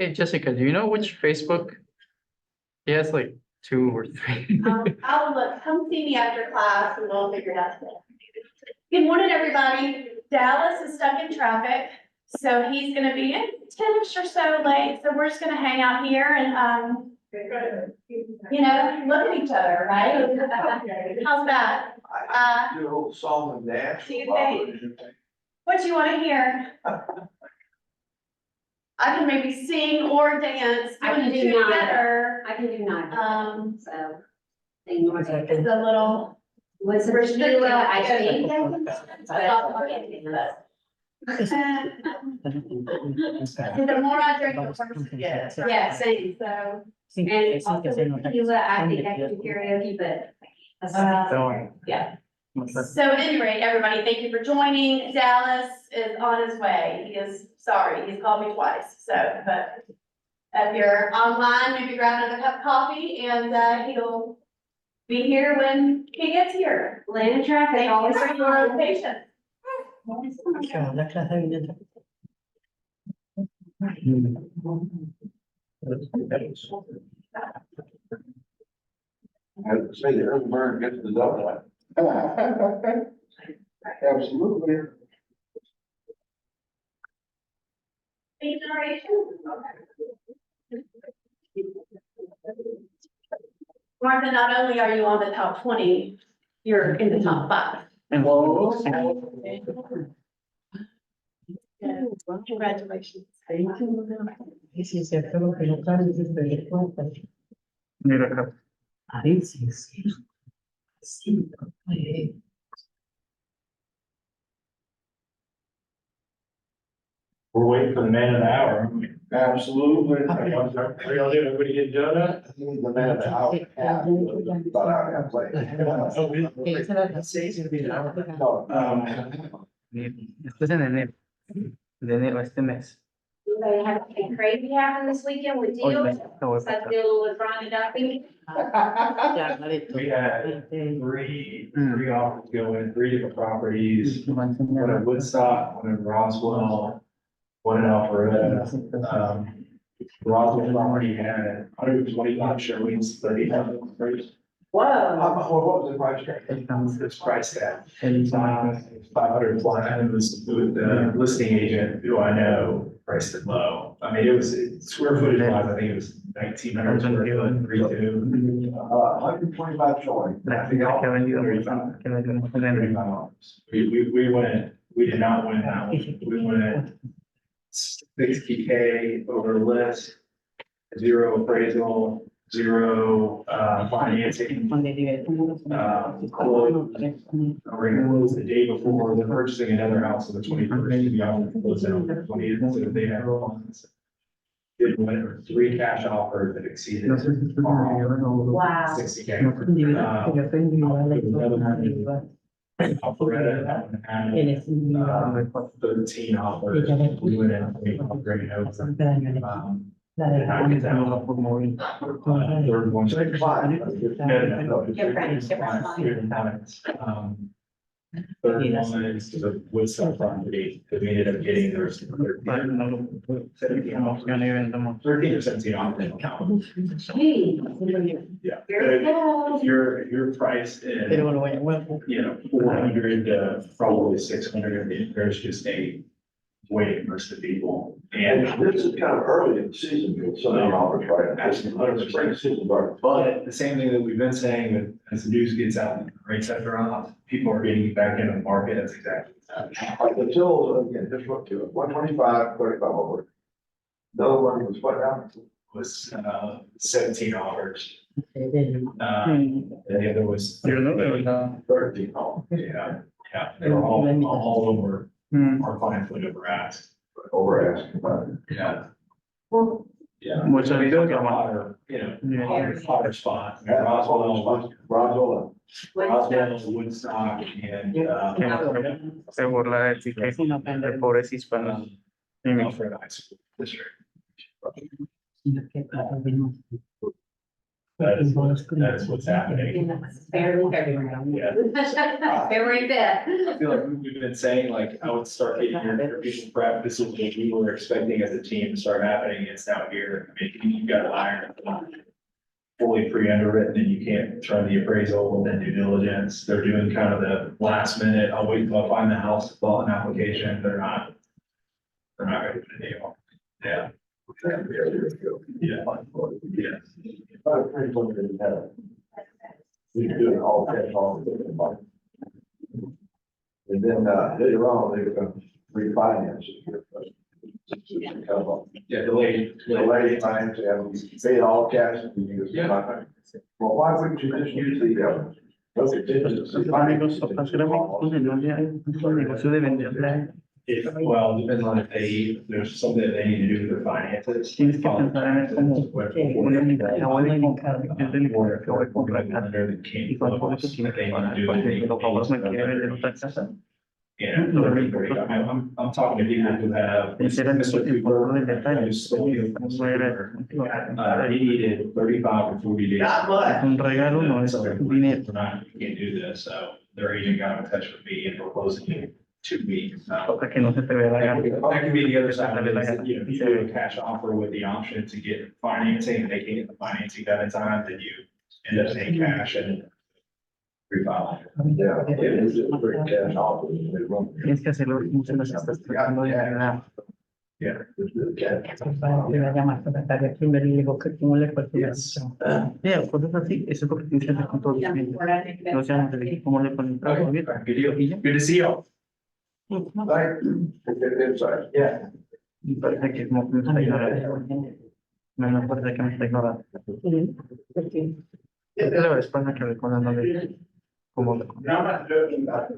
Hey Jessica, do you know which Facebook? He has like 2 or 3. I'll look, come see me after class and we'll figure it out together. Good morning, everybody. Dallas is stuck in traffic, so he's gonna be 10-ish or so late, so we're just gonna hang out here and, you know, look at each other, right? How's that? Do a little song and dance. Do you think? What do you wanna hear? I can maybe sing or dance, I can doing the do two neither. together. I can do neither, So ignore it's it. a little. Was it Restricted. Sheila? I think. The more I drink, the worse it gets. Yeah, same. So, And also with Sheila, I think I can do karaoke, but. yeah. So at any rate, everybody, thank you for joining. Dallas is on his way. He is sorry. He's called me twice, so, but if you're online, maybe grab another cup of coffee and, he'll be here when he gets here. Land traffic, Thank you always for your patience. I have to say, the early bird gets the donut. Absolutely. Generation. Martha, not only are you on the top 20, you're in the top 5. Congratulations. This is a fellow Peloton, this is very important. Mira, We're waiting for the man of the hour. Absolutely. Are y'all doing, everybody getting done? The man of the hour. About an hour and a half late. It's gonna be an hour. No, esto es en enero. De enero a este mes. Anybody have anything crazy happen this weekend with Hoy deals? me lo voy a Besides pasar. deal with Ronnie Duffy? Ya, Marito. We had three offers going, 3 different properties, Lo voy a enseñar. one in Woodstock, one in Roswell, one in Alpharetta. Roswell property had 125 showings, 30,000 offers. Whoa. what was the price tag? This price tag, El 500 flat, and it was with the listing agent who I know priced it low. I mean, it was square footage wise, I think it was 1,900 square foot, 3.2. 125 showing. La chica que ha vendido que me dio en enero. $35. We did not win that one. We went 60K over list, 0 appraisal, 0 financing. Donde vive. We're gonna close the day before, they're purchasing another house on the 21st, to be honest, close it on the 20th, so they have funds. Did win 3 cash offers that exceeded No sé si tú me dieron o. Wow. 60K. Yo soy individual, Alpharetta, that one had, él es individual. 13 offers, we went in, we upgraded over. La de la No, por móvil. Third one. No. Your friends, your friends. Third one is the Woodstock property, that we ended up getting, there was Para no lo promoción y vendemos. 13 or 17 off. Gee. Yeah. Very good. You're priced in, Pero lo voy a, bueno, 400 to probably 600, there's just a waiting list of people. And This is kind of early in the season, for some of the offers, right? That's the 100% season, right? But the same thing that we've been saying, that as the news gets out, and the rates have dropped, people are getting back into the market, that's exactly what's happening. Until, again, just look to it, 125, 35 over. Another one was what now? Was 17 offers. de And the other was. Yo no, de verdad. 13 off. Yeah, they're all of them were, our clients would have asked. Over asking about it. Yeah. Well, Yeah. Muchos I mean, those are videos. hotter, Yeah. hotter spots. Yeah, Roswell, Roswell. Woodstock, and, Se burla de ti que de pobres hispanos. Y me Alfred High School District. que That's what's happening. Barely February. Yeah. February I fifth. feel like we've been saying, like, I would start getting your people prep, this is what we were expecting as a team to start happening, it's now here. I mean, you've got to hire fully pre-underwritten, and you can't turn the appraisal and then due diligence, they're doing kind of the last minute, I'll wait till I find the house, fill out an application, they're not ready for the deal. Yeah, yeah, yeah. We do it all cash, all. And then, later on, they're gonna refinance it. Yeah, delayed. The lady finance, and pay it all cash and you use. Yeah. Well, why wouldn't you just use the, those contingency Amigos, financing? el negocio de venderla. Well, depends on if there's something that they need to do with their finances. Tienes que pensar en él como una unidad de comprar, es del Or que voy a comprar casa. lender that can't Y cuánto es que close, tiene they que need to pagar, do porque anything. los favores me quieren vender otra casa. Yeah, I'm talking to people who have. Ese era el punto del detalle. Just told me, No era- he needed 35 or 40 days. Es un regalo, no es So dinero. we're not, we can't do this, so their agent got in touch with me and we're closing in 2 weeks. Toca que no se te vea la gana. That could be the other side of it, La is gana. that, you know, if you do a cash offer with the option to get financing, and they can't get the financing done in time, then you end up paying cash and refile. Yeah, it is just pretty cash off. Tienes que hacerlo como se las estás tratando de ganar. Yeah. It's really cash. Te va a llamar para tratar de primero y digo que cómo le fue tu Yes. decisión. Yeah, cosas así, eso es lo que tienes que hacer con todos los clientes. No sean de cómo le ponen trabajo. Okay, good deal. Good to see you. Like, it's inside. Yeah. Me parece que es como que me está ignorando. Me parece que me está ignorando. Sí, porque Es la vez pasada que recordándole cómo le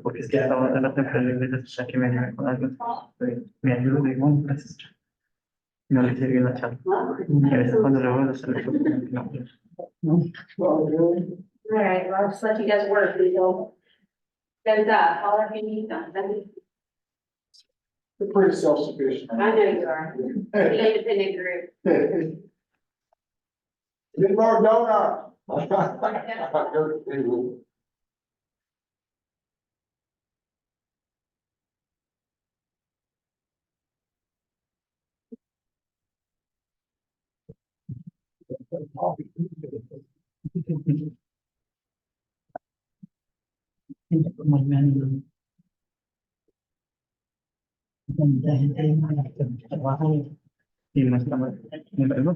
porque es que estaba en la temporada de iglesia que me ayuda con algo. Me ayuda, digo, bueno, gracias. No le sirvió la charla. Y a veces cuando le voy a hacer no. All right, well, I'll just let you guys work, we go. Guys, all of you need something. We're pretty self-sufficient. I know you are. Independent group. Need more donuts. como el menos. La gente que trabaja Y no está mal. ¿No?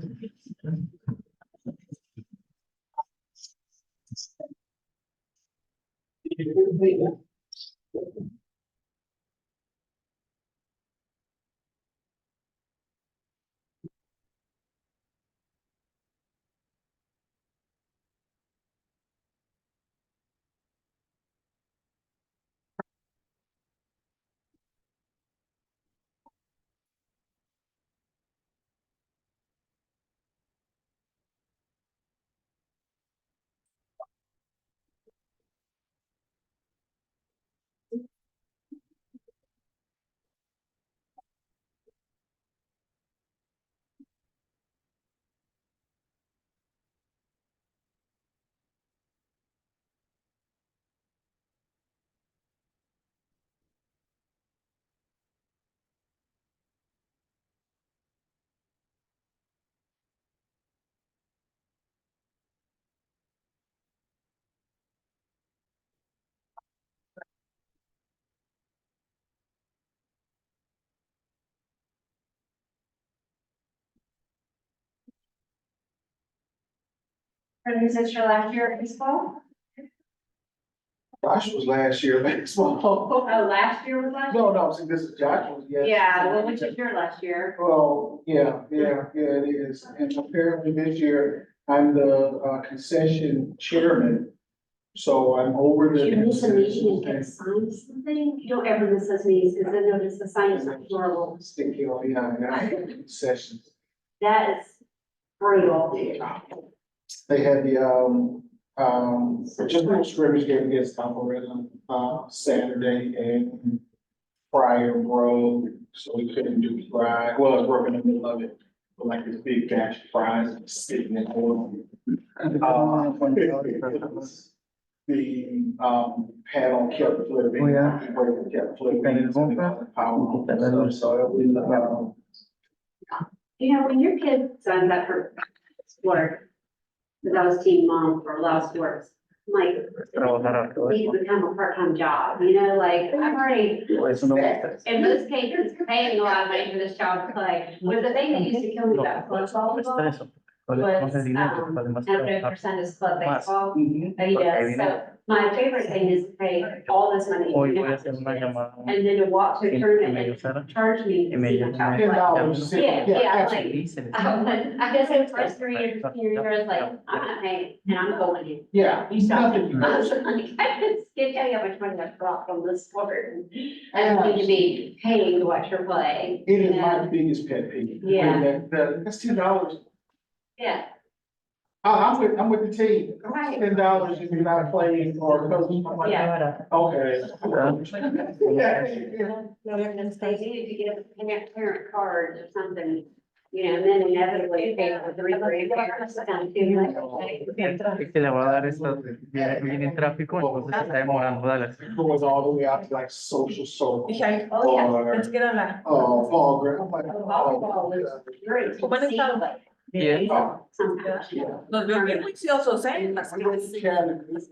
Is this your last year at baseball? Josh was last year, baseball. Oh, last year was last year? No, see, this is Josh was, yes. Yeah, well, which is your last year? Well, yeah, it is. And apparently this year, I'm the concession chairman. So I'm over the. Did you miss a meeting and get signed something? You don't ever miss those meetings, because then notice the sign is horrible. Sticky on, yeah, I have concessions. That is brutal. They had the, just a little scrimmage game against Alpharetta, Saturday and Friar broke, so we couldn't do Friday, well, it broke in the middle of it. like this big cash prize sitting in the panel kept flipping. Oh, yeah. the breaker kept flipping. Depending on and the power and stuff. So it was, You know, when your kid signs up for sport, because I was team mom for a lot of sports, I'm like, trabajar a todo needs eso. to become a part-time job, you know, like, I've already, Por eso no me gusta. in most cases, paying a lot of money for this child to play. Was the thing that used to kill me No, about club pues, no está volleyball eso. No was, sé dinero, I además don't know if your son does club Más. baseball. Mhm. But he Porque ahí does, viene. so my favorite thing is to pay all this money. Hoy you voy a know, hacer una llamada And then to walk to a que tournament me and ayudara. charge me Y to me see my ayudó. child $10. play. Yeah, absolutely. like, I guess in first 3 years, like, I'm not paying, and I'm going in. Yeah. You stop it. Nothing. I was like, I just can't tell you how much money I've brought from this sport. And I need to be paying to watch her play. It is you my know? biggest pet peeve. Yeah. That's $10. Yeah, I'm with the team. right. $10 if you're not playing or coaching. I'm like, Yeah. okay. They needed to get a parent card or something, you know, and then inevitably pay for 3 grandparents down to like, okay. Es que le voy a dar esto, viene tráfico, entonces se está demorando, dale. It goes all the way out to like social circle. Michael, Oh, yeah. Or, pensé que era la. fall grant. I'm like, Volleyball was great. ¿Cómo han estado? Bien. Sometimes. Yeah. Los veo bien juiciosos, ¿eh? Las We went to Chattanooga last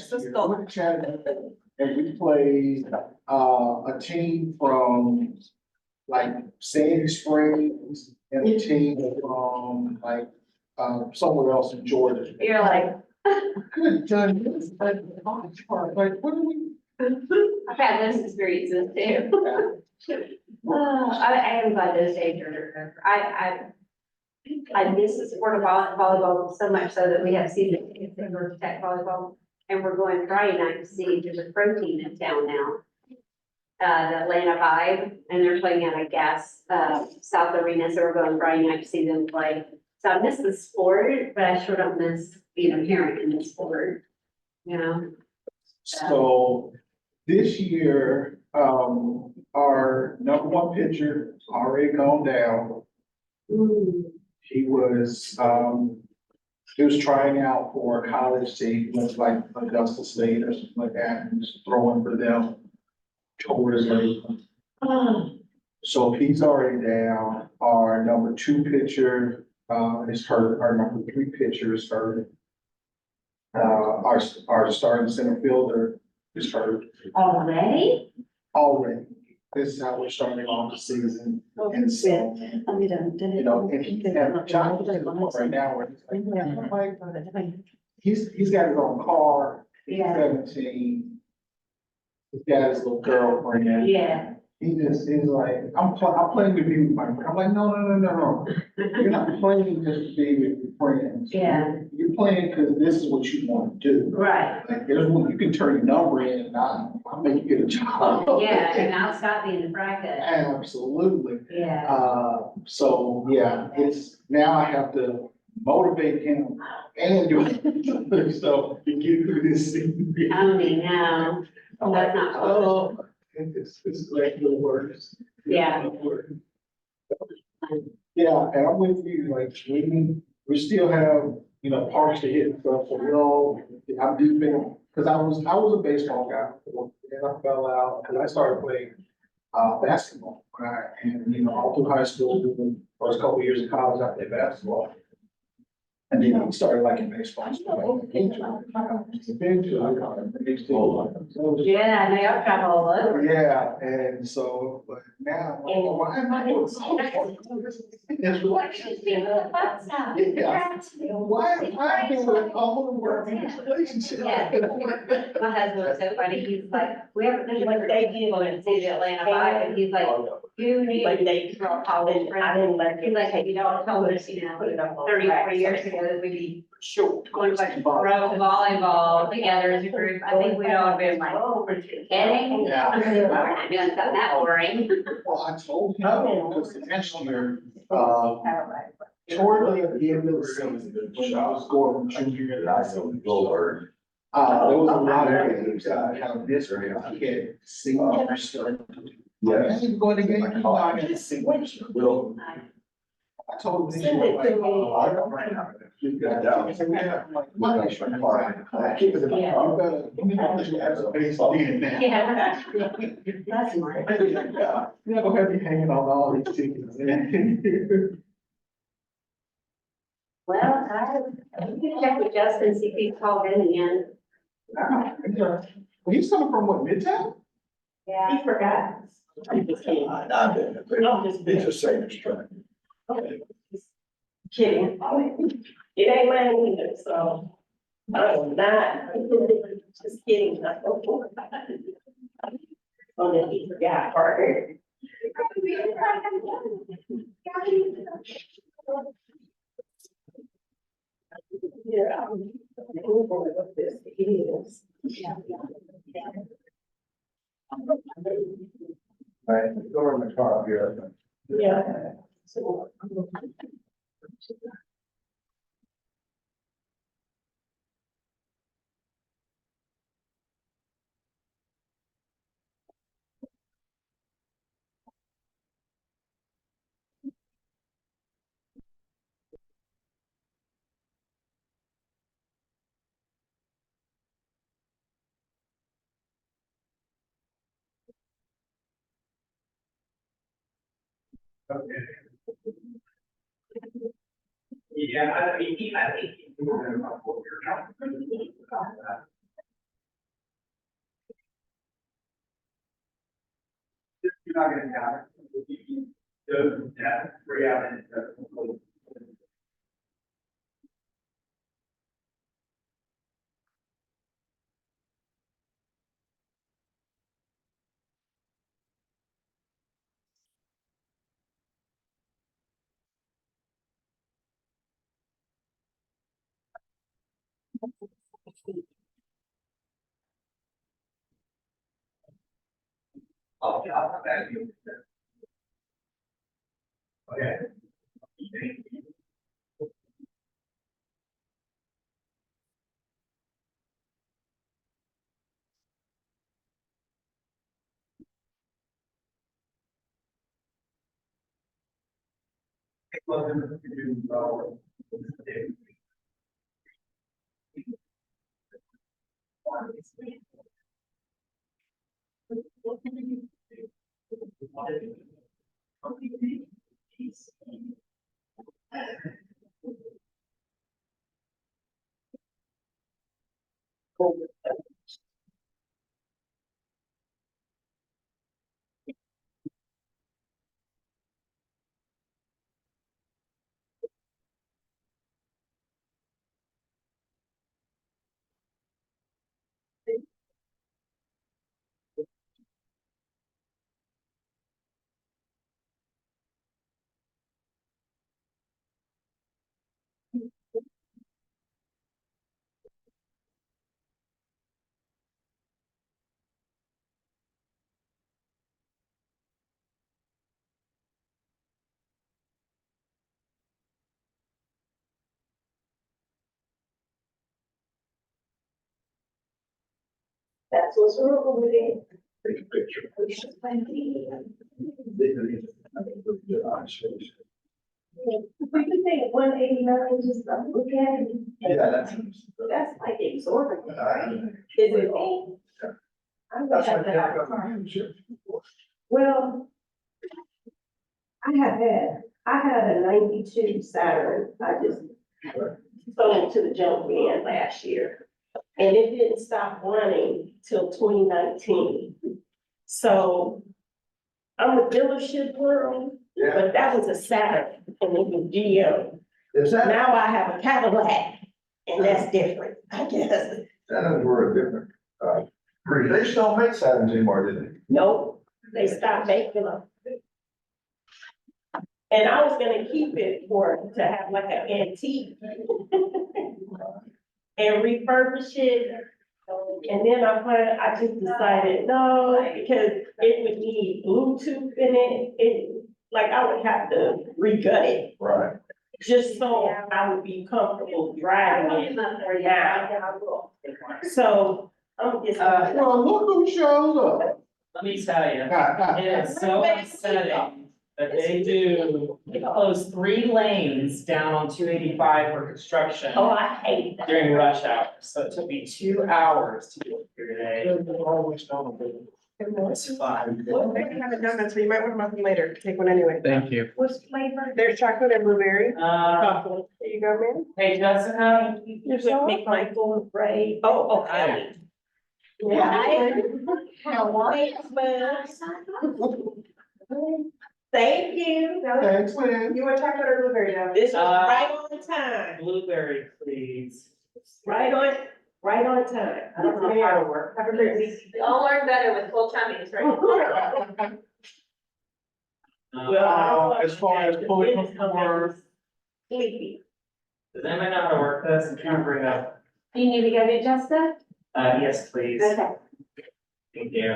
Eso es year. We todo. went to Chattanooga and we played, a team from like Sandy Springs and a team from like, somewhere else in Georgia. You're like, Good done. This, like, what are we? I've had those experiences too. I am glad those days are over. I miss the sport of volleyball so much so that we have season tickets at Georgia Tech volleyball. And we're going Friday night to see, there's a pro team in town now. The Atlanta Vibe, and they're playing at, I guess, South Arena, so we're going Friday night to see them play. So I miss the sport, but I sure don't miss being a parent in the sport, you know? So this year, our number one pitcher already gone down. He was trying out for a college team, looks like Augusta State or something like that, and was throwing for them. Tore his leg. So he's already down. Our number two pitcher, is hurt. Our number three pitcher is hurt. Our starting center fielder is hurt Already? already. This is how we're starting off the season. And so, you know, and John is in the point right now where he's got his own car, he's Yeah, 17. He's got his little girlfriend. yeah. He's like, I'm playing with you, my friend. I'm like, no. You're not playing just to be with your friends. Yeah. You're playing because this is what you want to do. Right, Like, there's one, you can turn your number in and I'll make you get a job. yeah, and I'll stop being the bracket. Absolutely. Yeah, So, yeah, it's, now I have to motivate him and do it. So, to get through this season. only now, that's not. Oh, it's like the worst. Yeah. Yeah, and I'm with you, like, we still have, you know, parks to hit and stuff, so we all, I do think, cause I was a baseball guy, and I fell out, cause I started playing, basketball, right? And, you know, all through high school, the first couple of years of college, I played basketball. And then I started liking baseball. Yeah, and they all travel all over. Yeah, and so, but now, I'm like, why am I doing so much? It's relationship. Yeah. Why am I doing all the work in this relationship? Yeah. My husband was so funny, he's like, we have, there's like, they people in the Atlanta Vibe, and he's like, you need to college friends. He's like, hey, you know, told us, you know, 30-40 years ago that we'd be going like pro volleyball together as a group. I think we'd all been like, oh, we're kidding. Yeah. We're not doing something that boring. Well, I told him, because next year, toward the end of the season, when I was going from junior to high school. There was a lot of games that I had this year, I had senior stuff. I ain't going to game, I had senior stuff. I told him. Send it to me. Right now. You got that. I said, yeah, I'm like, my gosh, my car. I keep it in my car. You better have some base on it now. Yeah. That's mine. Yeah, you're not gonna have me hanging on all these tickets. Well, you can check with Justin, see if he's called in again. Well, he's coming from what, Midtown? Yeah. He forgot. I've been, it's a savings track. Kidding. It ain't mine either, so I'm not, just kidding. Oh, then he forgot, Parker. Yeah. What this is. Right, go in the car up here. Yeah. So. Yeah, I think. You're not gonna have it. Yeah, 3 hours. Oh, yeah, I'll have that. Okay. That's what's wrong with it. Take a picture. We could take 189, just look at it. Yeah, That's like exorbitant, right? Uh, Is it me? I'm gonna That's have what to they're have a gonna car. use. Well, I had a 92 Saturn, I just sold to the junk man last year. And it didn't stop running till 2019. So I'm a dealership world, Yeah, but that was a Saturn and it was GM. is that, Now I have a Cadillac and that's different, I guess. Saturns were a different, breed. They just don't make Saturns anymore, do they? Nope, they stopped making them. And I was gonna keep it to have like an antique. And refurbish it. And then I just decided, no, because it would need Bluetooth in it, like I would have to regut it. Right. Just so I would be comfortable driving it now. So, I'm just. Well, look who shows up. Let me tell you, it is so upsetting But they close 3 lanes down on 285 for construction Oh, I hate that. during rush hour, so it took me 2 hours to get here today. Always know. It's fun. Well, they can have a donut, so you might want to muff them later, take one anyway. Thank you. What's flavor? There's chocolate and blueberry. Uh, There you go, ma'am. hey Jessica, You're so Make welcome. my full afraid. Oh, okay. Yeah. How are you? Thank you. Thanks, man. You want chocolate or blueberry, Joe? This was Uh, right on time, blueberry, please. right on time. I don't know how to work. Have a great week. We all learn better with full tummies, right? As far as pulling It's for- Sleepy. Does anyone know how to work this? I'm trying to bring up, Do you need to go get Jessica? yes, please. Okay. Thank you.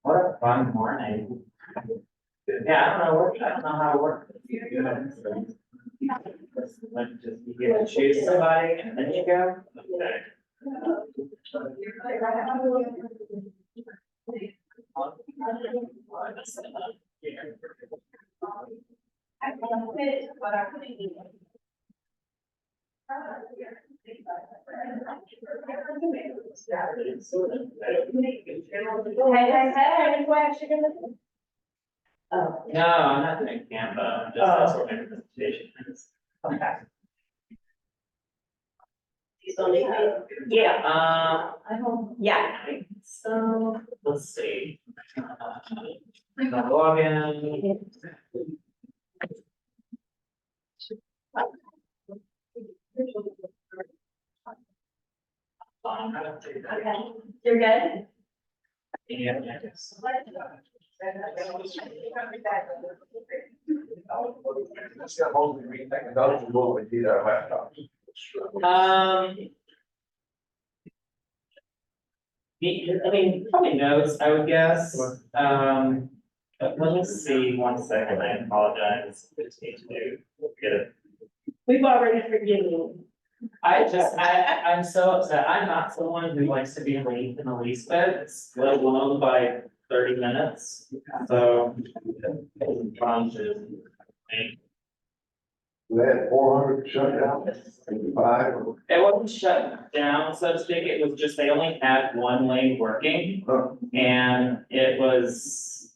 What a fun morning. Yeah, I don't know how to work. this. Like, just, you get to choose somebody and then you go. Okay. Hey, Oh, No, I'm not doing Canva, I'm just, that's what my presentation is. okay. Yeah, I don't, yeah. so, let's see. Login. You're good? Yeah. That's got all the green technology, what we need our laptops. I mean, probably notes, I would guess, but let me see, 1 second, I apologize, I just need to get it. We've already forgiven you. I'm so upset, I'm not someone who likes to be late in the least bit, let alone by 30 minutes, so. It's fun to. We had 400 shut down, 5. It wasn't shut down, so to speak, it was just, they only had 1 lane working, and it was.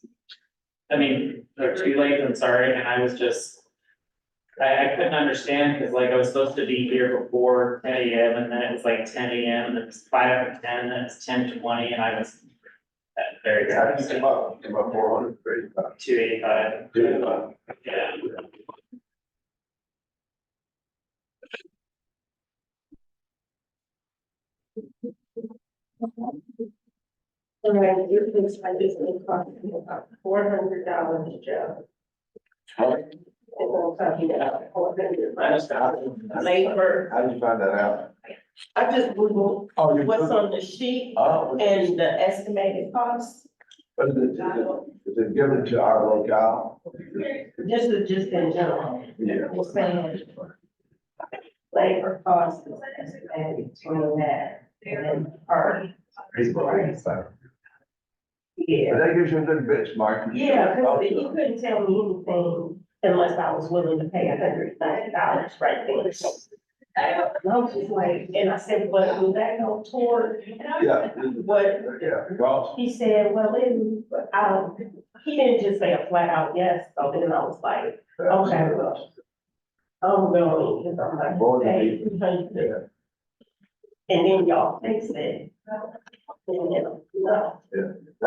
I mean, there are 2 lanes, I'm sorry, and I was just. I couldn't understand, because like I was supposed to be here before 10 AM, and then it was like 10 AM, and then it was 5 after 10, and then it's 10:20, and I was. Very Yeah, I good. came up 400, 285, 285. yeah. And then your things like this will cost me about $400, Joe. It's gonna cost me about $400. Labor, How did you find that out? I just Googled Oh, you. what's on the sheet Oh. and the estimated cost, But is it given to our locale? just in general. Yeah. We're saying labor costs is estimated between that and then our. But Yeah, that gives you a good benchmark. yeah, because he couldn't tell me anything unless I was willing to pay $190 right there. And I was just like, and I said, but will that go toward Yeah. what? Yeah, because. He said, well, he didn't just say a flat out yes, so then I was like, okay, well. I'm going, because I'm like, More than hey, 200, Yeah, and then y'all fix it. And then, no,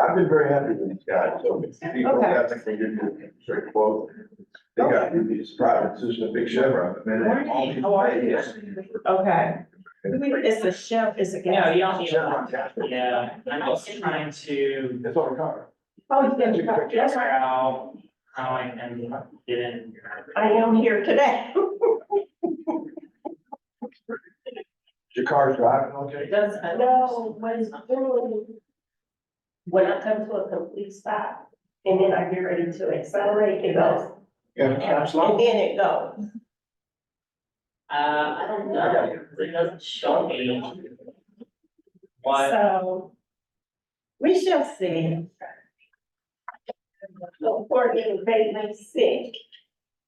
I've been very happy with these guys, so people, I think they give you a straight quote. They got these private system, big Chevron, and then all these. How are you? Okay. It's a chef, it's a Yeah, gas. you don't need. Chevron gas. Yeah, I'm just trying to It's on the car. Oh, you didn't, figure that's right. out how I can get in. I am here today. Your car's driving, It okay? does. No, when I come to a complete stop, and then I get ready to accelerate, it goes, Yeah, caps lock. and then it goes. I don't know, it doesn't show me. What, So, we shall see. Or getting very sick.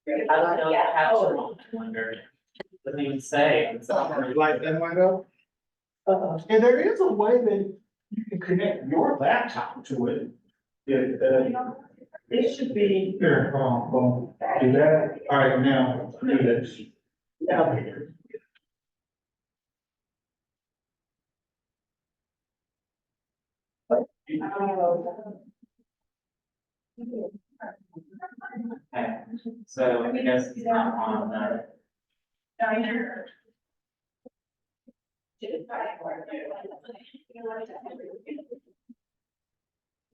I don't know what happened, I wonder. Doesn't even say. It's Like that might up. And there is a way that you can connect your laptop to it. It should be. Here, do that, all right, now, do this. Okay, so I guess it's not on the.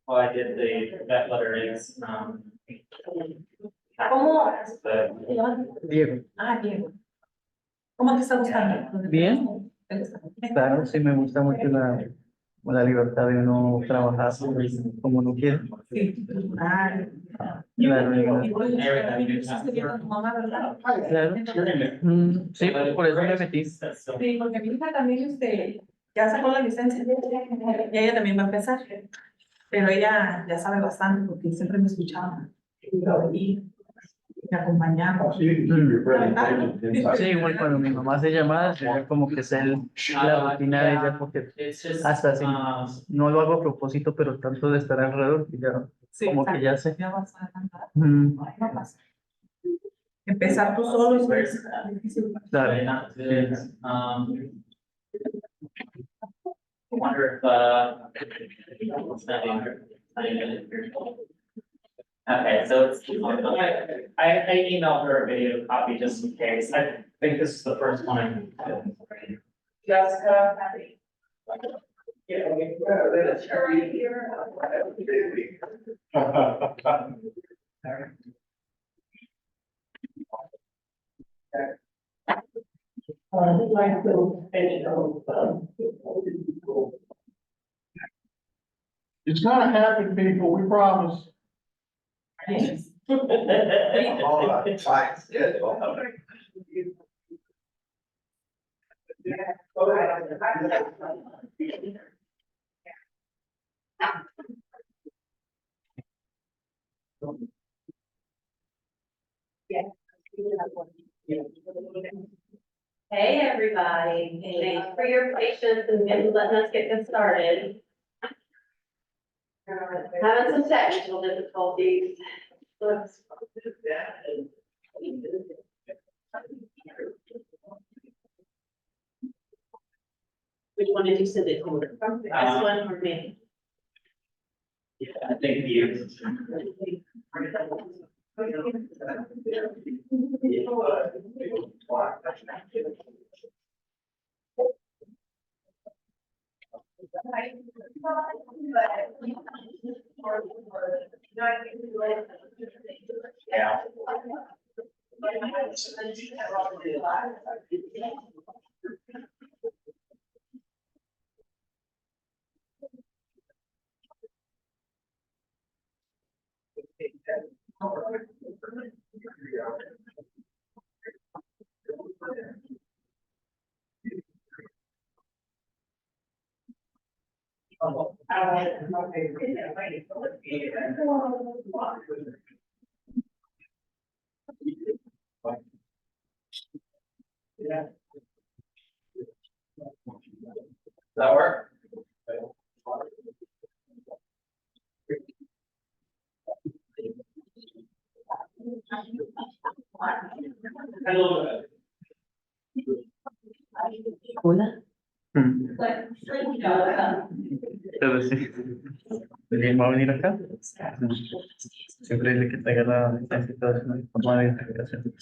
Well, I did that letter is, ¿Cómo? the, Diego, Diego. ¿Cómo te está gustando? bien, claro, sí me gusta mucho la libertad de uno trabajar como uno quiere. Sí. Claro, Tu mamá, ¿verdad? claro. Sí, por eso me metí. Sí, porque mi hija también, ya sacó la licencia. Y ella también va a empezar. Pero ella ya sabe bastante porque siempre me escuchaba. Y me acompañaba. Sí, igual cuando mi mamá hace llamadas, yo ya como que sé la rutina de ella, porque it's just, hasta así no lo hago a propósito, pero tanto de estar alrededor, que ya, Sí, como que ya sé. ya vas a adelantar. Mm, No pasa. Empezar tú solo es difícil. claro. not good, I wonder if, it's not in here. Okay, so it's, I emailed her a video copy just in case, I think this is the first one. Jessica. Like to finish It's gonna happen, people, we promise. Yes. Tight schedule. Hey, everybody, thanks for your patience and letting us get this started. Having some technical difficulties. Which one did you send it to? This one or me? Yeah, I think you. Yeah. That work? Hola. Pero sí, ¿alguien va a venir acá? Siempre dile que traiga la licencia y todo eso, ¿no? Forma de identificación.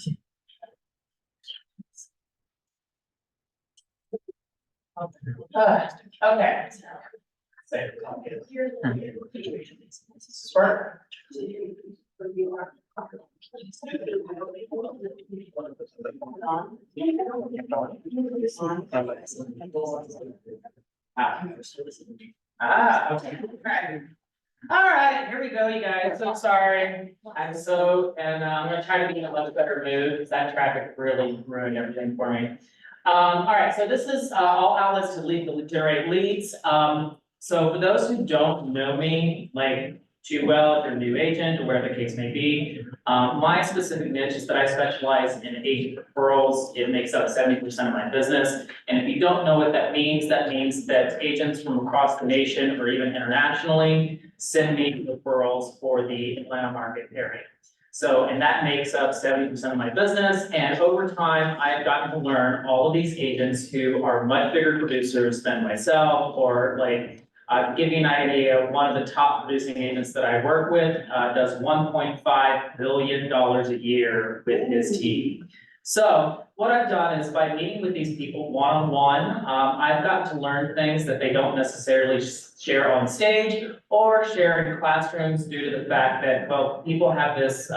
Okay. Smart. Okay. All right, here we go, you guys. So sorry. And I'm gonna try to be in a much better mood because that traffic really ruined everything for me. All right, so this is all outlets to generate leads. So for those who don't know me, like too well if you're a new agent or whatever the case may be. My specific niche is that I specialize in agent referrals. It makes up 70% of my business. And if you don't know what that means that agents from across the nation or even internationally send me referrals for the Atlanta market area. So, and that makes up 70% of my business. And over time, I've gotten to learn all of these agents who are much bigger producers than myself, or like, to give you an idea, one of the top producing agents that I work with, does $1.5 billion a year with his team. So what I've done is by meeting with these people one-on-one, I've gotten to learn things that they don't necessarily share on stage or share in classrooms due to the fact that, well, people have this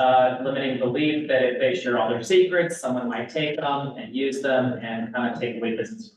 limiting belief that if they share all their secrets, someone might take them and use them and kind of take away business.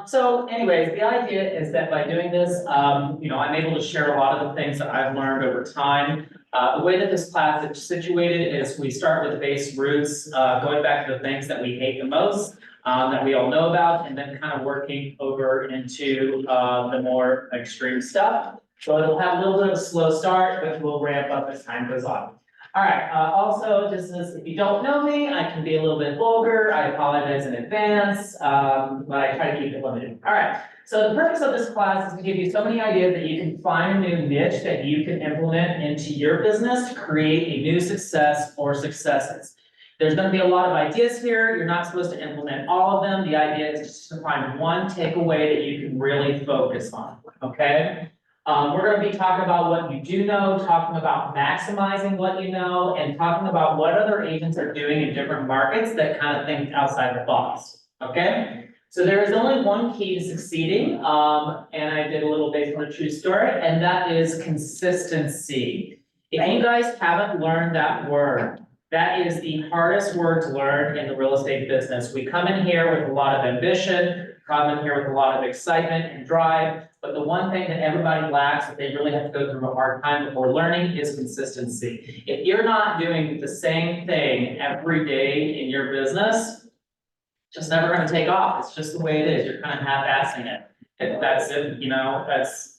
So anyways, the idea is that by doing this, I'm able to share a lot of the things that I've learned over time. The way that this class is situated is we start with the base roots, going back to the things that we hate the most, that we all know about, and then kind of working over into the more extreme stuff. So it'll have a little bit of a slow start, but we'll ramp up as time goes on. All right, also, just as if you don't know me, I can be a little bit vulgar. I apologize in advance, but I try to keep it limited. All right, so the purpose of this class is to give you so many ideas that you can find a new niche that you can implement into your business to create a new success or successes. There's going to be a lot of ideas here. You're not supposed to implement all of them. The idea is just to find one takeaway that you can really focus on, okay? We're going to be talking about what you do know, talking about maximizing what you know, and talking about what other agents are doing in different markets that kind of think outside the box, okay? So there is only one key to succeeding, and I did a little based on a true story, and that is consistency. If you guys haven't learned that word, that is the hardest word to learn in the real estate business. We come in here with a lot of ambition, come in here with a lot of excitement and drive, but the one thing that everybody lacks that they really have to go through a hard time before learning is consistency. If you're not doing the same thing every day in your business, it's just never gonna take off. It's just the way it is. You're kind of half-assing it. If that's it,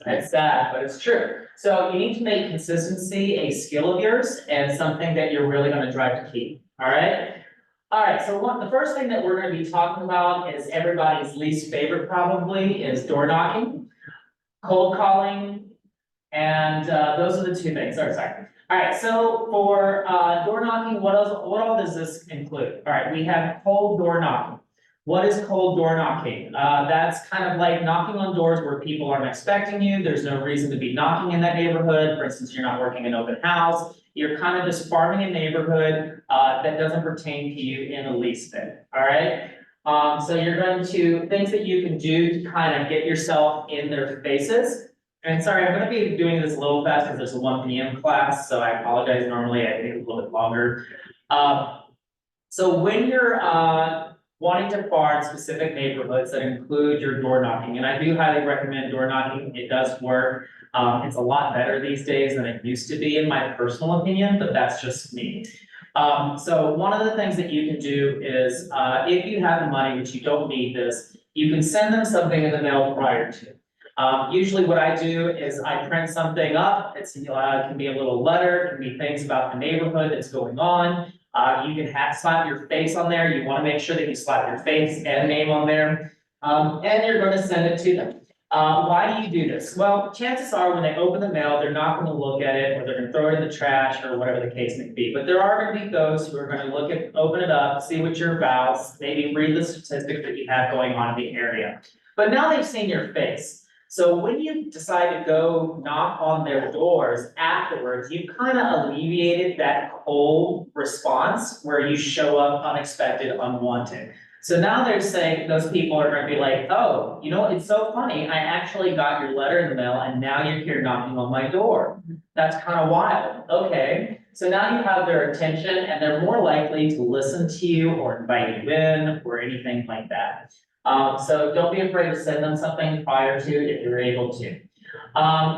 that's sad, but it's true. So you need to make consistency a skill of yours and something that you're really gonna drive to keep, all right? All right, so the first thing that we're gonna be talking about is everybody's least favorite probably is door knocking, cold calling, and those are the two things. Sorry. All right, so for door knocking, what all does this include? All right, we have cold door knocking. What is cold door knocking? That's kind of like knocking on doors where people aren't expecting you. There's no reason to be knocking in that neighborhood. For instance, you're not working an open house. You're kind of just farming a neighborhood that doesn't pertain to you in the least bit, all right? So you're going to, things that you can do to kind of get yourself in their faces. And sorry, I'm gonna be doing this a little fast because there's a 1 p.m. class, so I apologize. Normally I take a little bit longer. So when you're wanting to farm specific neighborhoods that include your door knocking, and I do highly recommend door knocking, it does work. It's a lot better these days than it used to be in my personal opinion, but that's just me. So one of the things that you can do is, if you have the money, which you don't need this, you can send them something in the mail prior to. Usually what I do is I print something up. It can be a little letter, it can be things about the neighborhood that's going on. You can slap your face on there. You want to make sure that you slap your face and name on there. And you're going to send it to them. Why do you do this? Well, chances are when they open the mail, they're not going to look at it, or they're going to throw it in the trash, or whatever the case may be. But there are going to be those who are going to open it up, see what you're about, maybe read the statistics that you have going on in the area. But now they've seen your face. So when you decide to go knock on their doors afterwards, you kind of alleviated that cold response where you show up unexpected, unwanted. So now they're saying, those people are gonna be like, oh, you know what, it's so funny, I actually got your letter in the mail and now you're here knocking on my door. That's kind of wild, okay. So now you have their attention and they're more likely to listen to you or invite you in or anything like that. So don't be afraid to send them something prior to if you're able to.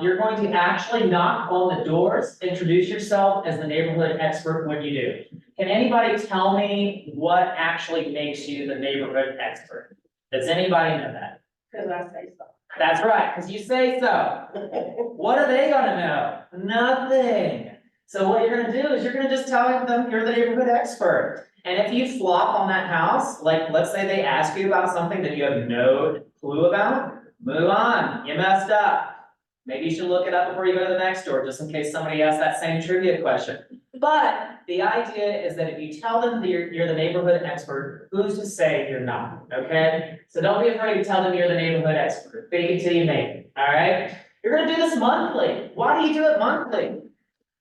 You're going to actually knock on the doors, introduce yourself as the neighborhood expert when you do. Can anybody tell me what actually makes you the neighborhood expert? Does anybody know that? Cause I say so. That's right, because you say so. What are they gonna know? Nothing. So what you're gonna do is you're gonna just tell them you're the neighborhood expert. And if you flop on that house, like, let's say they ask you about something that you have no clue about, move on, you messed up. Maybe you should look it up before you go to the next door, just in case somebody asks that same trivia question. But the idea is that if you tell them that you're the neighborhood expert, who's to say you're not, okay? So don't be afraid to tell them you're the neighborhood expert, fake it till you make it, all right? You're gonna do this monthly. Why do you do it monthly?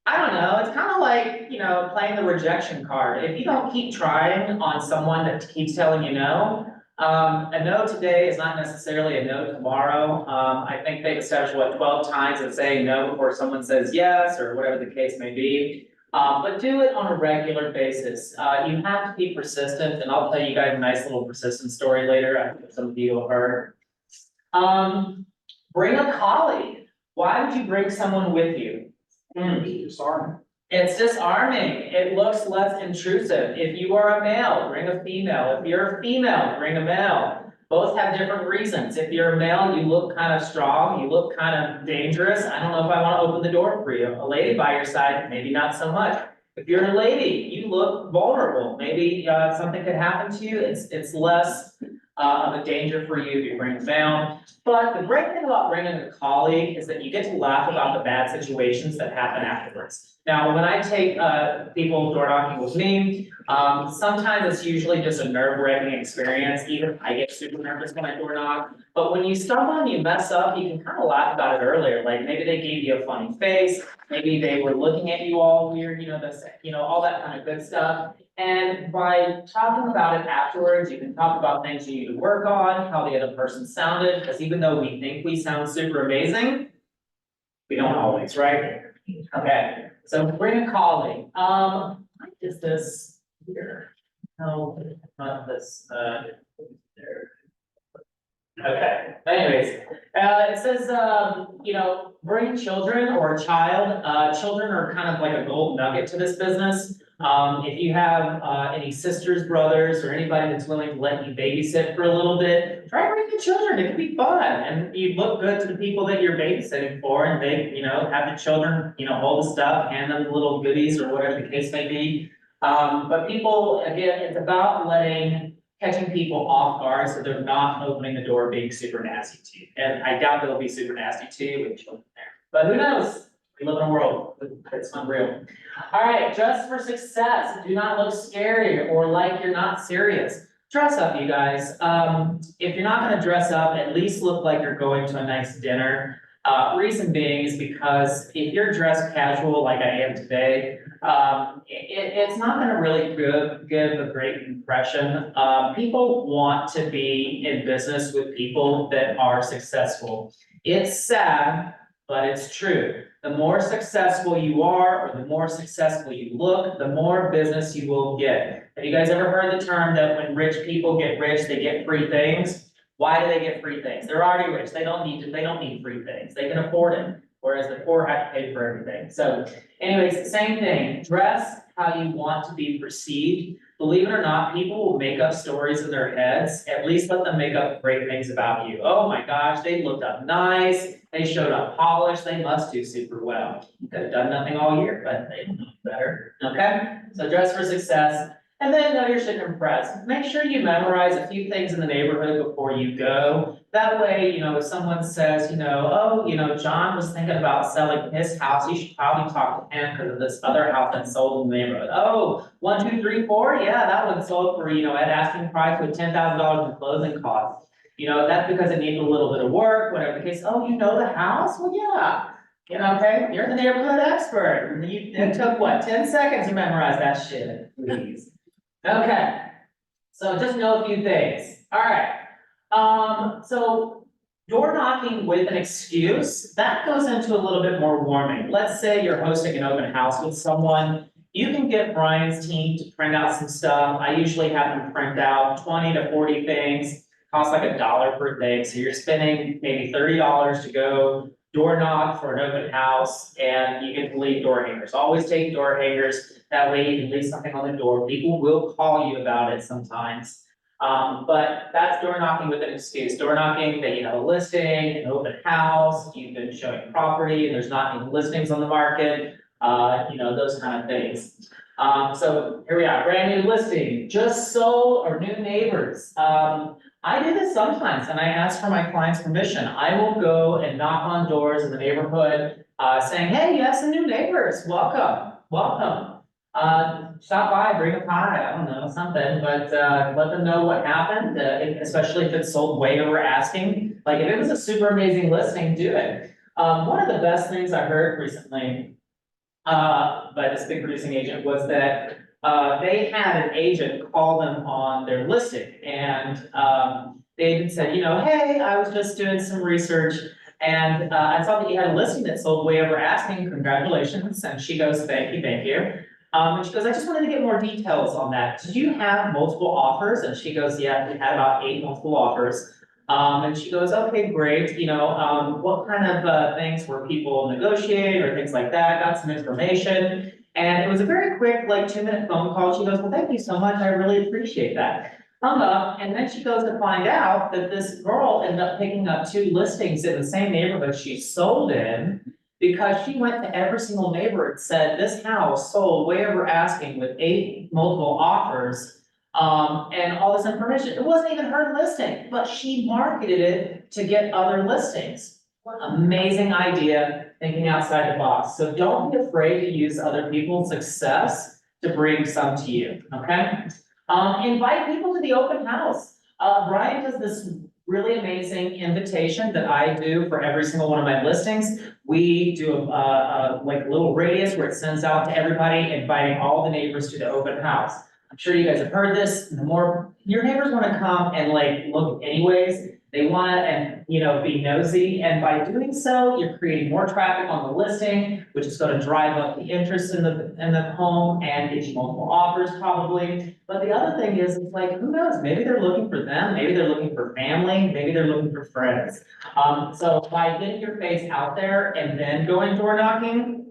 I don't know, it's kind of like, playing the rejection card. If you don't keep trying on someone that keeps telling you no, a no today is not necessarily a no tomorrow. I think they've established, 12 times of saying no before someone says yes, or whatever the case may be. But do it on a regular basis. You have to be persistent, and I'll tell you guys a nice little persistent story later. I think some of you have heard. Bring a colleague. Why would you bring someone with you? Disarming. It's disarming. It looks less intrusive. If you are a male, bring a female. If you're a female, bring a male. Both have different reasons. If you're a male, you look kind of strong, you look kind of dangerous. I don't know if I want to open the door for you. A lady by your side, maybe not so much. If you're a lady, you look vulnerable. Maybe something could happen to you. It's less of a danger for you if you bring a male. But the great thing about bringing a colleague is that you get to laugh about the bad situations that happen afterwards. Now, when I take people door knocking with me, sometimes it's usually just a nerve-wracking experience. Even I get super nervous when I door knock. But when you stumble and you mess up, you can kind of laugh about it earlier. Like maybe they gave you a funny face, maybe they were looking at you all weird, all that kind of good stuff. And by talking about it afterwards, you can talk about things you need to work on, how the other person sounded, because even though we think we sound super amazing, we don't always, right? Okay, so bring a colleague. What is this here? No, not this, there. Okay, anyways, it says, bring children or a child. Children are kind of like a gold nugget to this business. If you have any sisters, brothers, or anybody that's willing to let you babysit for a little bit, try to bring the children. It can be fun, and you look good to the people that you're babysitting for, and they, have the children, hold the stuff, hand them the little goodies or whatever the case may be. But people, again, it's about catching people off guard so they're not opening the door being super nasty to you. And I doubt they'll be super nasty to you with children there. But who knows? We live in a world that's unreal. All right, dress for success. Do not look scary or like you're not serious. Dress up, you guys. If you're not gonna dress up, at least look like you're going to a nice dinner. Reason being is because if you're dressed casual like I am today, it's not gonna really give a great impression. People want to be in business with people that are successful. It's sad, but it's true. The more successful you are, or the more successful you look, the more business you will get. Have you guys ever heard the term that when rich people get rich, they get free things? Why do they get free things? They're already rich. They don't need free things. They can afford it. Whereas the poor have to pay for everything. So anyways, same thing. Dress how you want to be perceived. Believe it or not, people will make up stories in their heads. At least let them make up great things about you. Oh my gosh, they looked up nice. They showed up polished. They must do super well. You could have done nothing all year, but they know better. Okay? So dress for success. And then know your shit and impress. Make sure you memorize a few things in the neighborhood before you go. That way, if someone says, John was thinking about selling his house, you should probably talk to him because of this other house that sold in the neighborhood. Oh, 1, 2, 3, 4, yeah, that one sold for, at asking price with $10,000 in closing costs. That's because it needs a little bit of work, whatever the case. Oh, you know the house? Well, yeah. Okay, you're the neighborhood expert. It took what, 10 seconds to memorize that shit, please. Okay, so just know a few things. All right, so door knocking with an excuse, that goes into a little bit more warming. Let's say you're hosting an open house with someone. You can get Brian's team to print out some stuff. I usually have them print out 20 to 40 things. Costs like $1 per thing, so you're spending maybe $30 to go door knock for an open house, and you get to leave door hangers. Always take door hangers. That way you can leave something on the door. People will call you about it sometimes. But that's door knocking with an excuse. Door knocking, that you have a listing, an open house, you've been showing property, and there's not any listings on the market, those kind of things. So here we are, brand new listing, just sold or new neighbors. I do this sometimes, and I ask for my client's permission. I will go and knock on doors in the neighborhood, saying, hey, you have some new neighbors, welcome, welcome. Stop by, bring a pie, I don't know, something, but, let them know what happened, especially if it's sold way over asking. Like, if it was a super amazing listing, do it. One of the best things I heard recently, by this big producing agent was that, they had an agent call them on their listing, and, the agent said, hey, I was just doing some research, and, I saw that you had a listing that sold way over asking, congratulations, and she goes, thank you, thank you. And she goes, I just wanted to get more details on that. Did you have multiple offers? And she goes, yeah, we had about 8 multiple offers. And she goes, okay, great, what kind of, things were people negotiating or things like that? Got some information. And it was a very quick, like 2-minute phone call. She goes, well, thank you so much. I really appreciate that. Hung up, and then she goes to find out that this girl ended up picking up 2 listings in the same neighborhood she sold in, because she went to every single neighbor and said, this house sold way over asking with 8 multiple offers, and all this information. It wasn't even her listing, but she marketed it to get other listings. Amazing idea, thinking outside the box. So don't be afraid to use other people's success to bring some to you, okay? Invite people to the open house. Brian does this really amazing invitation that I do for every single one of my listings. We do a little radius where it sends out to everybody, inviting all the neighbors to the open house. I'm sure you guys have heard this. The more your neighbors want to come and look anyways, they want to and be nosy, and by doing so, you're creating more traffic on the listing, which is going to drive up the interest in the home and get you multiple offers probably. But the other thing is, it's like, who knows? Maybe they're looking for them, maybe they're looking for family, maybe they're looking for friends. So by getting your face out there and then going door knocking,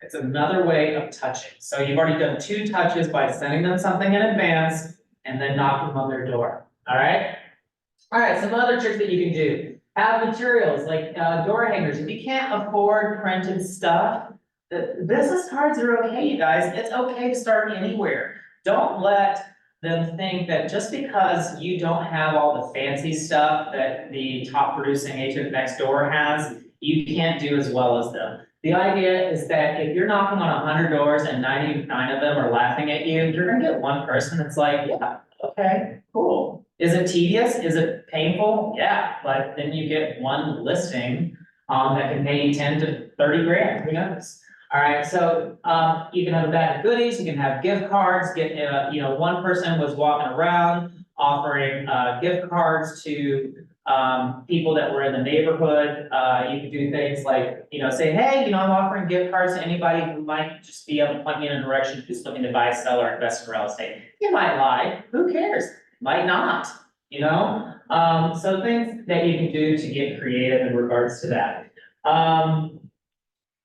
it's another way of touching. So you've already done 2 touches by sending them something in advance and then knocking on their door, all right? All right, some other tricks that you can do. Have materials like door hangers. If you can't afford printed stuff, the business cards are okay, you guys. It's okay to start anywhere. Don't let them think that just because you don't have all the fancy stuff that the top producing agent next door has, you can't do as well as them. The idea is that if you're knocking on 100 doors and 99 of them are laughing at you, you're gonna get one person that's like, yeah, okay, cool. Is it tedious? Is it painful? Yeah, but then you get one listing that can pay you 10 to 30 grand, who knows? All right, so you can have a bag of goodies, you can have gift cards, one person was walking around offering gift cards to people that were in the neighborhood. You could do things like, say, hey, I'm offering gift cards to anybody who might just be able to point me in a direction who's looking to buy, sell, or invest in real estate. You might lie, who cares? Might not, so things that you can do to get creative in regards to that. All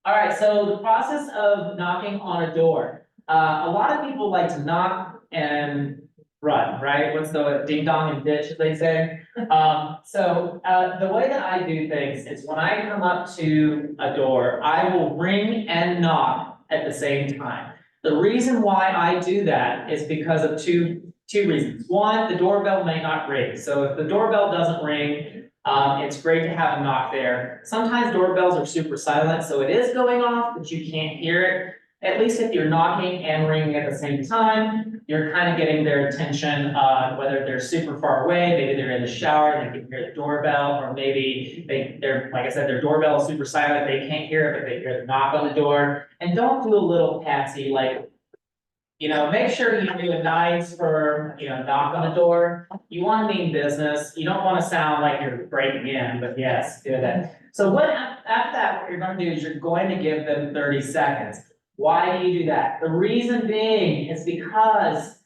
right, so the process of knocking on a door. A lot of people like to knock and run, right? What's the ding dong and ditch, as they say? The way that I do things is when I come up to a door, I will ring and knock at the same time. The reason why I do that is because of two reasons. One, the doorbell may not ring. So if the doorbell doesn't ring, it's great to have a knock there. Sometimes doorbells are super silent, so it is going off, but you can't hear it. At least if you're knocking and ringing at the same time, you're kind of getting their attention, whether they're super far away, maybe they're in the shower, they can hear the doorbell, or maybe they're, like I said, their doorbell is super silent, they can't hear it, but they hear the knock on the door. And don't do a little patsy, make sure you do a nice firm, knock on the door. You want to mean business. You don't want to sound like you're breaking in, but yes, do that. So after that, what you're going to do is you're going to give them 30 seconds. Why do you do that? The reason being is because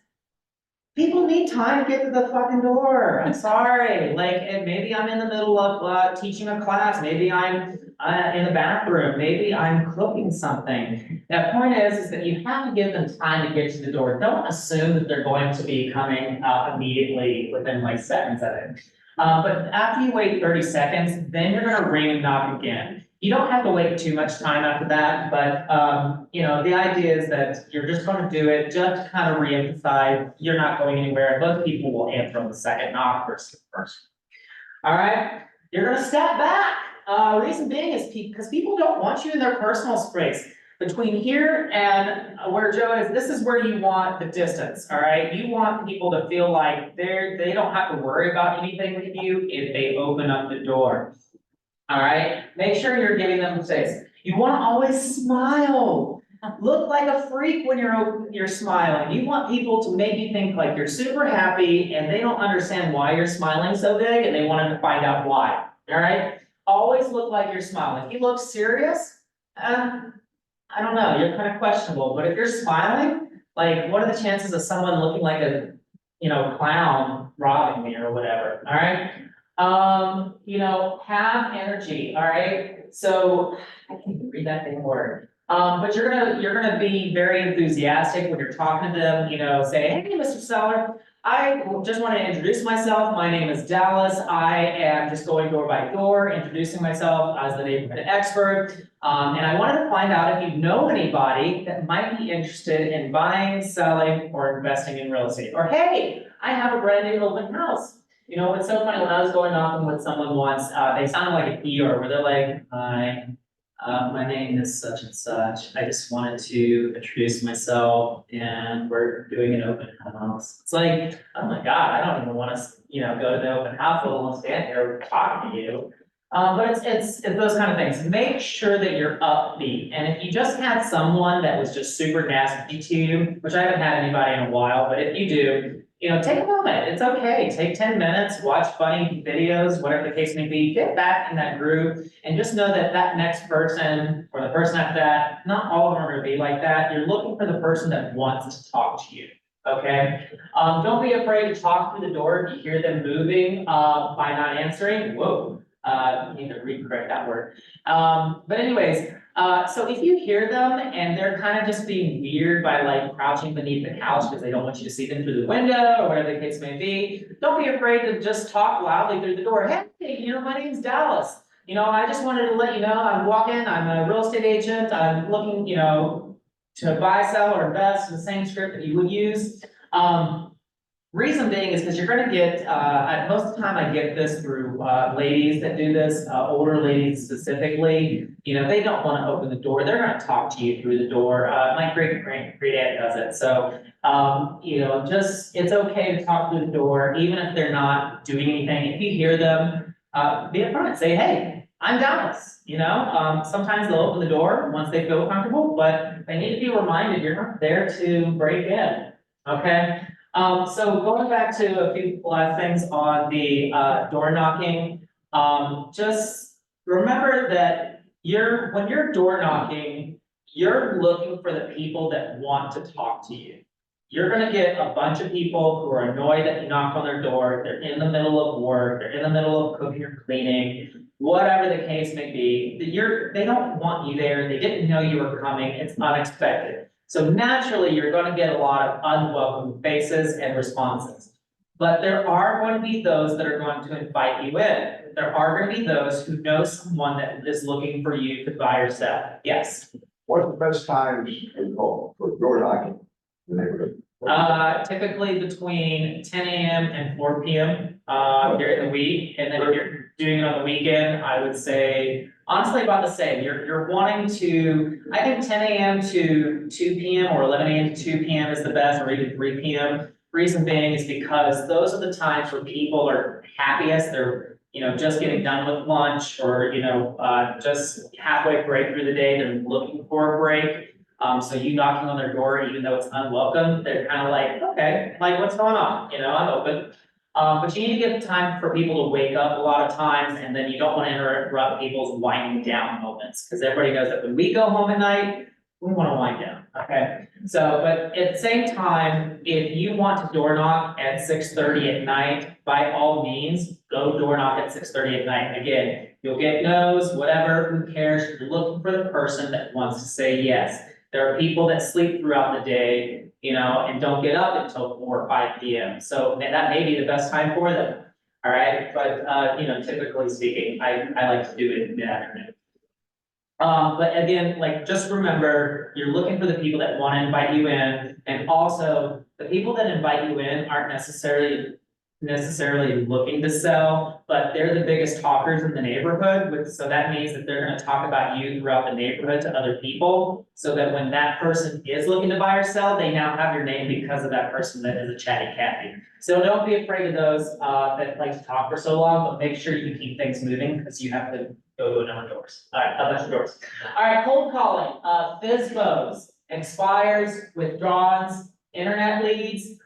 people need time to get to the fucking door. I'm sorry. And maybe I'm in the middle of teaching a class. Maybe I'm in the bathroom, maybe I'm cooking something. The point is that you have to give them time to get to the door. Don't assume that they're going to be coming immediately within like seconds of it. But after you wait 30 seconds, then you're gonna ring and knock again. You don't have to wait too much time after that, but, you know, the idea is that you're just gonna do it, just to kind of reemphasize, you're not going anywhere. Most people will answer on the second knock versus the first. All right, you're gonna step back. Reason being is because people don't want you in their personal space. Between here and where Joe is, this is where you want the distance, all right? You want people to feel like they don't have to worry about anything with you if they open up the door. All right, make sure you're giving them space. You wanna always smile. Look like a freak when you're smiling. You want people to make you think like you're super happy and they don't understand why you're smiling so big and they want to find out why, all right? Always look like you're smiling. If you look serious, I don't know, you're kind of questionable, but if you're smiling, like what are the chances of someone looking like a, you know, clown robbing me or whatever, all right? You know, have energy, all right? So, I can't even read that damn word. But you're gonna be very enthusiastic when you're talking to them, you know, say, hey, Mr. Seller, I just want to introduce myself. My name is Dallas. I am just going door by door, introducing myself as the neighborhood expert. And I wanted to find out if you know anybody that might be interested in buying, selling, or investing in real estate. Or, hey, I have a brand new open house. You know, it's so funny, when I was going off with someone once, they sounded like an ER, where they're like, hi, my name is such and such. I just wanted to introduce myself and we're doing an open house. It's like, oh my God, I don't even want to, you know, go to the open house, let alone stand here talking to you. But it's those kind of things. Make sure that you're upbeat. And if you just had someone that was just super nasty to you, which I haven't had anybody in a while, but if you do, you know, take a moment. It's okay. Take 10 minutes, watch funny videos, whatever the case may be, get back in that groove, and just know that that next person or the person after that, not all of them are going to be like that. You're looking for the person that wants to talk to you. Okay. Don't be afraid to talk through the door if you hear them moving by not answering. Whoa. You need to recorrect that word. But anyways, so if you hear them and they're kind of just being weird by like crouching beneath the couch because they don't want you to see them through the window or whatever the case may be, don't be afraid to just talk loudly through the door. Hey, you know, my name's Dallas. You know, I just wanted to let you know I'm walking, I'm a real estate agent. I'm looking, you know, to buy, sell, or invest in the same script that you would use. Reason being is because you're gonna get, most of the time I get this through, ladies that do this, older ladies specifically. You know, they don't wanna open the door, they're gonna talk to you through the door. My great aunt does it, so, you know, just, it's okay to talk through the door, even if they're not doing anything. If you hear them, be upfront, say, hey, I'm Dallas, you know? Sometimes they'll open the door once they feel comfortable, but they need to be reminded you're not there to break in, okay? So going back to a few last things on the door knocking, just remember that when you're door knocking, you're looking for the people that want to talk to you. You're gonna get a bunch of people who are annoyed that you knock on their door, they're in the middle of work, they're in the middle of cooking or cleaning, whatever the case may be, they don't want you there, they didn't know you were coming, it's unexpected. So naturally, you're gonna get a lot of unwelcome faces and responses. But there are going to be those that are going to invite you in. There are gonna be those who know someone that is looking for you to buy or sell. Yes? What's the best times to call for door knocking in the neighborhood? Typically between 10 a.m. and 4 p.m. During the week. And then if you're doing it on the weekend, I would say, honestly, about the same. You're wanting to, I think 10 a.m. to 2 p.m. or 11 a.m. to 2 p.m. is the best, or even 3 p.m. Reason being is because those are the times where people are happiest. They're, you know, just getting done with lunch, or, you know, just halfway break through the day, they're looking for a break. So you knocking on their door, even though it's unwelcome, they're kind of like, okay, like, what's going on? You know, I'm open. But you need to give time for people to wake up a lot of times, and then you don't want to interrupt people's winding down moments, because everybody knows that when we go home at night, we want to wind down, okay? So, but at the same time, if you want to door knock at 6:30 at night, by all means, go door knock at 6:30 at night. Again, You'll get no's, whatever, who cares? You're looking for the person that wants to say yes. There are people that sleep throughout the day, and don't get up until 4 or 5 PM. So that may be the best time for them. All right, but, typically speaking, I like to do it in the afternoon. But again, like, just remember, you're looking for the people that want to invite you in, and also, the people that invite you in aren't necessarily looking to sell, but they're the biggest talkers in the neighborhood, so that means that they're gonna talk about you throughout the neighborhood to other people, so that when that person is looking to buy or sell, they now have your name because of that person that is a chatty Cathy. So don't be afraid of those, that like to talk for so long, but make sure you keep things moving, because you have to go to a number of doors. All right, a bunch of doors. All right, cold calling, FISBOs, expires, withdrawals, internet leads.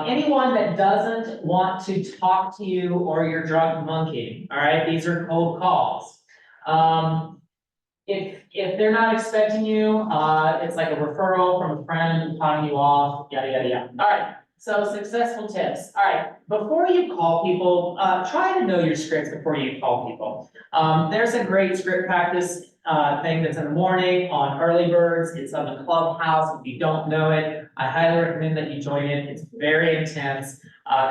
Anyone that doesn't want to talk to you or you're drunk monkeying, all right, these are cold calls. If they're not expecting you, it's like a referral from a friend, potting you off, yada, yada, yada. All right, so successful tips. All right, before you call people, try to know your scripts before you call people. There's a great script practice thing that's in the morning on Early Birds. It's on the Clubhouse. If you don't know it, I highly recommend that you join it. It's very intense.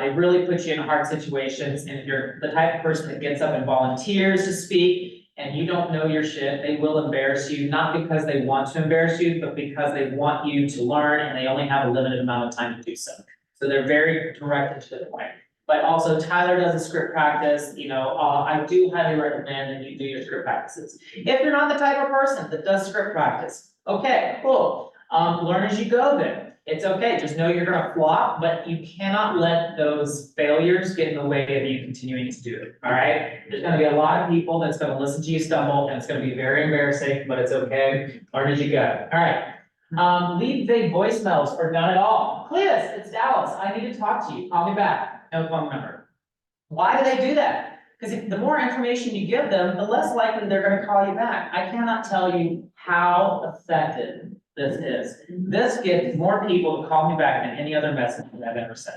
They really put you in hard situations. And if you're the type of person that gets up and volunteers to speak and you don't know your shit, they will embarrass you, not because they want to embarrass you, but because they want you to learn and they only have a limited amount of time to do so. So they're very direct to the point. But also Tyler does a script practice, I do highly recommend that you do your script practices. If you're not the type of person that does script practice, okay, cool. Learn as you go then. It's okay, just know you're gonna flop, but you cannot let those failures get in the way of you continuing to do it, all right? There's gonna be a lot of people that's gonna listen to you stumble, and it's gonna be very embarrassing, but it's okay. Learn as you go, all right? Leave vague voicemails or none at all. Cletus, it's Dallas, I need to talk to you, call me back. No phone number. Why do they do that? Because the more information you give them, the less likely they're gonna call you back. I cannot tell you how effective this is. This gets more people to call me back than any other message that I've ever sent.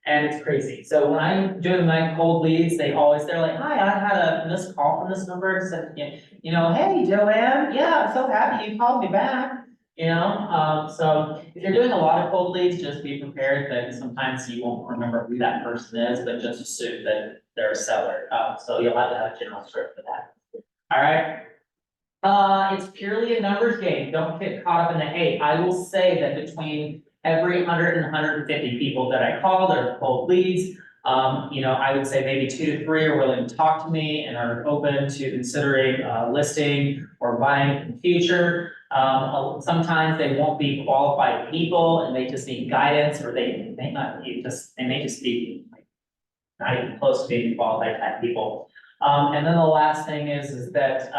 And it's crazy. So when I'm doing my cold leads, they're like, hi, I had a missed call from this number. It said, hey, Joanne, yeah, I'm so happy you called me back. So if you're doing a lot of cold leads, just be prepared that sometimes you won't remember who that person is, but just assume that they're a seller. So you'll have to have a general script for that. All right. It's purely a numbers game. Don't get caught up in the hate. I will say that between every 100 and 150 people that I call, that are cold leads, I would say maybe 2 to 3 are willing to talk to me and are open to considering listing or buying in the future. Sometimes they won't be qualified people and they just need guidance, or they may just be like not even close to being qualified type people. And then the last thing is that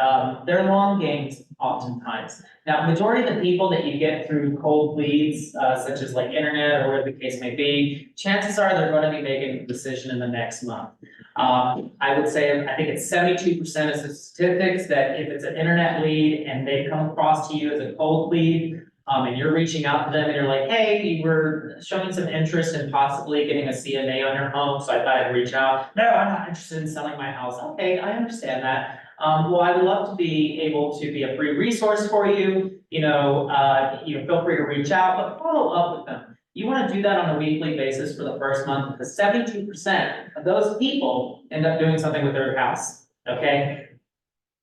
they're long games oftentimes. Now, majority of the people that you get through cold leads, such as like internet or whatever the case may be, chances are they're going to be making a decision in the next month. I would say, I think it's 72% of the statistics that if it's an internet lead and they come across to you as a cold lead, and you're reaching out to them and you're like, hey, you were showing some interest in possibly getting a CMA on your home, so I thought I'd reach out. No, I'm not interested in selling my house. Okay, I understand that. Well, I would love to be able to be a free resource for you. Feel free to reach out, but follow up with them. You want to do that on a weekly basis for the first month, because 72% of those people end up doing something with their house, okay?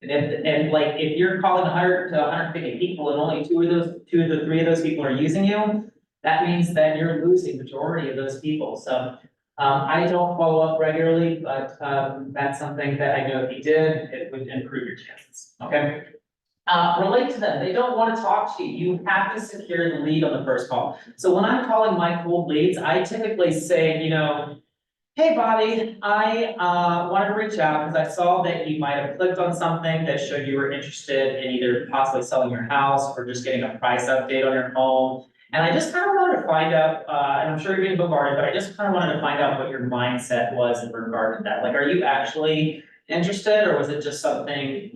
And if you're calling 100 to 150 people and only 2 to 3 of those people are using you, that means that you're losing the majority of those people. So I don't follow up regularly, but that's something that I know if you did, it would improve your chances, okay? Relate to them. They don't want to talk to you. You have to secure the lead on the first call. So when I'm calling my cold leads, I typically say, hey, Bobby, I wanted to reach out because I saw that you might have clicked on something that showed you were interested in either possibly selling your house or just getting a price update on your home. And I just kind of wanted to find out, and I'm sure you're being bombarded, but I just kind of wanted to find out what your mindset was in regard to that. Like, are you actually interested, or was it just something,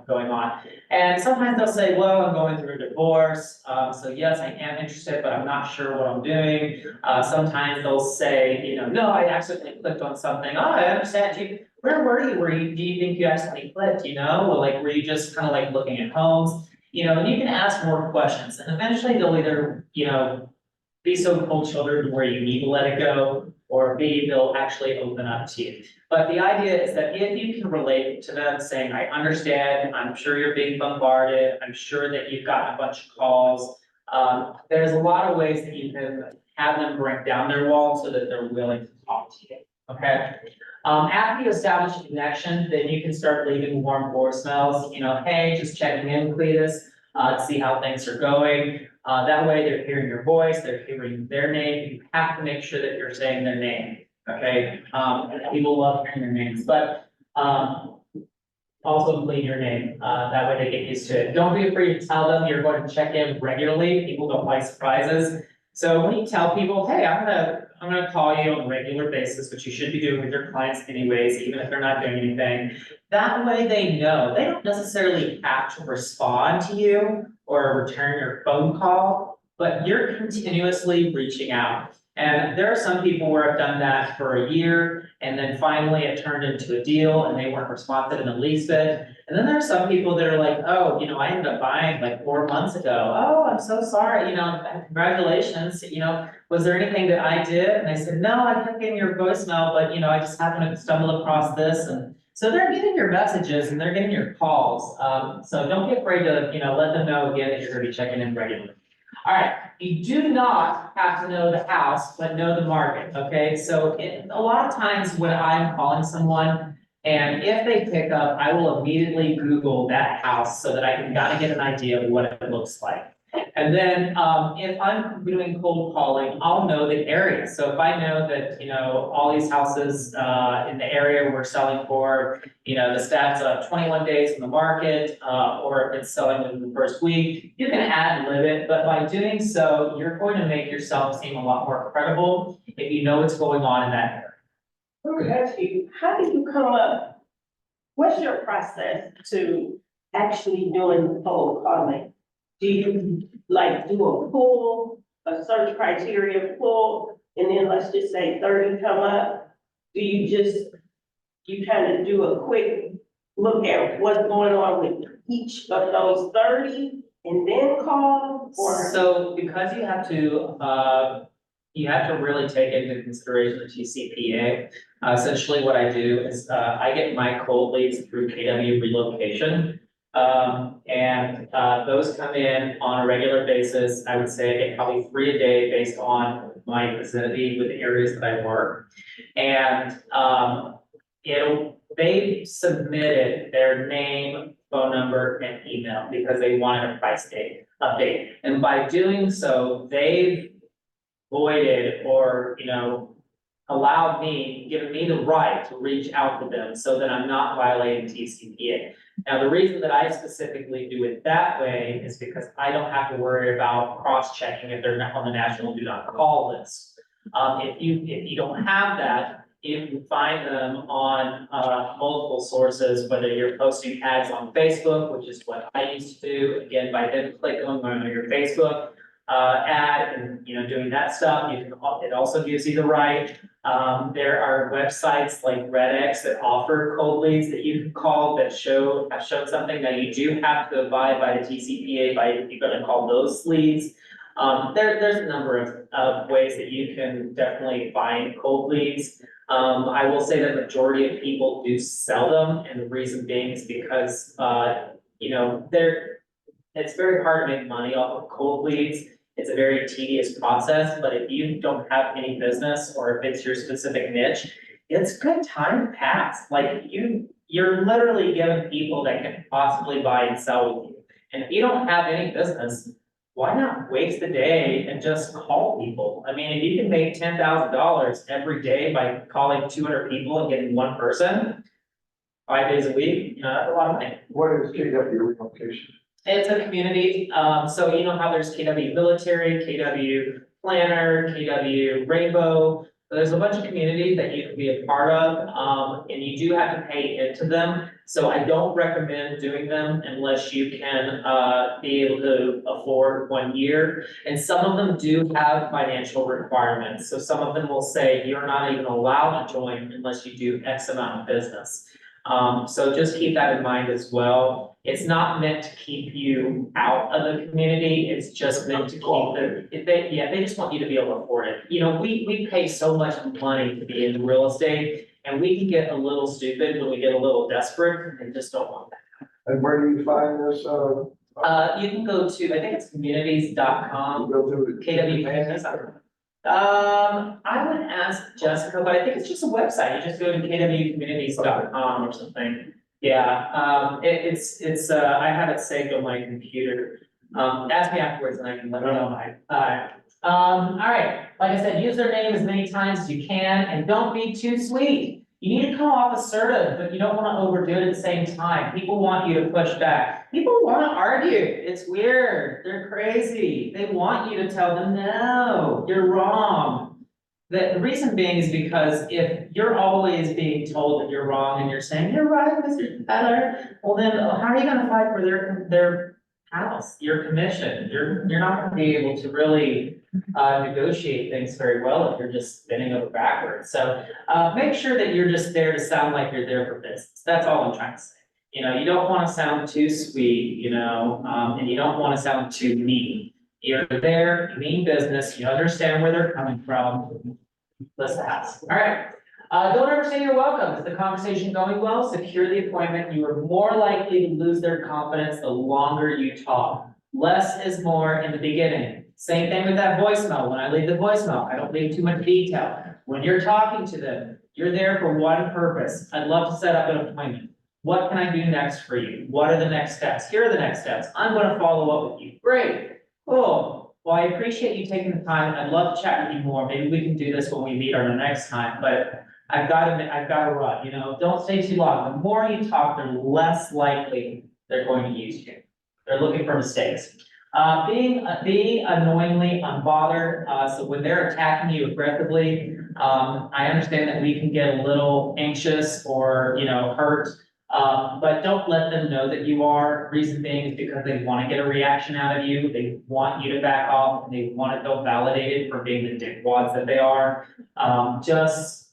going on? And sometimes they'll say, well, I'm going through a divorce, so yes, I am interested, but I'm not sure what I'm doing. Sometimes they'll say, no, I accidentally clicked on something. Oh, I understand you. where were you? Do you think you actually clicked, you know? Or like, were you just kind of like looking at homes? You know, and you can ask more questions and eventually they'll either, you know, be so cold-shouldered where you need to let it go, or B, they'll actually open up to you. But the idea is that if you can relate to them saying, I understand, I'm sure you're being bombarded, I'm sure that you've gotten a bunch of calls. There's a lot of ways that you can have them break down their wall so that they're willing to talk to you, okay? After you establish a connection, then you can start leaving warm voicemails, you know, hey, just checking in, Cletus, to see how things are going. That way they're hearing your voice, they're hearing their name. You have to make sure that you're saying their name, okay? People love hearing their names, but, also leave your name, that way they get used to it. Don't be afraid to tell them you're going to check in regularly. People don't like surprises. So when you tell people, hey, I'm gonna call you on a regular basis, which you should be doing with your clients anyways, even if they're not doing anything. That way they know, they don't necessarily have to respond to you or return your phone call, but you're continuously reaching out. And there are some people where I've done that for a year, and then finally it turned into a deal and they weren't responsive in the least bit. And then there are some people that are like, oh, you know, I ended up buying like 4 months ago. Oh, I'm so sorry, you know, congratulations, you know, was there anything that I did? And I said, no, I kept getting your voicemail, but you know, I just happened to stumble across this. And so they're getting your messages and they're getting your calls. So don't be afraid to, you know, let them know again that you're gonna be checking in regularly. All right, you do not have to know the house, but know the market, okay? So a lot of times when I'm calling someone, and if they pick up, I will immediately Google that house so that I can kind of get an idea of what it looks like. And then, if I'm doing cold calling, I'll know the area. So if I know that, you know, all these houses, in the area we're selling for, you know, the stats of 21 days in the market, or if it's selling within the first week, you can ad lib it, but by doing so, you're going to make yourself seem a lot more credible if you know what's going on in that area. Let me ask you, how do you come up, what's your process to actually doing the cold calling? Do you like do a pull, a search criteria pull, and then let's just say 30 come up? Do you just, you kind of do a quick look at what's going on with each of those 30 and then call, or? So because you have to really take into consideration the TCPA. Essentially what I do is, I get my cold leads through KW relocation. And those come in on a regular basis. I would say I get probably 3 a day based on my vicinity with the areas that I work. And, they submitted their name, phone number, and email because they wanted a price update. And by doing so, they've voided or, you know, allowed me, given me the right to reach out to them so that I'm not violating TCPA. Now, the reason that I specifically do it that way is because I don't have to worry about cross-checking if they're not on the national do not call list. If you don't have that, you can find them on multiple sources, whether you're posting ads on Facebook, which is what I used to do. Again, by then clicking on your Facebook ad and, you know, doing that stuff, you can, it also gives you the right. There are websites like RedX that offer cold leads that you can call that have shown something that you do have to abide by the TCPA by if you're gonna call those leads. There's a number of ways that you can definitely find cold leads. I will say that the majority of people do sell them, and the reason being is because, you know, it's very hard to make money off of cold leads. It's a very tedious process, but if you don't have any business or if it's your specific niche, it's good time to pass. Like you're literally given people that can possibly buy and sell with you. And if you don't have any business, why not waste the day and just call people? I mean, if you can make $10,000 every day by calling 200 people and getting one person, 5 days a week, you know, that's a lot of money. What is KW relocation? It's a community, so you know how there's KW military, KW planner, KW rainbow. There's a bunch of communities that you can be a part of, and you do have to pay into them. So I don't recommend doing them unless you can, be able to afford 1 year. And some of them do have financial requirements. So some of them will say you're not even allowed to join unless you do X amount of business. So just keep that in mind as well. It's not meant to keep you out of the community, it's just meant to keep they just want you to be able to afford it. You know, we pay so much money to be in real estate, and we can get a little stupid when we get a little desperate, and just don't want that. And where do you find this, You can go to, I think it's communities.com, go to the. KW. I would ask Jessica, but I think it's just a website, you just go to kwcommunities.com or something. Yeah, it's, I have it saved on my computer. Ask me afterwards and I can let you know my, all right, like I said, use their name as many times as you can and don't be too sweet. You need to come off assertive, but you don't wanna overdo it at the same time. People want you to push back. People wanna argue. It's weird. They're crazy. They want you to tell them, no, you're wrong. The reason being is because if you're always being told that you're wrong and you're saying, you're right, Mr. Feller, well then, how are you gonna fight for their house, your commission? You're not gonna be able to really negotiate things very well if you're just bending over backwards. So make sure that you're just there to sound like you're there for business. That's all I'm trying to say. You know, you don't want to sound too sweet, you know, and you don't want to sound too mean. You're there, you mean business, you understand where they're coming from. List the house. All right. Don't ever say you're welcome. Is the conversation going well? Secure the appointment. You are more likely to lose their confidence the longer you talk. Less is more in the beginning. Same thing with that voicemail. When I leave the voicemail, I don't leave too much detail. When you're talking to them, you're there for one purpose. I'd love to set up an appointment. What can I do next for you? What are the next steps? Here are the next steps. I'm going to follow up with you. Great. Cool. Well, I appreciate you taking the time. I'd love to chat with you more. Maybe we can do this when we meet on the next time, but I've got to run, you know, don't stay too long. The more you talk, the less likely they're going to use you. They're looking for mistakes. Being annoyingly unbothered, so when they're attacking you aggressively, I understand that we can get a little anxious or, you know, hurt. But don't let them know that you are. Reason being is because they want to get a reaction out of you. They want you to back off and they want to feel validated for being the dickwads that they are.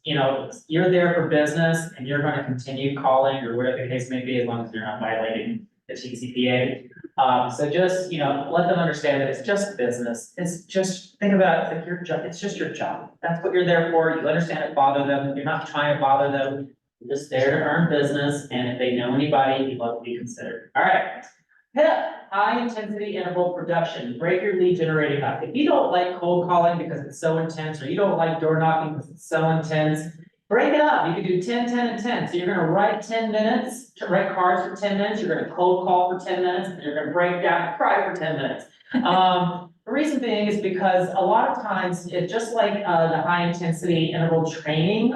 You know, you're there for business and you're going to continue calling or whatever the case may be, as long as you're not violating the TCPA. So just, you know, let them understand that it's just business. It's just, think about it, it's like your job, it's just your job. That's what you're there for. You understand it bother them. You're not trying to bother them. You're just there to earn business. And if they know anybody, you'd love to be considered. All right. HIP, high intensity interval production. Break your lead generating up. If you don't like cold calling because it's so intense, or you don't like door knocking because it's so intense, break it up. You can do 10, 10, and 10. So you're gonna write 10 minutes, write cards for 10 minutes, you're gonna cold call for 10 minutes, and you're gonna break down and cry for 10 minutes. The reason being is because a lot of times, it's just like the high intensity interval training,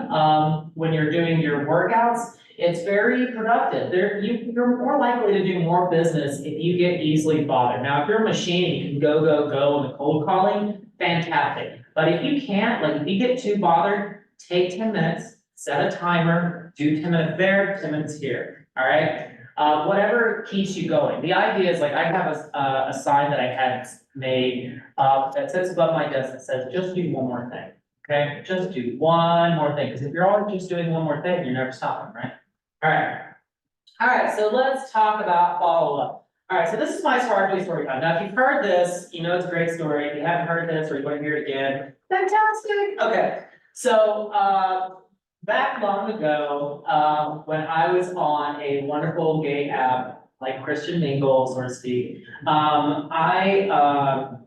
when you're doing your workouts, it's very productive. You're more likely to do more business if you get easily bothered. Now, if you're a machine, you can go in the cold calling, fantastic. But if you can't, like if you get too bothered, take 10 minutes, set a timer, do 10 minutes there, 10 minutes here, all right? Whatever keeps you going. The idea is like, I have a sign that I had made that sits above my desk that says, just do one more thing, okay? Just do one more thing, because if you're always just doing one more thing, you're never stopping, right? All right, so let's talk about follow-up. All right, so this is my Sparkly story time. Now, if you've heard this, you know it's a great story. If you haven't heard this or you want to hear it again, fantastic. Okay, so back long ago, when I was on a wonderful gay app, like Christian Mingle, so to speak, I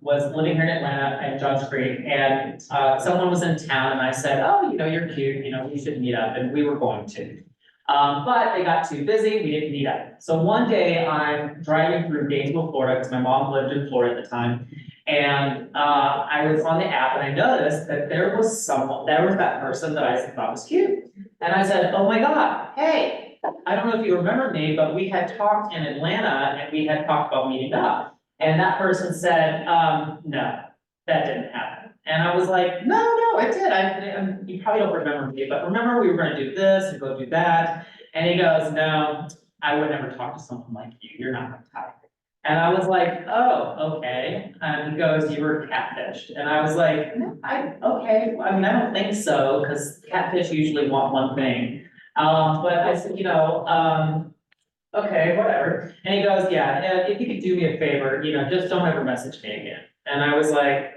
was living here in Atlanta at Johns Creek, and someone was in town, and I said, oh, you know, you're cute, you know, we should meet up, and we were going to. But they got too busy, we didn't meet up. So one day I'm driving through Gainesville, Florida, because my mom lived in Florida at the time. And I was on the app and I noticed that there was that person that I thought was cute. And I said, oh my God, hey, I don't know if you remember me, but we had talked in Atlanta and we had talked about meeting up. And that person said, no, that didn't happen. And I was like, no, I did, you probably don't remember me, but remember we were gonna do this and go do that? And he goes, no, I would never talk to someone like you, you're not my type. And I was like, oh, okay, and he goes, you were catfished, and I was like, no, okay, I mean, I don't think so, because catfish usually want one thing. But I said, okay, whatever, and he goes, yeah, if you could do me a favor, just don't ever message me again. And I was like,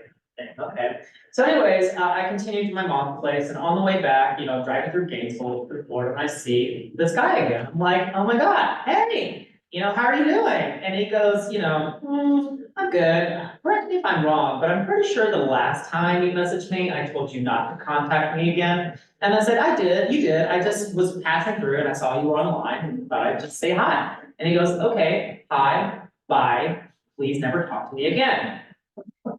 okay. So anyways, I continued to my mom's place, and on the way back, driving through Gainesville, through Florida, and I see this guy again. I'm like, oh my God, hey, how are you doing? And he goes, I'm good. Correct me if I'm wrong, but I'm pretty sure the last time you messaged me, I told you not to contact me again. And I said, I did, you did. I just was passing through and I saw you were online and thought I'd just say hi. And he goes, okay, hi, bye, please never talk to me again.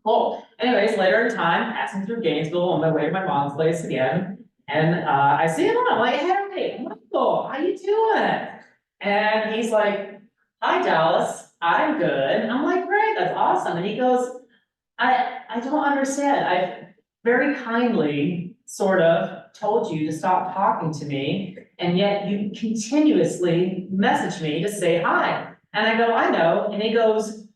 Cool. Anyways, later in time, passing through Gainesville on my way to my mom's place again, and I see him on. I'm like, hey, Michael, how you doing? And he's like, hi, Dallas, I'm good. I'm like, great, that's awesome. And he goes, I don't understand. I very kindly sort of told you to stop talking to me, and yet you continuously message me to say hi. And I go, I know. And he goes,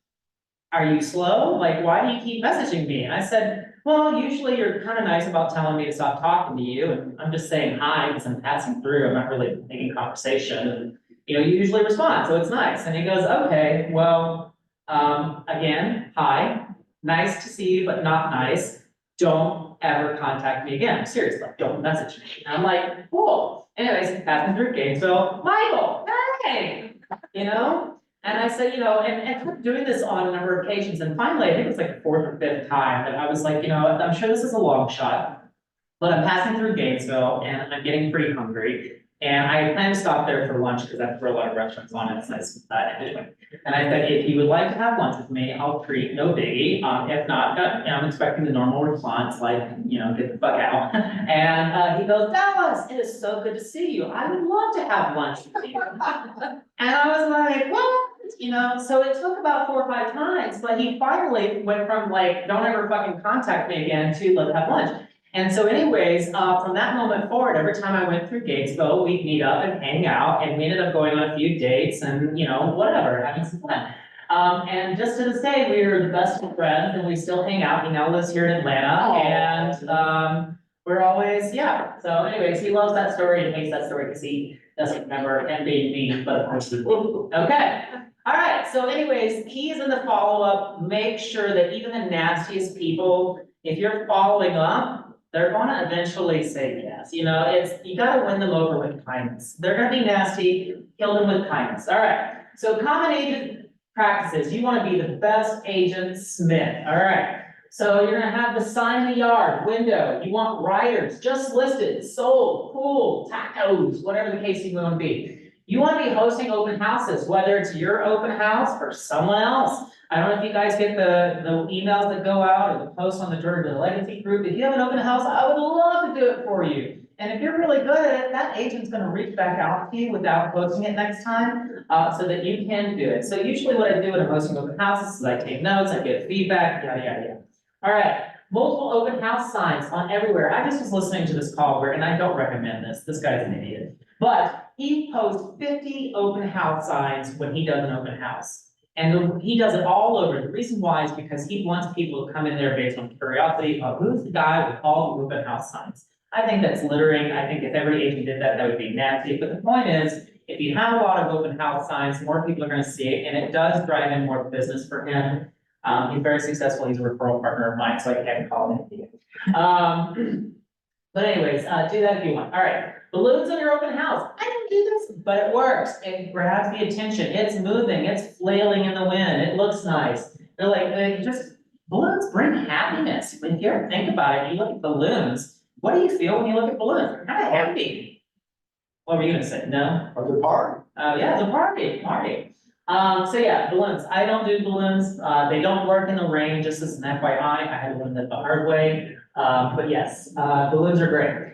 are you slow? Like, why do you keep messaging me? And I said, well, usually you're kind of nice about telling me to stop talking to you, and I'm just saying hi because I'm passing through, I'm not really making conversation, and you usually respond, so it's nice. And he goes, okay, well, again, hi, nice to see you, but not nice. Don't ever contact me again. Seriously, don't message me. And I'm like, cool. Anyways, passing through Gainesville, Michael, hey, And I said, and kept doing this on a number of occasions, and finally, I think it was like the fourth or fifth time, that I was like, I'm sure this is a long shot, but I'm passing through Gainesville, and I'm getting pretty hungry, and I plan to stop there for lunch, because that's where a lot of restaurants on it, nice, anyway. And I said, if you would like to have lunch with me, I'll treat, no biggie, if not, I'm expecting the normal response, like, get the fuck out. And he goes, Dallas, it is so good to see you, I would love to have lunch with you. And I was like, what? So it took about 4 or 5 times, but he finally went from like, don't ever fucking contact me again to let's have lunch. And so anyways, from that moment forward, every time I went through Gatesville, we'd meet up and hang out, and we ended up going on a few dates and, whatever, having some fun. And just to this day, we are the best of friends, and we still hang out. He now lives here in Atlanta, and we're always, yeah. So anyways, he loves that story and hates that story because he doesn't remember and being mean, but of course he will. Okay. All right. So anyways, keys in the follow-up, make sure that even the nastiest people, if you're following up, they're gonna eventually say yes. You gotta win them over with kindness. They're gonna be nasty, kill them with kindness. All right. So common agent practices. You wanna be the best agent Smith. All right. So you're gonna have the sign in the yard, window. You want riders, just listed, sold, pool, tacos, whatever the case you want to be. You want to be hosting open houses, whether it's your open house or someone else. I don't know if you guys get the emails that go out or the posts on the Georgia Legacy group. If you have an open house, I would love to do it for you. And if you're really good at it, that agent's gonna reach back out to you without posting it next time, so that you can do it. So usually what I do when I'm hosting open houses is I take notes, I get feedback, yada, yada, yada. All right, multiple open house signs on everywhere. I just was listening to this call and I don't recommend this. This guy's an idiot. But he posts 50 open house signs when he does an open house. And he does it all over. The reason why is because he wants people to come in there based on curiosity of who's the guy with all the open house signs. I think that's littering. I think if every agent did that, that would be nasty. But the point is, if you have a lot of open house signs, more people are going to see it, and it does drive in more business for him. He's very successful. He's a referral partner of mine, so I can't call him. But anyways, do that if you want. All right, balloons on your open house. I don't do this, but it works. It grabs the attention. It's moving. It's flailing in the wind. It looks nice. They're like, balloons bring happiness. When you ever think about it, you look at balloons. What do you feel when you look at balloons? They're kind of happy. What were you gonna say? No? Or the park. Yeah, it's a party. So yeah, balloons. I don't do balloons. They don't work in the rain, just as an FYI. I had to learn that the hard way. But yes, balloons are great.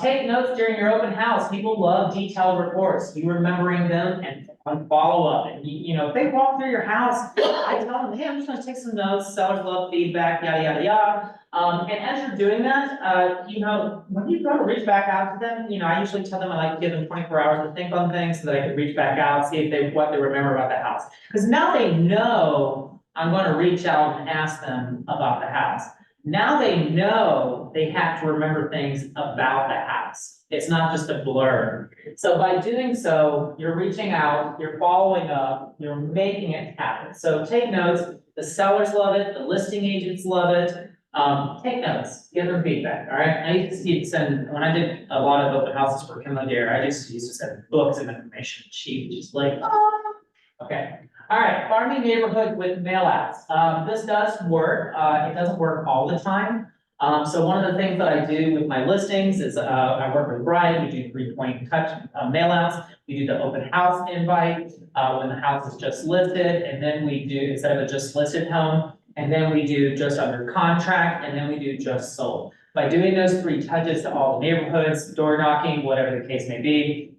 Take notes during your open house. People love detailed reports. You remembering them and on follow-up, and you know, if they walk through your house, I tell them, hey, I'm just gonna take some notes, sellers love feedback, yada, yada, yada. And as you're doing that, you know, when you go to reach back out to them, you know, I usually tell them I like to give them 24 hours to think on things so that I can reach back out, see if what they remember about the house. Because now they know I'm gonna reach out and ask them about the house. Now they know they have to remember things about the house. It's not just a blur. So by doing so, you're reaching out, you're following up, you're making it happen. So take notes. The sellers love it, the listing agents love it. Take notes, give them feedback, all right? I used to send, when I did a lot of open houses for Kim Dare, I just used to send books of information. She was just like, oh, okay. All right, farming neighborhood with mail outs. This does work. It doesn't work all the time. So one of the things that I do with my listings is, I work with Brian, we do 3-point touch, mail outs. We do the open house invite, when the house is just listed, and then we do, instead of a just listed home, and then we do just under contract, and then we do just sold. By doing those 3 touches to all the neighborhoods, door knocking, whatever the case may be,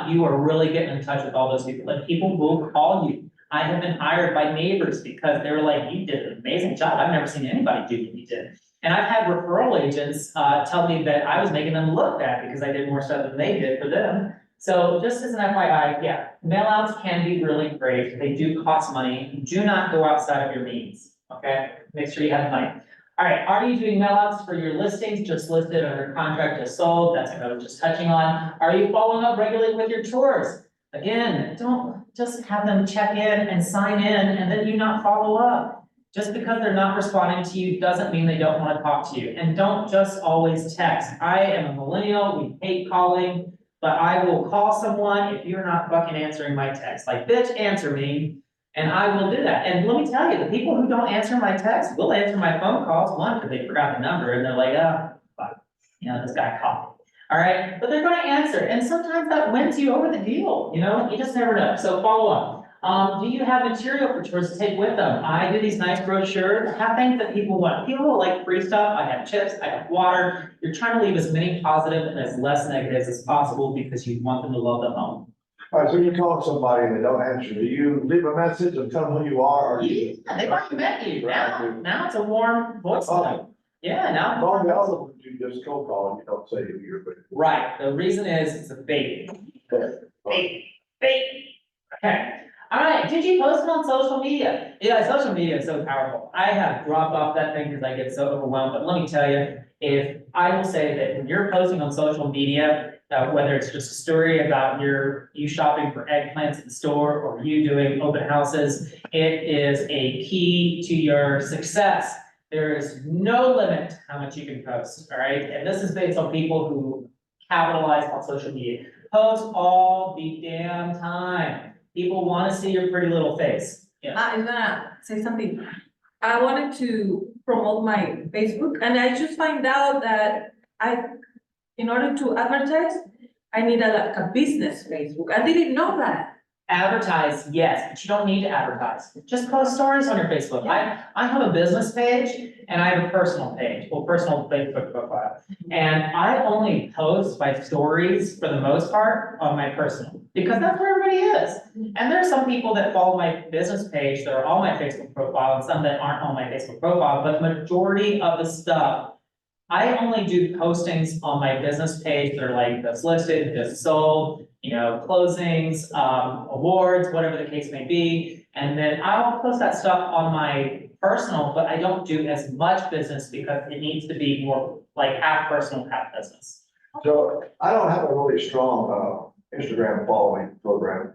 you are really getting in touch with all those people, and people will call you. I have been hired by neighbors because they were like, you did an amazing job. I've never seen anybody do what you did. And I've had referral agents, tell me that I was making them look bad because I did more stuff than they did for them. So just as an FYI, yeah, mail outs can be really great. They do cost money. Do not go outside of your means, okay? Make sure you have money. All right, are you doing mail outs for your listings just listed under contract as sold? That's what I was just touching on. Are you following up regularly with your tours? Again, don't just have them check in and sign in and then you not follow up. Just because they're not responding to you doesn't mean they don't want to talk to you. And don't just always text. I am a millennial, we hate calling, but I will call someone if you're not fucking answering my text. Like, bitch, answer me. And I will do that. And let me tell you, the people who don't answer my texts will answer my phone calls, one, because they forgot the number, and they're like, oh, fuck, you know, this guy called me. All right, but they're gonna answer, and sometimes that wins you over the deal, you know, you just never know. So follow up. Do you have material for tours to take with them? I do these nice brochures, have things that people want. People like free stuff, I have chips, I have water. You're trying to leave as many positive and as less negatives as possible because you want them to love the home. All right, so you call somebody and they don't answer, do you leave a message and tell them who you are, or do you? Yeah, they've already met you. Now it's a warm voice note. Yeah, now. All the other ones, you just cold call and you don't say who you're with. Right, the reason is it's a bait. Bait. Okay, all right, did you post it on social media? Yeah, social media is so powerful. I have dropped off that thing because I get so overwhelmed, but let me tell you, if I will say that when you're posting on social media, whether it's just a story about you shopping for eggplants at the store or you doing open houses, it is a key to your success. There is no limit to how much you can post, all right? And this is based on people who capitalize on social media. Post all the damn time. People want to see your pretty little face. Yeah. I'm gonna say something. I wanted to promote my Facebook, and I just find out that in order to advertise, I need like a business Facebook. I didn't know that. Advertise, yes, but you don't need to advertise. Just post stories on your Facebook. I have a business page and I have a personal page, personal Facebook profile. And I only post my stories for the most part on my personal, because that's where everybody is. And there's some people that follow my business page that are on my Facebook profile and some that aren't on my Facebook profile, but the majority of the stuff, I only do postings on my business page that are like just listed, just sold, you know, closings, awards, whatever the case may be. And then I'll post that stuff on my personal, but I don't do as much business because it needs to be more like half personal, half business. So I don't have a really strong, Instagram following program.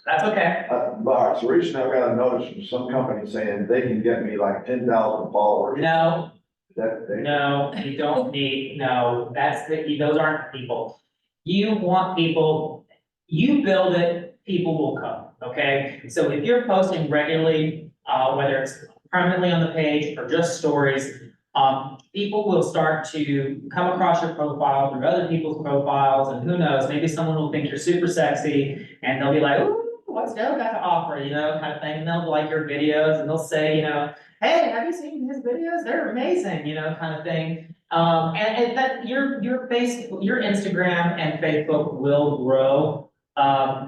That's okay. But so recently I got a notice from some company saying they can get me like 10,000 followers. No, That they. no, you don't need, no, those aren't people. You want people, you build it, people will come, okay? So if you're posting regularly, whether it's permanently on the page or just stories, people will start to come across your profile through other people's profiles, and who knows, maybe someone will think you're super sexy and they'll be like, ooh, what's Dale got to offer, you know, kind of thing, and they'll like your videos and they'll say, you know, hey, have you seen his videos? They're amazing, you know, kind of thing. And that your Instagram and Facebook will grow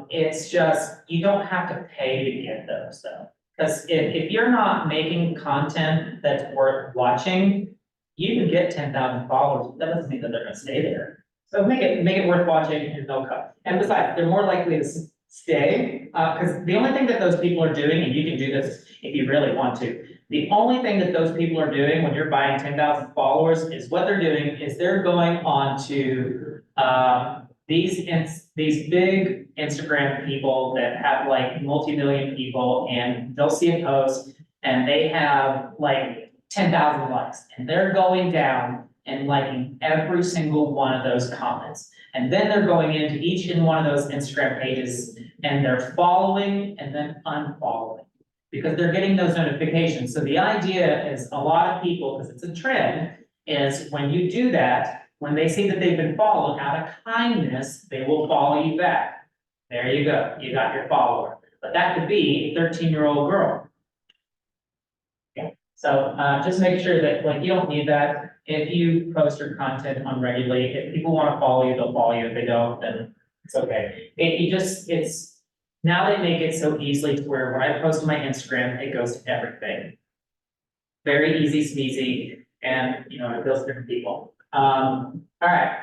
It's just, you don't have to pay to get those though. Because if you're not making content that's worth watching, you can get 10,000 followers, that doesn't mean that they're gonna stay there. So make it worth watching and no cut. And besides, they're more likely to stay, because the only thing that those people are doing, and you can do this if you really want to, the only thing that those people are doing when you're buying 10,000 followers is what they're doing is they're going on to, these big Instagram people that have like multi-million people, and they'll see a post and they have like 10,000 likes, and they're going down and liking every single one of those comments. And then they're going into each and one of those Instagram pages and they're following and then unfollowing, because they're getting those notifications. So the idea is, a lot of people, because it's a trend, is when you do that, when they see that they've been followed, out of kindness, they will follow you back. There you go, you got your follower. But that could be a 13-year-old girl. Okay, so just make sure that, like, you don't need that. If you post your content on regularly, if people want to follow you, they'll follow you. If they don't, then it's okay. It's, now they make it so easily to where when I post on my Instagram, it goes to everything. Very easy, sneezy, and, you know, it goes to different people. All right.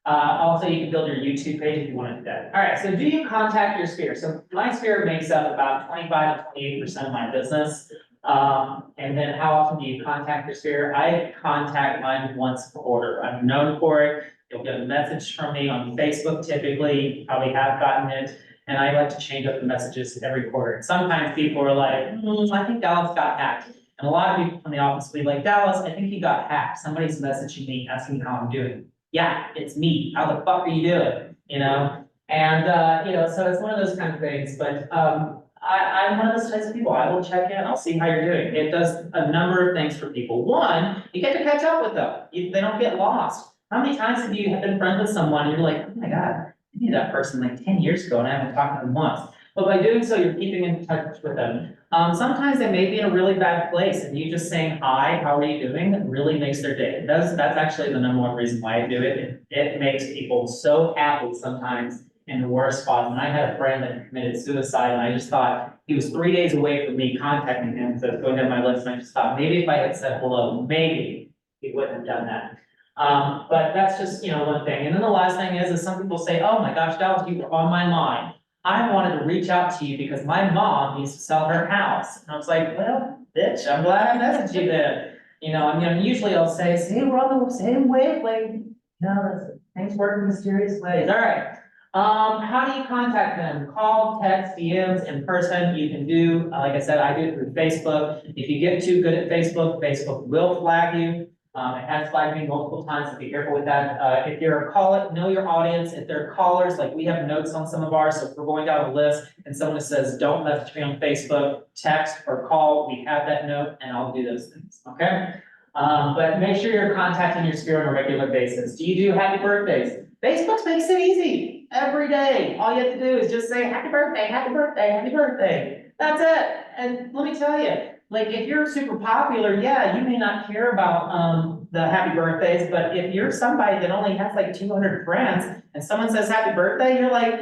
Also, you can build your YouTube page if you want to do that. All right, so do you contact your sphere? So my sphere makes up about 25 to 28% of my business. And then how often do you contact your sphere? I contact mine once a quarter. I'm known for it. You'll get a message from me on Facebook typically, you probably have gotten it. And I like to change up the messages every quarter. Sometimes people are like, I think Dallas got hacked. And a lot of people from the office will be like, Dallas, I think you got hacked. Somebody's messaging me, asking how I'm doing. Yeah, it's me. How the fuck are you doing? You know? And, you know, so it's one of those kind of things. But I'm one of those types of people. I will check in. I'll see how you're doing. It does a number of things for people. One, you get to catch up with them. They don't get lost. How many times have you been friends with someone and you're like, oh my God, I knew that person like 10 years ago and I haven't talked to them once. But by doing so, you're keeping in touch with them. Sometimes they may be in a really bad place and you just saying, hi, how are you doing? Really makes their day. That's actually the number one reason why I do it. It makes people so happy sometimes in the worst spot. And I had a friend that committed suicide and I just thought he was 3 days away from me contacting him. So going down my list and I just thought maybe if I had said hello, maybe he wouldn't have done that. But that's just, you know, one thing. And then the last thing is some people say, oh my gosh, Dallas, you were on my mind. I wanted to reach out to you because my mom needs to sell her house. And I was like, well, bitch, I'm glad I messaged you then. You know, I mean, usually I'll say, see, we're on the same wavelength. You know, things work in mysterious ways. All right. How do you contact them? Call, text, DMs, in person. You can do, like I said, I do it through Facebook. If you get too good at Facebook, Facebook will flag you. It has flagged me multiple times, so be careful with that. If you're a caller, know your audience. If they're callers, like we have notes on some of ours, so if we're going down a list and someone says, don't message me on Facebook, text or call, we have that note and I'll do those things, okay? But make sure you're contacting your sphere on a regular basis. Do you do happy birthdays? Facebook makes it easy every day. All you have to do is just say, happy birthday, happy birthday, happy birthday. That's it. And let me tell you, like, if you're super popular, yeah, you may not care about, the happy birthdays, but if you're somebody that only has like 200 friends and someone says happy birthday, you're like,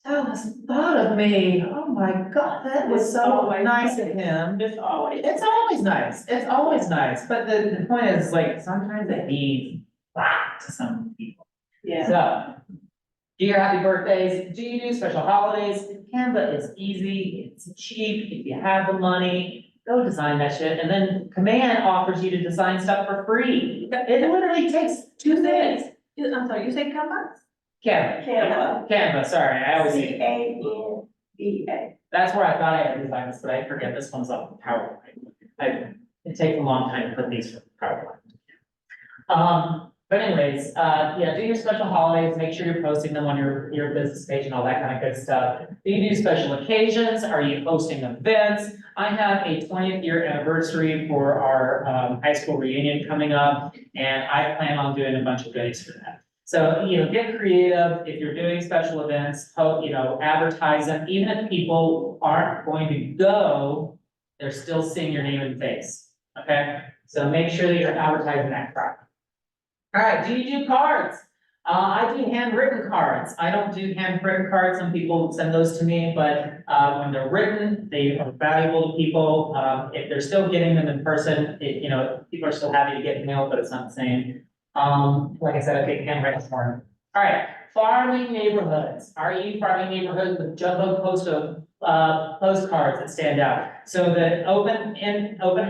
Dallas thought of me. Oh my God, that was so nice of him. It's always nice. It's always nice. But the point is, like, sometimes it means a lot to some people. Yeah. So, do your happy birthdays. Do you do special holidays? Canva is easy, it's cheap, if you have the money, go design that shit. And then Command offers you to design stuff for free. It literally takes 2 minutes. I'm sorry, you say Canva? Canva, sorry, I always say. Canva. That's where I thought I had designed this, but I forget this one's off the PowerPoint. It takes a long time to put these from PowerPoint. But anyways, yeah, do your special holidays, make sure you're posting them on your business page and all that kind of good stuff. Do you do special occasions? Are you hosting events? I have a 20th year anniversary for our high school reunion coming up, and I plan on doing a bunch of goodies for that. So, you know, get creative. If you're doing special events, you know, advertise them. Even if people aren't going to go, they're still seeing your name and face, okay? So make sure that you're advertising that properly. All right, do you do cards? I do handwritten cards. I don't do handwritten cards. Some people send those to me, but, when they're written, they are valuable to people. If they're still getting them in person, you know, people are still happy to get mail, but it's not the same. Like I said, I think handwritten is more. All right, farming neighborhoods. Are you farming neighborhoods with jumbo postcards that stand out? So the open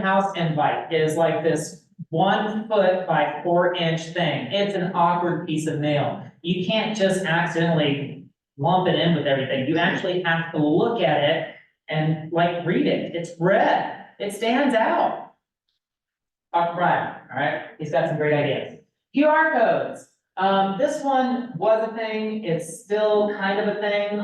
house invite is like this 1 foot by 4 inch thing. It's an awkward piece of mail. You can't just accidentally lump it in with everything. You actually have to look at it and like read it. It's red. It stands out. Talk to Brian, all right? He's got some great ideas. QR codes. This one was a thing. It's still kind of a thing.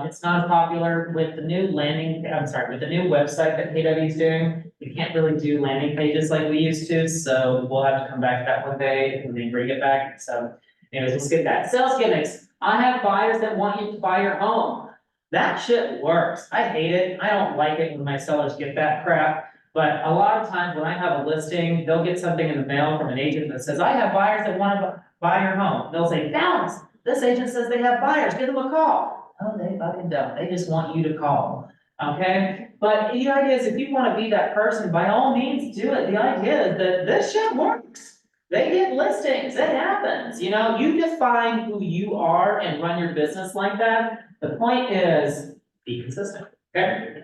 It's not as popular with the new with the new website that KW is doing. We can't really do landing pages like we used to, so we'll have to come back to that one day and then bring it back. So anyways, we'll skip that. Sales gimmicks. I have buyers that want you to buy your home. That shit works. I hate it. I don't like it when my sellers get that crap. But a lot of times when I have a listing, they'll get something in the mail from an agent that says, I have buyers that want to buy your home. They'll say, Dallas, this agent says they have buyers, give them a call. Oh, they fucking don't. They just want you to call. Okay? But the idea is if you want to be that person, by all means do it. The idea is that this shit works. They get listings. It happens. You know, you define who you are and run your business like that. The point is be consistent. Okay?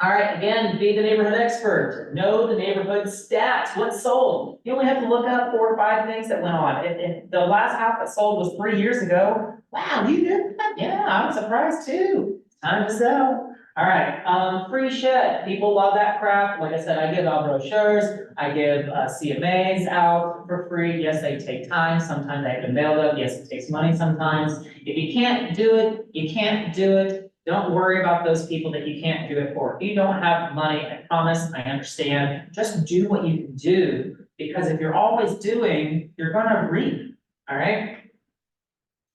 All right, again, be the neighborhood expert. Know the neighborhood stats, what's sold. You only have to look up 4 or 5 things that went on. If the last house that sold was 3 years ago, wow, you did that? Yeah, I'm surprised too. Time to sell. All right, free shed. People love that crap. Like I said, I give out brochures. I give CMAs out for free. Yes, they take time. Sometimes I have to mail them. Yes, it takes money sometimes. If you can't do it, you can't do it. Don't worry about those people that you can't do it for. If you don't have money, I promise, I understand. Just do what you can do, because if you're always doing, you're gonna reap, all right?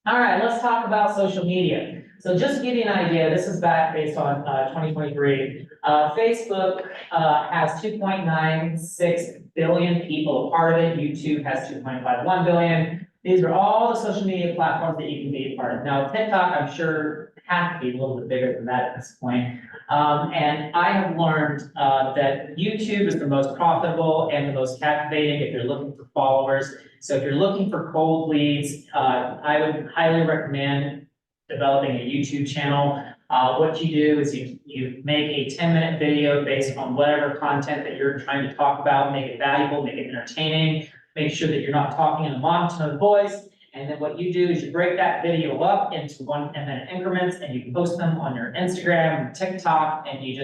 All right, let's talk about social media. So just to give you an idea, this is back based on 2023. Facebook has 2.96 billion people a part of it. YouTube has 2.51 billion. These are all the social media platforms that you can be a part of. Now, TikTok, I'm sure, have to be a little bit bigger than that at this point. And I have learned that YouTube is the most profitable and the most captivating if you're looking for followers. So if you're looking for cold leads, I would highly recommend developing a YouTube channel. What you do is you make a 10-minute video based on whatever content that you're trying to talk about, make it valuable, make it entertaining, make sure that you're not talking in a monotone voice. And then what you do is you break that video up into 1-minute increments and you post them on your Instagram, TikTok, and you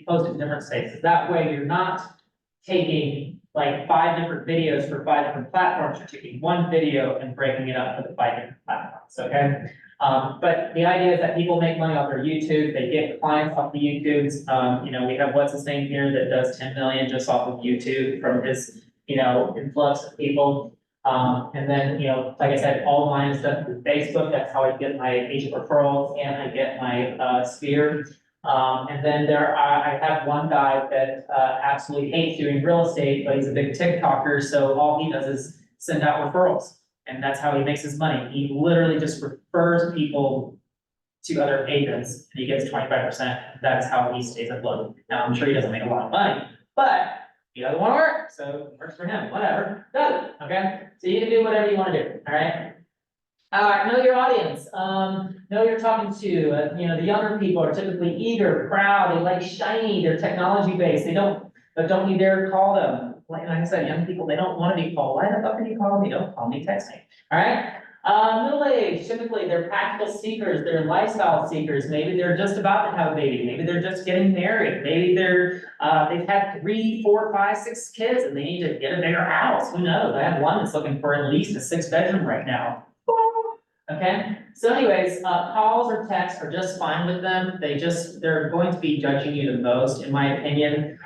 post it in different spaces. That way you're not taking like 5 different videos for 5 different platforms. You're taking one video and breaking it up for the 5 different platforms, okay? But the idea is that people make money off their YouTube. They get clients off the YouTubes. You know, we have what's his name here that does 10 million just off of YouTube from his, you know, influx of people. And then, you know, like I said, all mine is done through Facebook. That's how I get my agent referrals and I get my sphere. And then I have one guy that absolutely hates doing real estate, but he's a big TikToker. So all he does is send out referrals. And that's how he makes his money. He literally just refers people to other agents and he gets 25%. That's how he stays afloat. Now, I'm sure he doesn't make a lot of money, but he doesn't want to work, so it works for him, whatever, does it, okay? So you can do whatever you want to do, all right? All right, know your audience, know who you're talking to. You know, the younger people are typically eager, proud, they like shiny, they're technology based, but don't you dare call them. Like I said, young people, they don't want to be called. Why the fuck are you calling me? Don't call me, text me, all right? Middle age, typically they're practical seekers, they're lifestyle seekers. Maybe they're just about to have a baby. Maybe they're just getting married. Maybe they've had 3, 4, 5, 6 kids and they need to get a bigger house. Who knows? I have one that's looking for at least a 6-bedroom right now. Okay, so anyways, calls or texts are just fine with them. They're going to be judging you the most, in my opinion.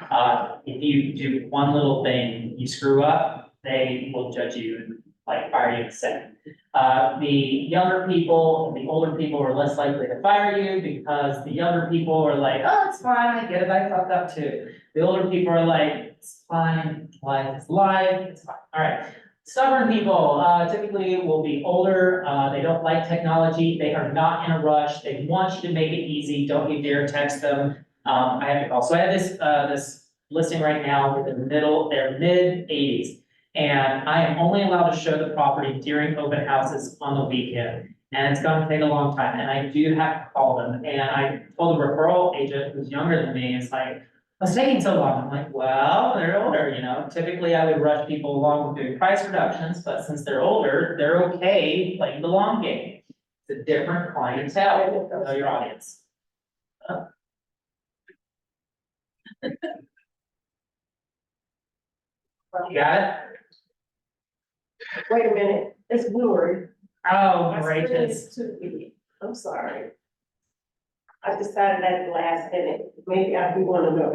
If you do one little thing, you screw up, they will judge you and like fire you in a second. The younger people, the older people are less likely to fire you because the younger people are like, oh, it's fine, I get it, I fucked up too. The older people are like, it's fine, life is life, it's fine. All right. Stubborn people, typically will be older, they don't like technology, they are not in a rush, they want you to make it easy, don't you dare text them. I have to call, so I have this listing right now, they're mid-80s. And I am only allowed to show the property during open houses on the weekend. And it's gonna take a long time, and I do have to call them, and I told the referral agent who's younger than me, it's like, what's taking so long? I'm like, well, they're older, you know, typically I would rush people along with doing price reductions, but since they're older, they're okay playing the long game. It's a different clientele, know your audience. You got it? Wait a minute, it's Brewery. Oh, My great, screen is too big. I'm sorry. I decided at the last minute, maybe I do wanna know.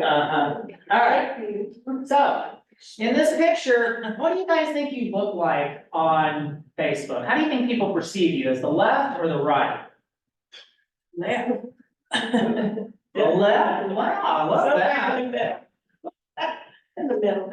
All right. So, in this picture, what do you guys think you look like on Facebook? How do you think people perceive you, as the left or the right? Left. The left, wow, I love that. In the middle.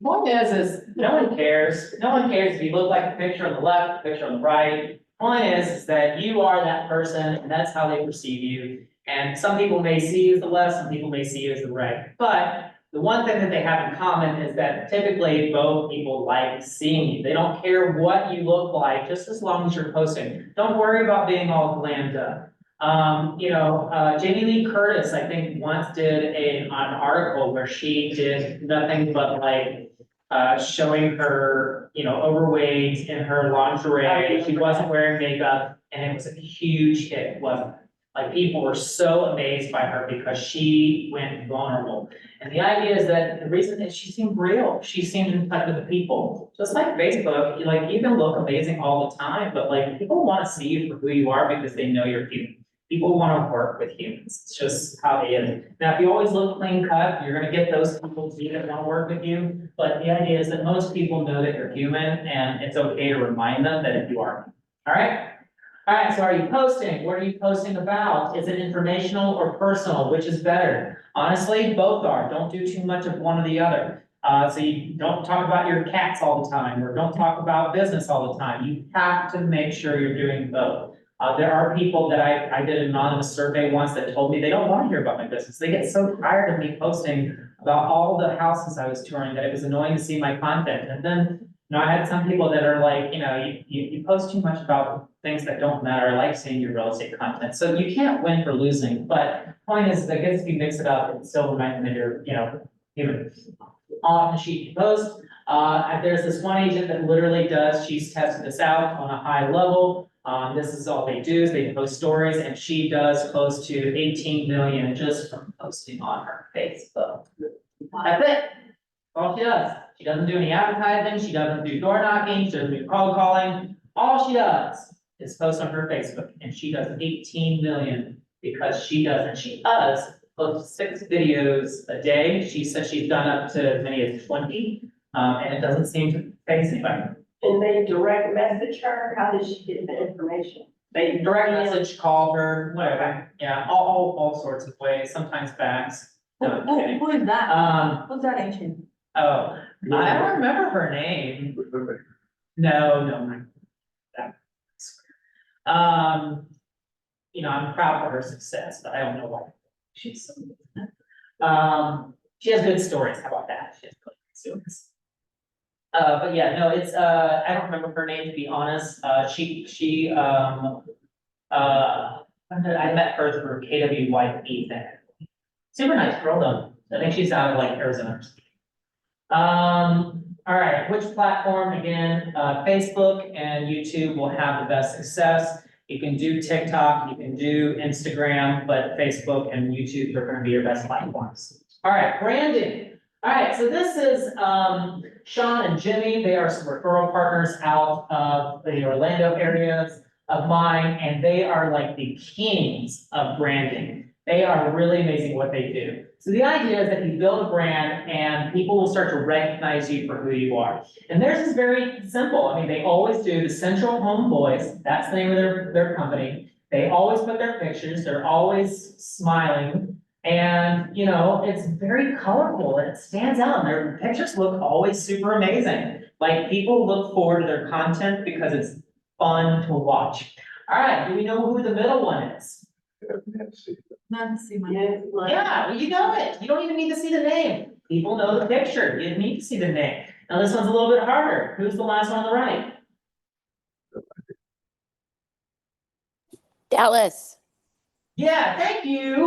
Point is no one cares, no one cares if you look like the picture on the left, the picture on the right. Point is that you are that person, and that's how they perceive you. And some people may see you as the left, some people may see you as the right. But the one thing that they have in common is that typically both people like seeing you. They don't care what you look like, just as long as you're posting. Don't worry about being all glammed up. Jamie Lee Curtis, I think, once did an article where she did nothing but like showing her, overweight in her lingerie. She wasn't wearing makeup, and it was a huge hit, wasn't it? Like, people were so amazed by her because she went vulnerable. And the idea is that the reason is she seemed real. She seemed in touch with the people. Just like Facebook, you can look amazing all the time, but like, people want to see you for who you are because they know you're human. People want to work with humans. It's just how it is. Now, if you always look clean cut, you're gonna get those people too that want to work with you. But the idea is that most people know that you're human, and it's okay to remind them that you are. All right? All right, so are you posting? What are you posting about? Is it informational or personal? Which is better? Honestly, both are. Don't do too much of one or the other. So you don't talk about your cats all the time, or don't talk about business all the time. You have to make sure you're doing both. There are people that I did an anonymous survey once that told me they don't want to hear about my business. They get so tired of me posting about all the houses I was touring that it was annoying to see my content. And then, I had some people that are like, you post too much about things that don't matter. I like seeing your real estate content. So you can't win for losing, but point is that gets you mix it up and still remind them that you're, human. On the sheet you post, there's this one agent that literally she's tested this out on a high level. This is all they do, is they post stories, and she does close to 18 million just from posting on her Facebook. That's it. All she does. She doesn't do any advertising, she doesn't do door knocking, she doesn't do cold calling. All she does is post on her Facebook, and she does 18 million because she does post 6 videos a day. She says she's done up to as many as 20, and it doesn't seem to face anybody. And they direct message her, how did she get the information? They Direct message, call her, whatever, yeah, all sorts of ways, sometimes fax. No, I'm kidding. Who is that? Who's that agent? Oh, I don't remember her name. No. I'm proud of her success, but I don't know why. She's so good. She has good stories, how about that? She has good stories. But yeah, no, it's, I don't remember her name, to be honest. I met her through KWYP thing. Super nice girl though. I think she's out of like Arizona. All right, which platform? Again, Facebook and YouTube will have the best success. You can do TikTok, you can do Instagram, but Facebook and YouTube are gonna be your best platforms. All right, branding. All right, so this is Sean and Jimmy. They are some referral partners out of the Orlando areas of mine, and they are like the kings of branding. They are really amazing what they do. So the idea is that you build a brand and people will start to recognize you for who you are. And theirs is very simple. I mean, they always do the Central Home Boys. That's the name of their company. They always put their pictures. They're always smiling. And, it's very colorful. It stands out. Their pictures look always super amazing. Like, people look forward to their content because it's fun to watch. All right, do we know who the middle one is? Nancy, my. Yeah, well, you know it. You don't even need to see the name. People know the picture. You need to see the name. Now, this one's a little bit harder. Who's the last one on the right? Dallas. Yeah, thank you.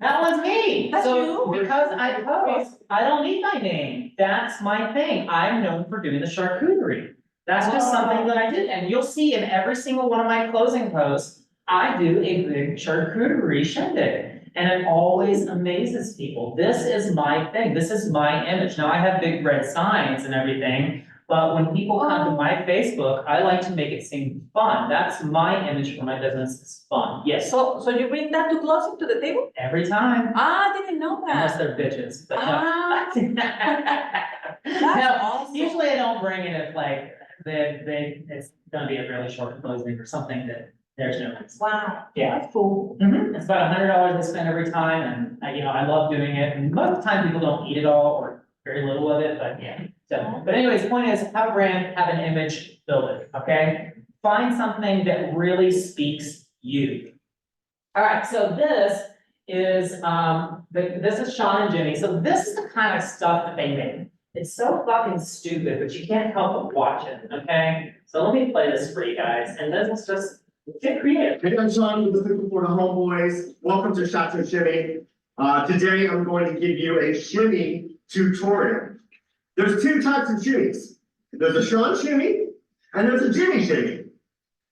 That one's me. That's So you? because I post, I don't need my name. That's my thing. I'm known for doing the charcuterie. That's just something that I did. And you'll see in every single one of my closing posts, I do a big charcuterie shindig. And it always amazes people. This is my thing. This is my image. Now, I have big red signs and everything. But when people come to my Facebook, I like to make it seem fun. That's my image for my business, is fun. Yes, So you bring that to closing to the table? every time, Ah, I didn't know unless that. they're bitches, but no. Ah, No, that's awesome. usually I don't bring it if like, it's gonna be a really short closing or something that there's no. Wow, Yeah. that's cool. It's about $100 I spend every time, and I love doing it, and most of the time people don't eat it all, or very little of it, but yeah. So, but anyways, the point is, have a brand, have an image, build it, okay? Find something that really speaks you. All right, so this is, this is Sean and Jimmy, so this is the kind of stuff that they make. It's so fucking stupid, but you can't help but watch it, okay? So let me play this for you guys, and this is just, get creative. Hey, I'm Sean with the for the Homeboys. Welcome to Shots of Shimmy. Today I'm going to give you a shimmy tutorial. There's two types of shimmies. There's a Sean shimmy and there's a Jimmy shimmy.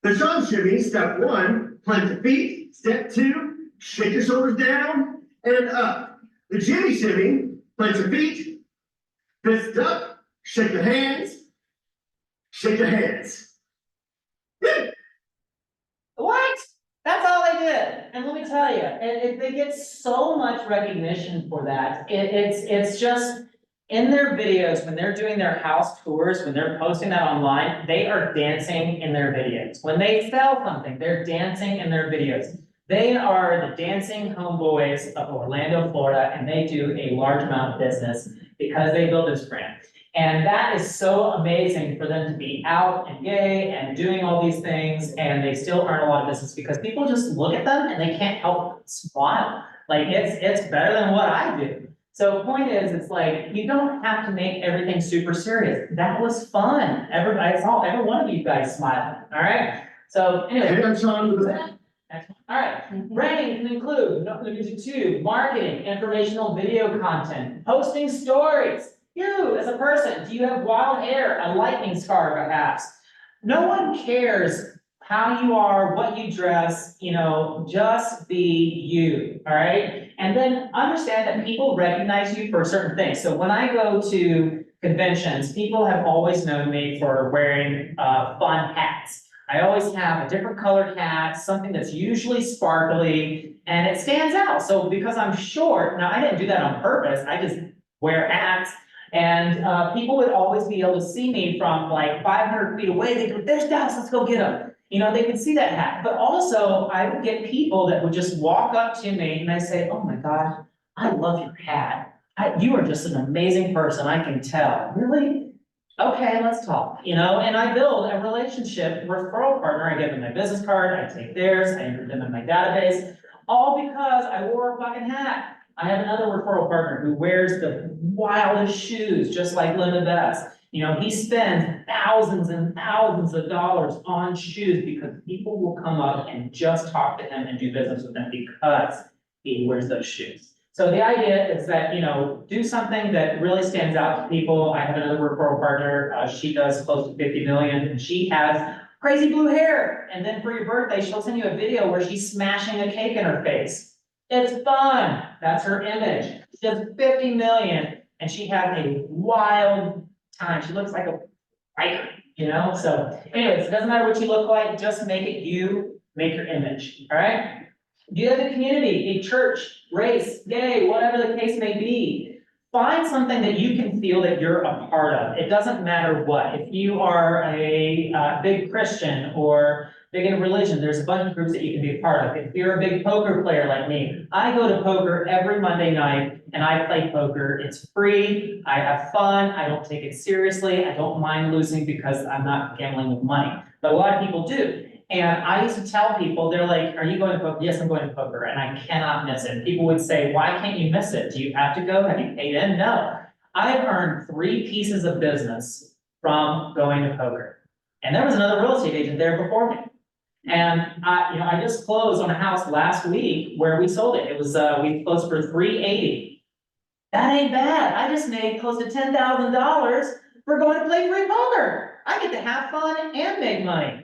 The Sean shimmy, step one, plant the feet. Step two, shake your shoulders down and up. The Jimmy shimmy, plant your feet, fist up, shake your hands, shake your hands. What? That's all they did. And let me tell you, they get so much recognition for that. It's just in their videos, when they're doing their house tours, when they're posting that online, they are dancing in their videos. When they sell something, they're dancing in their videos. They are the dancing homeboys of Orlando, Florida, and they do a large amount of business because they built this brand. And that is so amazing for them to be out and gay and doing all these things, and they still earn a lot of business because people just look at them and they can't help but smile. Like, it's better than what I do. So point is, it's like, you don't have to make everything super serious. That was fun. I saw every one of you guys smiling, all right? So anyway. Hey, I'm Sean with the Excellent. All right, branding can include, the music too, marketing, informational video content, posting stories. You, as a person, do you have wild hair, a lightning scar perhaps? No one cares how you are, what you dress, just be you, all right? And then understand that people recognize you for certain things. So when I go to conventions, people have always known me for wearing fun hats. I always have a different colored hat, something that's usually sparkly, and it stands out. So because I'm short, now I didn't do that on purpose, I just wear hats. And people would always be able to see me from like 500 feet away. They'd go, there's Dallas, let's go get him. They could see that hat. But also I would get people that would just walk up to me and I say, oh my gosh, I love your hat. You are just an amazing person, I can tell. Really? Okay, let's talk, and I build a relationship, referral partner. I give them my business card, I take theirs, I enter them in my database, all because I wore a fucking hat. I have another referral partner who wears the wildest shoes, just like Linda Bess. He spends thousands and thousands of dollars on shoes because people will come up and just talk to him and do business with him because he wears those shoes. So the idea is that, do something that really stands out to people. I have another referral partner, she does close to 50 million, and she has crazy blue hair. And then for your birthday, she'll send you a video where she's smashing a cake in her face. It's fun. That's her image. She does 50 million, and she has a wild time. She looks like a biker, So anyways, it doesn't matter what you look like, just make it you, make your image, all right? Do you have a community, a church, race, gay, whatever the case may be? Find something that you can feel that you're a part of. It doesn't matter what. If you are a big Christian or big in religion, there's a bunch of groups that you can be a part of. If you're a big poker player like me, I go to poker every Monday night and I play poker. It's free, I have fun, I don't take it seriously, I don't mind losing because I'm not gambling with money. But a lot of people do. And I used to tell people, they're like, are you going to poker? Yes, I'm going to poker, and I cannot miss it. People would say, why can't you miss it? Do you have to go? Have you paid in? No. I've earned 3 pieces of business from going to poker. And there was another real estate agent there before me. And I just closed on a house last week where we sold it. It was, we closed for $380. That ain't bad. I just made close to $10,000 for going to play free poker. I get to have fun and make money.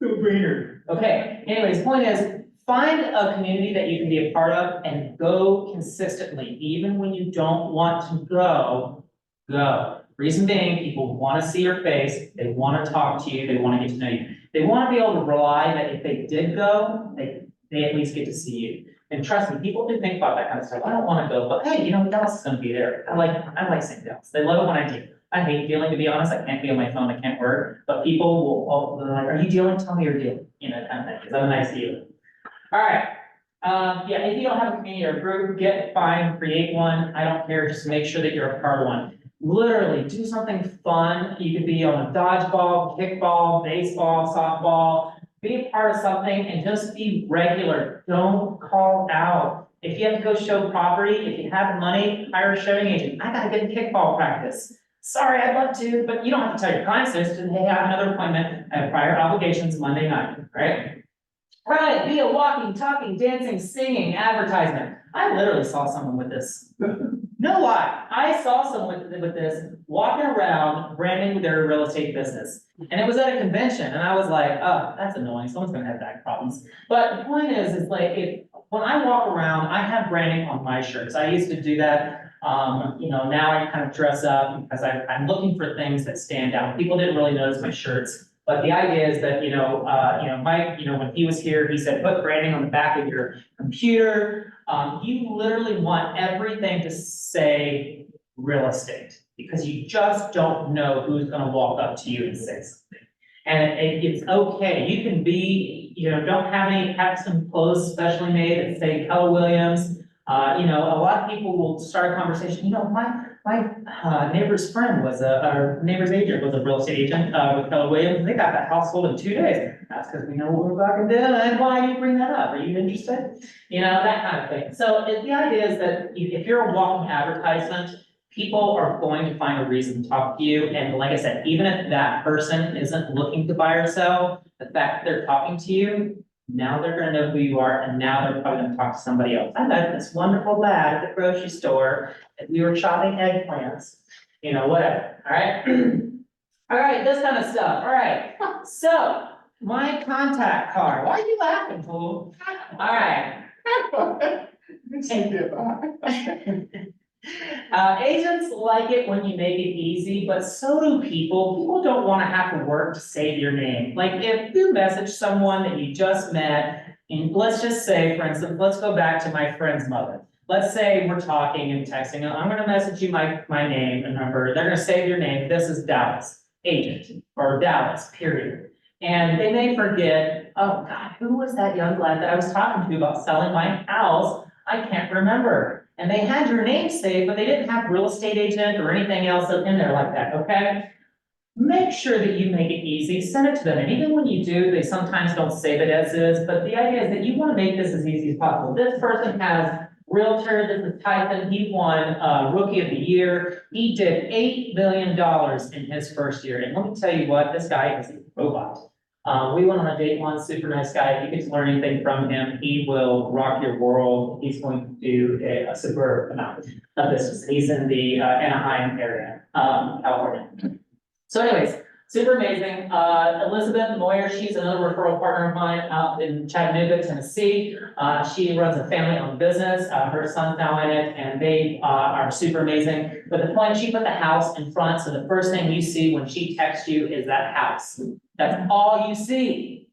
No-brainer. Okay, anyways, the point is, find a community that you can be a part of and go consistently, even when you don't want to go, go. Reason being, people want to see your face, they want to talk to you, they want to get to know you. They want to be able to rely that if they did go, they at least get to see you. And trust me, people do think about that kind of stuff. I don't want to go, but hey, Dallas is going to be there. I like St. Dallas. They love it when I do. I hate dealing, to be honest. I can't be on my phone. I can't work. But people will, they're like, are you dealing? Tell me you're dealing. Kind of thing. Because I'm a nice dealer. All right. Yeah, if you don't have a community or a group, create one. I don't care. Just make sure that you're a part of one. Literally, do something fun. You could be on a dodgeball, kickball, baseball, softball. Be a part of something and just be regular. Don't call out. If you have to go show property, if you have the money, hire a showing agent. I gotta get in kickball practice. Sorry, I'd love to, but you don't have to tell your clients this. Just, hey, I have another appointment. I have prior obligations Monday night, right? Right, be a walking, talking, dancing, singing advertisement. I literally saw someone with this. No lie, I saw someone with this walking around branding their real estate business. And it was at a convention, and I was like, oh, that's annoying, someone's gonna have back problems. But the point is like, when I walk around, I have branding on my shirts. I used to do that. Now I kind of dress up because I'm looking for things that stand out. People didn't really notice my shirts. But the idea is that, Mike, when he was here, he said, put branding on the back of your computer. You literally want everything to say real estate because you just don't know who's gonna walk up to you and say something. And it's okay. You can be, have some clothes specially made that say Keller Williams. A lot of people will start a conversation, my neighbor's friend our neighbor's agent was a real estate agent, with Keller Williams. They got that house sold in 2 days. That's because we know what we're fucking doing. Why do you bring that up? Are you interested? That kind of thing. So the idea is that if you're a walking advertisement, people are going to find a reason to talk to you. And like I said, even if that person isn't looking to buy or sell, the fact that they're talking to you, now they're gonna know who you are, and now they're probably gonna talk to somebody else. I met this wonderful lad at the grocery store, and we were chopping eggplants, whatever, all right? All right, this kind of stuff, all right. So, my contact card, why are you laughing, fool? All right. Agents like it when you make it easy, but so do people. People don't want to have to work to save your name. Like if you message someone that you just met, and let's just say, for instance, let's go back to my friend's mother. Let's say we're talking and texting. I'm going to message you my name and number. They're going to save your name. This is Dallas agent or Dallas, period. And they may forget, oh God, who was that young lad that I was talking to about selling my house? I can't remember. And they had your name saved, but they didn't have real estate agent or anything else in there like that, okay? Make sure that you make it easy, send it to them. And even when you do, they sometimes don't save it as is, but the idea is that you want to make this as easy as possible. This person has realtor, this is Tyson, he won Rookie of the Year. He did $8 million in his first year. And let me tell you what, this guy is a robot. We went on a date once, super nice guy. If you get to learn anything from him, he will rock your world. He's going to do a super amount of business. He's in the Anaheim area, California. So anyways, super amazing. Elizabeth Moyer, she's another referral partner of mine out in Chattanooga, Tennessee. She runs a family-owned business. Her son's now in it, and they are super amazing. But the point, she put the house in front, so the first thing you see when she texts you is that house. That's all you see.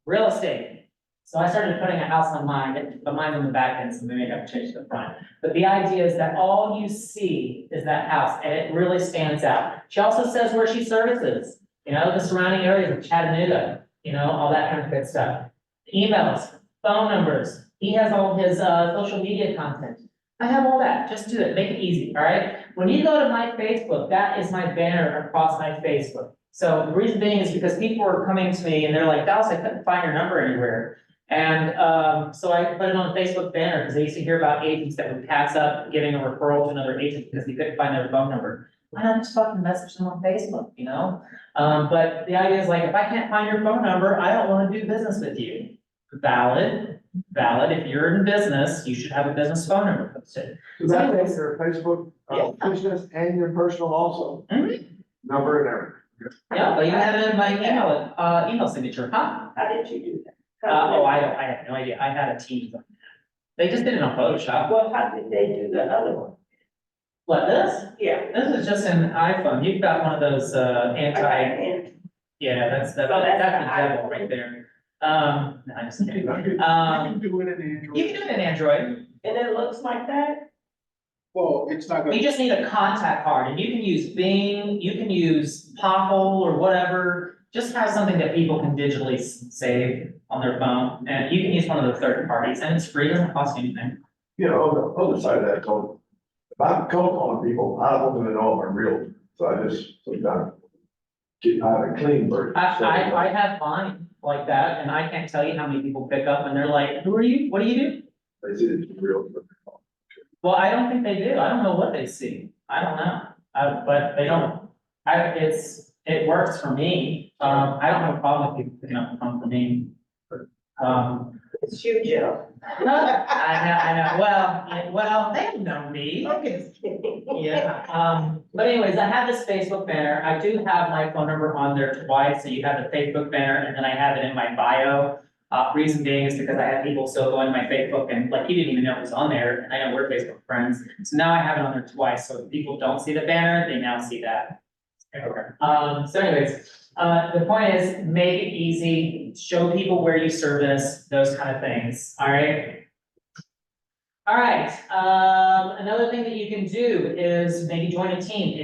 Real estate. So I started putting a house on mine, but mine's on the back end, so maybe I have to change to the front. But the idea is that all you see is that house, and it really stands out. She also says where she services, the surrounding areas of Chattanooga, all that kind of good stuff. Emails, phone numbers. He has all his social media content. I have all that, just do it, make it easy, all right? When you go to my Facebook, that is my banner across my Facebook. So the reason being is because people were coming to me and they're like, Dallas, I couldn't find your number anywhere. And, so I put it on a Facebook banner, because I used to hear about agents that would pass up giving a referral to another agent because they couldn't find their phone number. Why not just fucking message them on Facebook, you know? But the idea is like, if I can't find your phone number, I don't wanna do business with you. Valid, if you're in business, you should have a business phone number posted. So that makes your Facebook, business and your personal also. Mhm. Number and everything. Yeah, but you have it in my email signature, huh? How did you do that? I have no idea, I had a team. They just did it on Photoshop. Well, how did they do the other one? What, this? Yeah. This is just an iPhone, you've got one of those, yeah, that's the devil right there. No, I'm just kidding. You can do it in Android. You can do it in Android, And it looks like that? Well, it's not you gonna, just need a contact card, and you can use Bing, you can use Popple or whatever. Just have something that people can digitally save on their phone, and you can use one of the third parties, and it's free, doesn't cost you anything. You know, on the other side of that, cold, if I'm cold calling people, I don't want them to know I'm real, so I just sometimes I have a clean version. I have mine like that, and I can't tell you how many people pick up and they're like, who are you? What do you do? They see it's real. Well, I don't think they do. I don't know what they see. I don't know. But they don't. It works for me. I don't have a problem with people picking up the phone for me. It's you, Joe. I know. Well, they know me. Yeah, but anyways, I have this Facebook banner. I do have my phone number on there twice, so you have the Facebook banner, and then I have it in my bio. Reason being is because I have people still going to my Facebook and like, you didn't even know it was on there, and I know we're Facebook friends. So now I have it on there twice, so if people don't see the banner, they now see that. So anyways, the point is, make it easy, show people where you service, those kind of things, all right? All right, another thing that you can do is maybe join a team.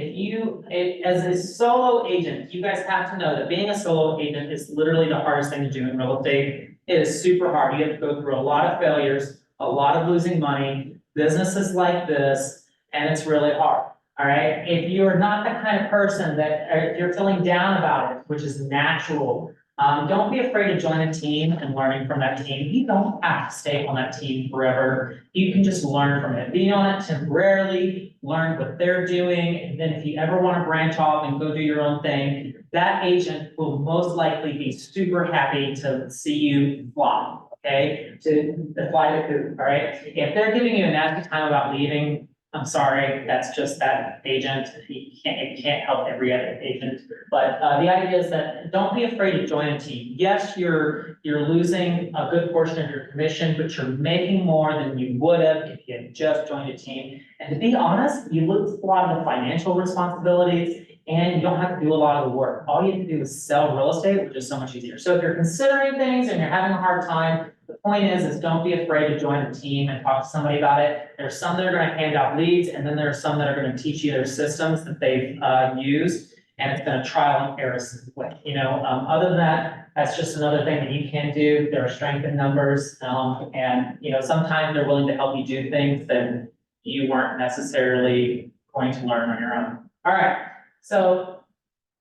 As a solo agent, you guys have to know that being a solo agent is literally the hardest thing to do in real estate. It is super hard. You have to go through a lot of failures, a lot of losing money, businesses like this, and it's really hard. All right, if you're not the kind of person that, if you're feeling down about it, which is natural, don't be afraid to join a team and learning from that team. You don't have to stay on that team forever. You can just learn from it. Be on it temporarily, learn what they're doing, and then if you ever want to branch off and go do your own thing, that agent will most likely be super happy to see you fly, okay? To fly the coop, all right? If they're giving you a nasty time about leaving, I'm sorry, that's just that agent. It can't help every other agent. But the idea is that don't be afraid to join a team. Yes, you're losing a good portion of your commission, but you're making more than you would have if you had just joined a team. And to be honest, you lose a lot of the financial responsibilities and you don't have to do a lot of the work. All you have to do is sell real estate, which is so much easier. So if you're considering things and you're having a hard time, the point is don't be afraid to join a team and talk to somebody about it. There's some that are gonna hand out leads, and then there are some that are gonna teach you their systems that they've used, and it's been a trial and error way, you know. Other than that, that's just another thing that you can do. There are strength in numbers, and you know, sometimes they're willing to help you do things that you weren't necessarily going to learn on your own. All right, so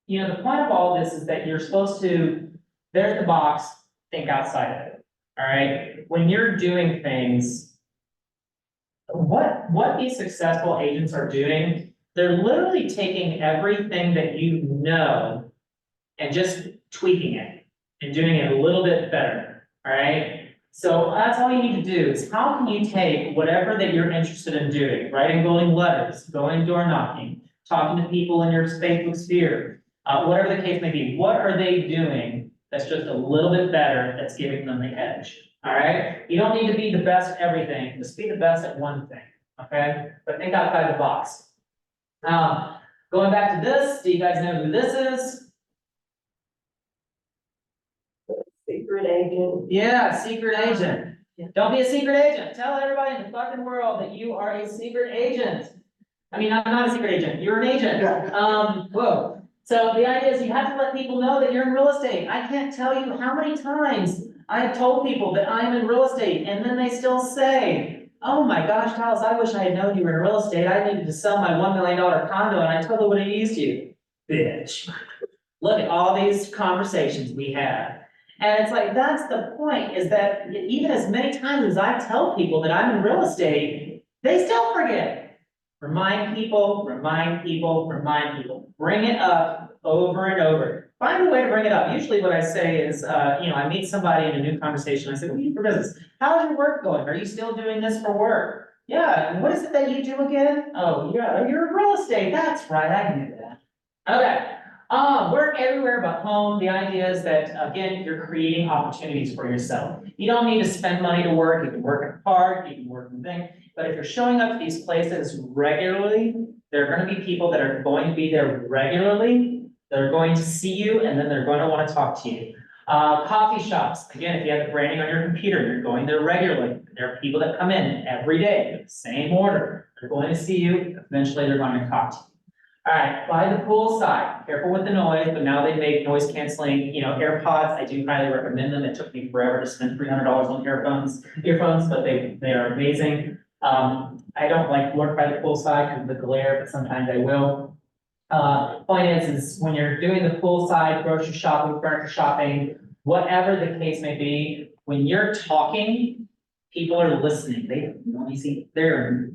you know, the point of all this is that you're supposed to, there's the box, think outside of it. All right, when you're doing things, what these successful agents are doing, they're literally taking everything that you know and just tweaking it and doing it a little bit better, all right? So that's all you need to do is how can you take whatever that you're interested in doing, writing glowing letters, going door knocking, talking to people in your Facebook sphere, whatever the case may be, what are they doing that's just a little bit better, that's giving them the edge, all right? You don't need to be the best at everything, just be the best at one thing, okay? But think outside the box. Going back to this, do you guys know who this is? Secret agent. Yeah, secret agent. Don't be a secret agent. Tell everybody in the fucking world that you are a secret agent. I mean, I'm not a secret agent, you're an agent. Whoa. So the idea is you have to let people know that you're in real estate. I can't tell you how many times I've told people that I'm in real estate and then they still say, oh my gosh, Dallas, I wish I had known you were in real estate. I needed to sell my $1 million condo and I totally would have used you. Bitch. Look at all these conversations we had. And it's like, that's the point, is that even as many times as I tell people that I'm in real estate, they still forget. Remind people, remind people, remind people. Bring it up over and over. Find a way to bring it up. Usually what I say is, I meet somebody in a new conversation. I say, what do you do for business? How's your work going? Are you still doing this for work? Yeah, and what is it that you do again? Oh, yeah, you're in real estate. That's right, I knew that. Okay. Work everywhere but home. The idea is that, again, you're creating opportunities for yourself. You don't need to spend money to work. You can work in a park, you can work in things. But if you're showing up at these places regularly, there are going to be people that are going to be there regularly. They're going to see you and then they're going to want to talk to you. Coffee shops. Again, if you have the branding on your computer, you're going there regularly. There are people that come in every day with the same order. They're going to see you. Eventually, they're going to talk to you. All right, by the pool side, careful with the noise, but now they make noise canceling, AirPods. I do highly recommend them. It took me forever to spend $300 on earphones, but they are amazing. I don't like to work by the pool side because of the glare, but sometimes I will. Point is when you're doing the pool side, grocery shopping, furniture shopping, whatever the case may be, when you're talking, people are listening. They're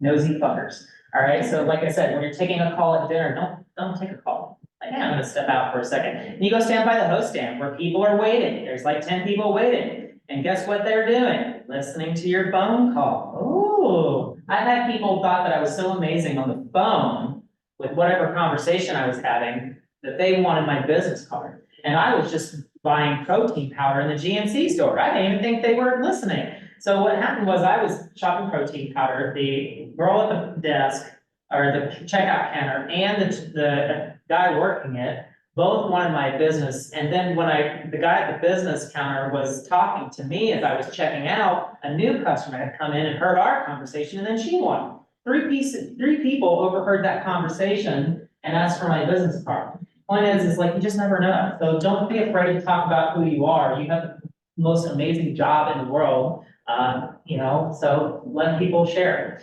nosy fuckers. All right, so like I said, when you're taking a call at dinner, don't take a call. Like, hey, I'm gonna step out for a second. And you go stand by the host stand where people are waiting. There's like 10 people waiting. And guess what they're doing? Listening to your phone call. Oh, I've had people thought that I was so amazing on the phone with whatever conversation I was having that they wanted my business card. And I was just buying protein powder in the GNC store. I didn't even think they were listening. So what happened was I was shopping protein powder, the girl at the desk, or the checkout counter, and the guy working it, both wanted my business. And then when the guy at the business counter was talking to me as I was checking out, a new customer had come in and heard our conversation, and then she won. Three people overheard that conversation and asked for my business card. Point is like, you just never know. So don't be afraid to talk about who you are. You have the most amazing job in the world. So let people share it.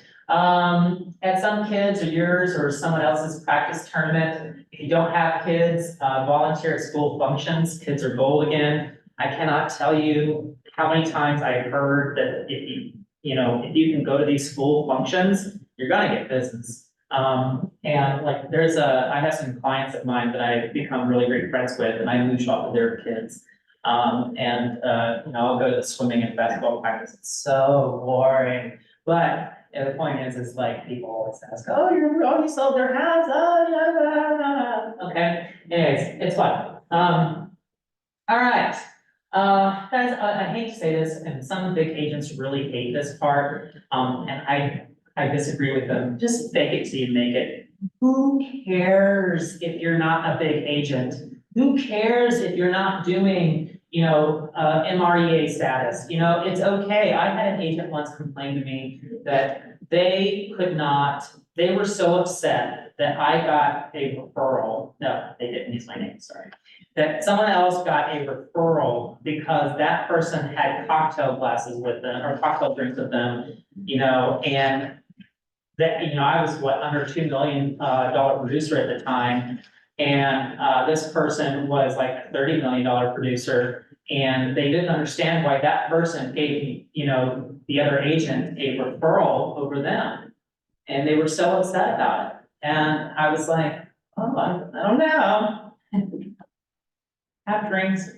At some kids or yours or someone else's practice tournament, if you don't have kids, volunteer at school functions. Kids are gold again. I cannot tell you how many times I've heard that if you can go to these school functions, you're gonna get business. And like I have some clients of mine that I've become really great friends with, and I mooch off of their kids. I'll go to the swimming and basketball practice. It's so boring. But the point is like people always ask, oh, you sold their house. Oh, yeah. Okay. Anyways, it's fun. All right. Guys, I hate to say this, and some big agents really hate this part. And I disagree with them. Just fake it till you make it. Who cares if you're not a big agent? Who cares if you're not doing, MREA status? It's okay. I had an agent once complain to me that they were so upset that I got a referral. No, they didn't use my name, sorry. That someone else got a referral because that person had cocktail glasses with them or cocktail drinks with them, and that, I was under $2 million producer at the time. And this person was like a $30 million producer, and they didn't understand why that person gave, the other agent a referral over them. And they were so upset about it. And I was like, oh, I don't know. Have drinks,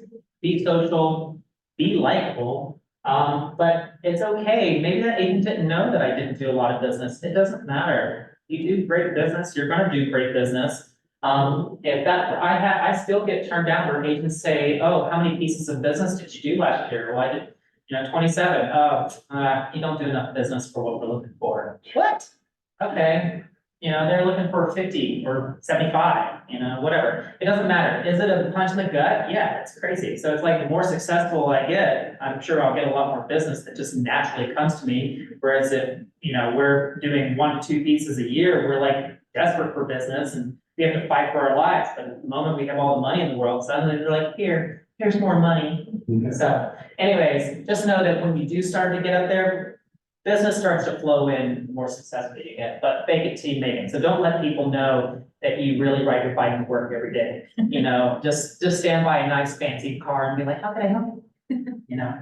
be social, be likable. But it's okay. Maybe that agent didn't know that I didn't do a lot of business. It doesn't matter. You do great business, you're gonna do great business. I still get turned down where agents say, oh, how many pieces of business did you do last year? Well, I did, 27. Oh, you don't do enough business for what we're looking for. What? Okay. They're looking for 50 or 75, whatever. It doesn't matter. Is it a punch in the gut? Yeah, it's crazy. So it's like the more successful I get, I'm sure I'll get a lot more business that just naturally comes to me. Whereas if, we're doing 1 to 2 pieces a year, we're like desperate for business and we have to fight for our lives. But at the moment we have all the money in the world, suddenly they're like, here's more money. So anyways, just know that when you do start to get up there, business starts to flow in, the more successful you get, but fake it till you make it. So don't let people know that you really ride your bike to work every day. You know, just stand by a nice fancy car and be like, how can I help you? You know?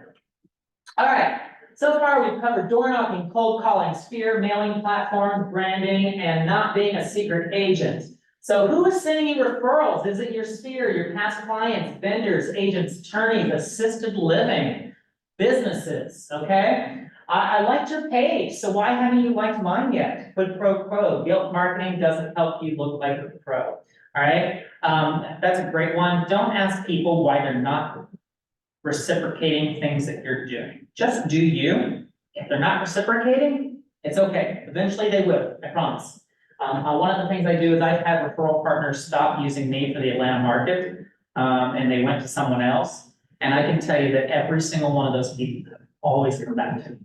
All right, so far we've covered door knocking, cold calling, sphere, mailing platform, branding, and not being a secret agent. So who is sending you referrals? Is it your sphere, your past clients, vendors, agents, attorneys, assisted living, businesses, okay? I liked your page, so why haven't you liked mine yet? Quid pro quo, guilt marketing doesn't help you look like a pro, all right? That's a great one. Don't ask people why they're not reciprocating things that you're doing. Just do you. If they're not reciprocating, it's okay. Eventually they will, I promise. One of the things I do is I have referral partners stop using me for the Atlanta market, and they went to someone else. And I can tell you that every single one of those people always come back to me.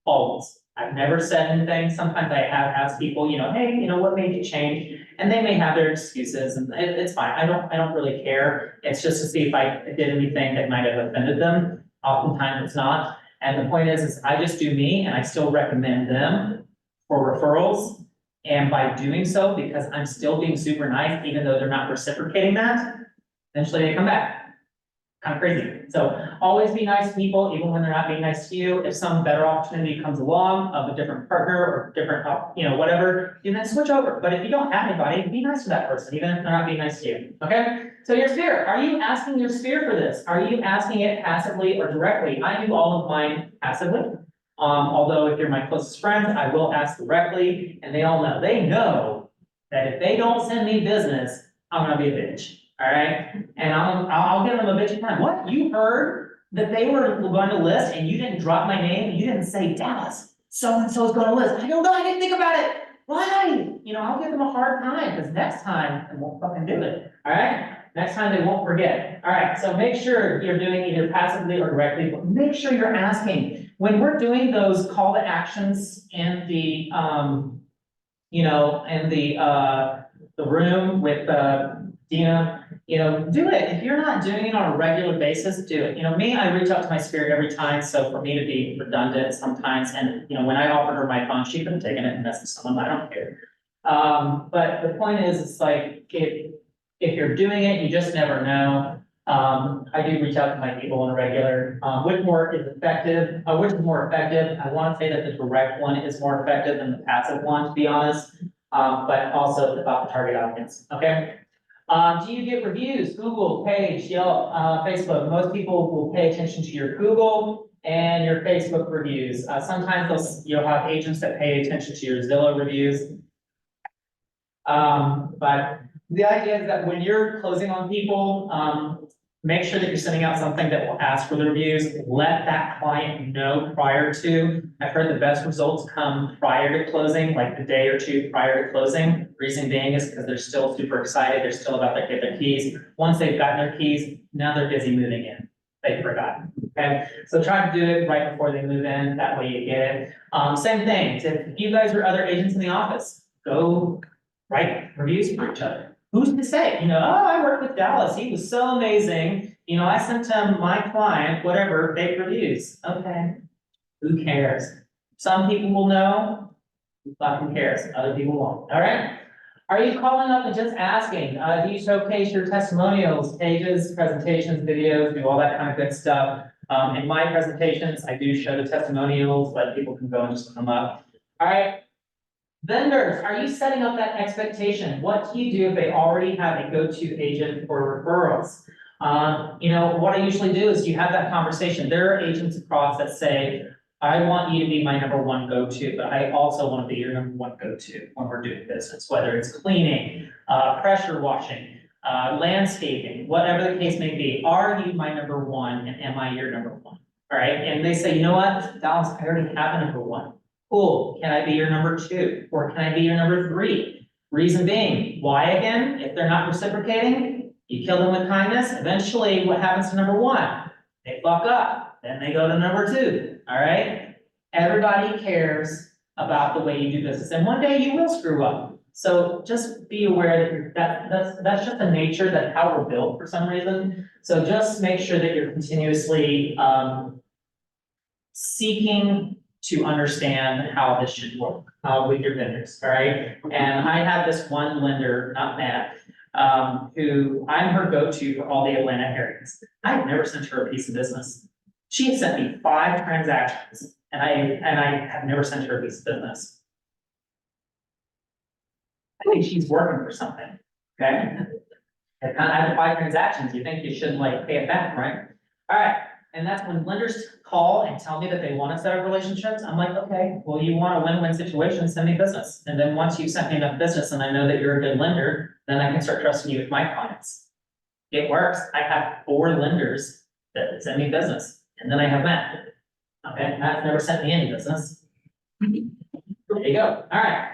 Always. I've never said anything. Sometimes I have asked people, you know, hey, you know, what made you change? And they may have their excuses, and it's fine. I don't really care. It's just to see if I did anything that might have offended them. Oftentimes it's not. And the point is I just do me, and I still recommend them for referrals. And by doing so, because I'm still being super nice, even though they're not reciprocating that, eventually they come back. Kind of crazy. So always be nice to people, even when they're not being nice to you. If some better opportunity comes along of a different partner or different, you know, whatever, you then switch over. But if you don't have anybody, be nice to that person, even if they're not being nice to you. Okay? So your sphere, are you asking your sphere for this? Are you asking it passively or directly? I do all of mine passively. Although if you're my closest friends, I will ask directly, and they all know. They know that if they don't send me business, I'm gonna be a bitch. All right, and I'll give them a bitch time. What, you heard that they were going to list and you didn't drop my name? You didn't say, Dallas, so-and-so is going to list. I don't know, I didn't think about it. Why? You know, I'll give them a hard time, because next time they won't fucking do it. All right, next time they won't forget. All right, so make sure you're doing either passively or directly, but make sure you're asking. When we're doing those call to actions in the, you know, in the room with Dina, you know, do it. If you're not doing it on a regular basis, do it. You know, me, I reach out to my spirit every time, so for me to be redundant sometimes, and, you know, when I offered her my phone, she could have taken it and messaged someone, I don't care. But the point is, it's like, if you're doing it, you just never know. I do reach out to my people on a regular, which more is effective, which is more effective? I want to say that the direct one is more effective than the passive one, to be honest. But also it's about the target audience, okay? Do you get reviews? Google, Page, Yelp, Facebook. Most people will pay attention to your Google and your Facebook reviews. Sometimes you'll have agents that pay attention to your Zillow reviews. But the idea is that when you're closing on people, make sure that you're sending out something that will ask for the reviews. Let that client know prior to. I've heard the best results come prior to closing, like the day or two prior to closing. Reason being is because they're still super excited. They're still about to get their keys. Once they've gotten their keys, now they're busy moving in. They've forgotten. Okay, so try to do it right before they move in. That way you get it. Same thing. If you guys are other agents in the office, go write reviews for each other. Who's to say, you know, oh, I worked with Dallas, he was so amazing, you know, I sent him my client, whatever, fake reviews. Okay, who cares? Some people will know, who fucking cares, other people won't, all right? Are you calling up and just asking, do you showcase your testimonials, pages, presentations, videos, do all that kind of good stuff? In my presentations, I do show the testimonials, but people can go and just look them up. All right. Vendors, are you setting up that expectation? What do you do if they already have a go-to agent for referrals? You know, what I usually do is you have that conversation. There are agents across that say, I want you to be my number one go-to, but I also want to be your number one go-to when we're doing business, whether it's cleaning, pressure washing, landscaping, whatever the case may be. Are you my number one, and am I your number one? All right, and they say, you know what, Dallas, I already have a number one. Cool, can I be your number two? Or can I be your number three? Reason being, why again? If they're not reciprocating, you kill them with kindness. Eventually, what happens to number one? They fuck up, then they go to number two, all right? Everybody cares about the way you do business, and one day you will screw up. So just be aware that that's just the nature, that's how we're built for some reason. So just make sure that you're continuously seeking to understand how this should work, with your vendors, all right? And I have this one lender, not Matt, who I'm her go-to for all the Atlanta areas. I've never sent her a piece of business. She has sent me 5 transactions, and I have never sent her a piece of business. I think she's working for something, okay? I have 5 transactions, you think you shouldn't like pay it back, right? All right, and that's when lenders call and tell me that they want to set up relationships, I'm like, okay, well, you want a win-win situation, send me business. And then once you've sent me enough business and I know that you're a good lender, then I can start trusting you with my clients. It works, I have 4 lenders that send me business, and then I have Matt. Okay, Matt's never sent me any business. There you go, all right.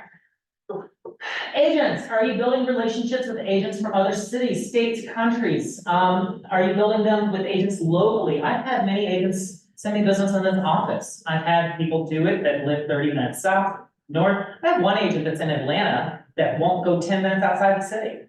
Agents, are you building relationships with agents from other cities, states, countries? Are you building them with agents locally? I've had many agents send me business in this office. I've had people do it that live 30 minutes south, north. I have one agent that's in Atlanta that won't go 10 minutes outside the city.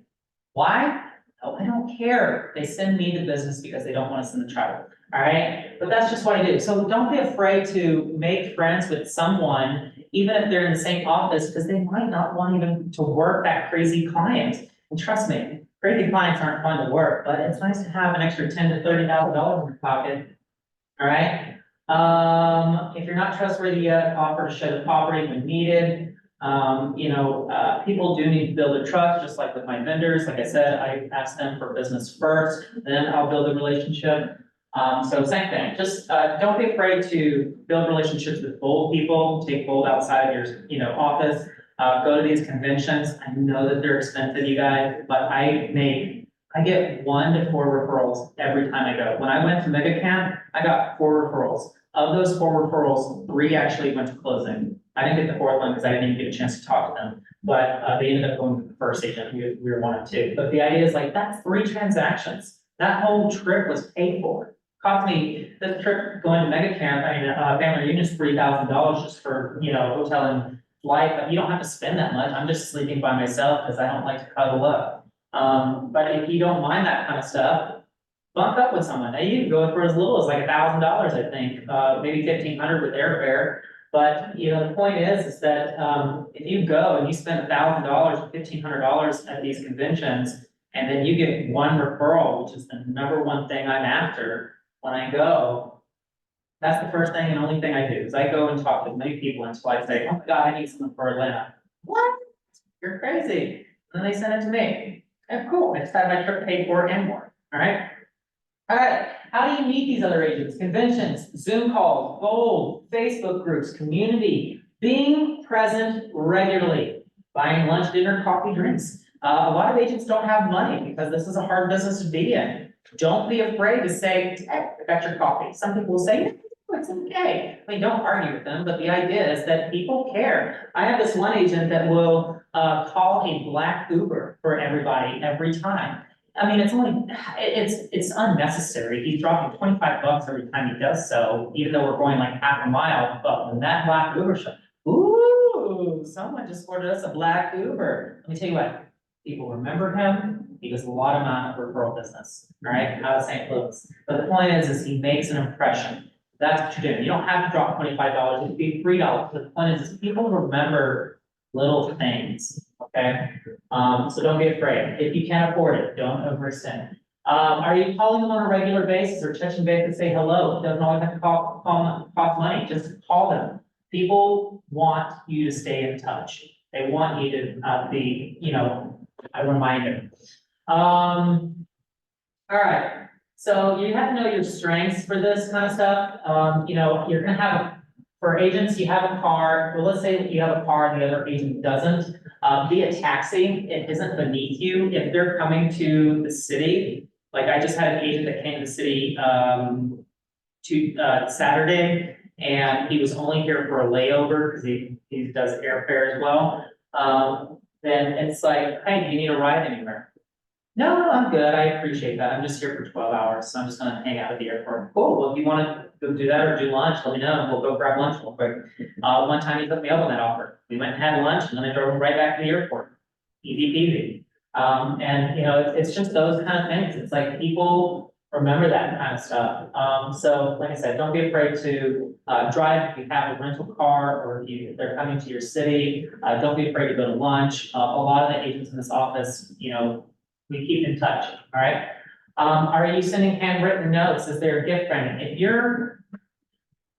Why? Oh, I don't care. They send me the business because they don't want to send the travel. All right, but that's just what I do. So don't be afraid to make friends with someone, even if they're in the same office, because they might not want even to work that crazy client. And trust me, crazy clients aren't fun to work, but it's nice to have an extra $10,000 to $30,000 in your pocket. All right. If you're not trustworthy yet, offer to show the property when needed. People do need to build a trust, just like with my vendors. Like I said, I ask them for business first, then I'll build a relationship. So same thing, just, don't be afraid to build relationships with bold people, take bold outside of your, office. Go to these conventions. I know that they're expensive, you guys, but I get 1 to 4 referrals every time I go. When I went to Mega Camp, I got 4 referrals. Of those 4 referrals, 3 actually went to closing. I didn't get the 4th one because I didn't even get a chance to talk to them, but they ended up going with the first agent. We were 1 of 2. But the idea is like, that's 3 transactions. That whole trip was paid for. Cost me, this trip going to Mega Camp, family reunion is $3,000 just for, hotel and flight, but you don't have to spend that much. I'm just sleeping by myself because I don't like to cuddle up. But if you don't mind that kind of stuff, bunk up with someone. Now you can go for as little as like $1,000, I think, maybe $1,500 with airfare. But, the point is that, if you go and you spend $1,000 or $1,500 at these conventions, and then you get 1 referral, which is the #1 thing I'm after when I go, that's the first thing and only thing I do, is I go and talk to as many people until I say, oh my God, I need someone for Atlanta. What? You're crazy. And then they send it to me. And cool, I just had my trip paid for and more, all right? All right, how do you meet these other agents? Conventions, Zoom calls, gold, Facebook groups, community, being present regularly, buying lunch, dinner, coffee, drinks. A lot of agents don't have money because this is a hard business to be in. Don't be afraid to say, hey, I got your coffee. Some people will say, it's okay. I mean, don't argue with them, but the idea is that people care. I have this one agent that will call a black Uber for everybody every time. I mean, it's unnecessary. He's dropping $25 every time he does so, even though we're going like half a mile. But when that black Uber shows, ooh, someone just ordered us a black Uber. Let me tell you what, people remember him. He does a lot of referral business, right, out of St. Louis. But the point is he makes an impression. That's what you're doing. You don't have to drop $25. It could be $3. But the point is people remember little things, okay? So don't be afraid. If you can't afford it, don't overextend. Are you calling them on a regular basis or touching base and say hello? It doesn't always have to cost money. Just call them. People want you to stay in touch. They want you to be, a reminder. All right. So you have to know your strengths for this kind of stuff. You're gonna have, for agents, you have a car. Well, let's say you have a car and the other agent doesn't. Be a taxi. It isn't beneath you. If they're coming to the city, like I just had an agent that came to the city Saturday, and he was only here for a layover because he does airfare as well. Then it's like, hey, do you need a ride anywhere? No, I'm good. I appreciate that. I'm just here for 12 hours, so I'm just gonna hang out at the airport. Cool. Well, if you wanna go do that or do lunch, let me know, and we'll go grab lunch real quick. One time he took me up on that offer. We went and had lunch, and then I drove him right back to the airport. Easy peasy. It's just those kind of things. It's like people remember that kind of stuff. So like I said, don't be afraid to, drive if you have a rental car or if they're coming to your city. Don't be afraid to go to lunch. A lot of the agents in this office, you know, we keep in touch, all right? Are you sending handwritten notes? Is there a gift branding? If you're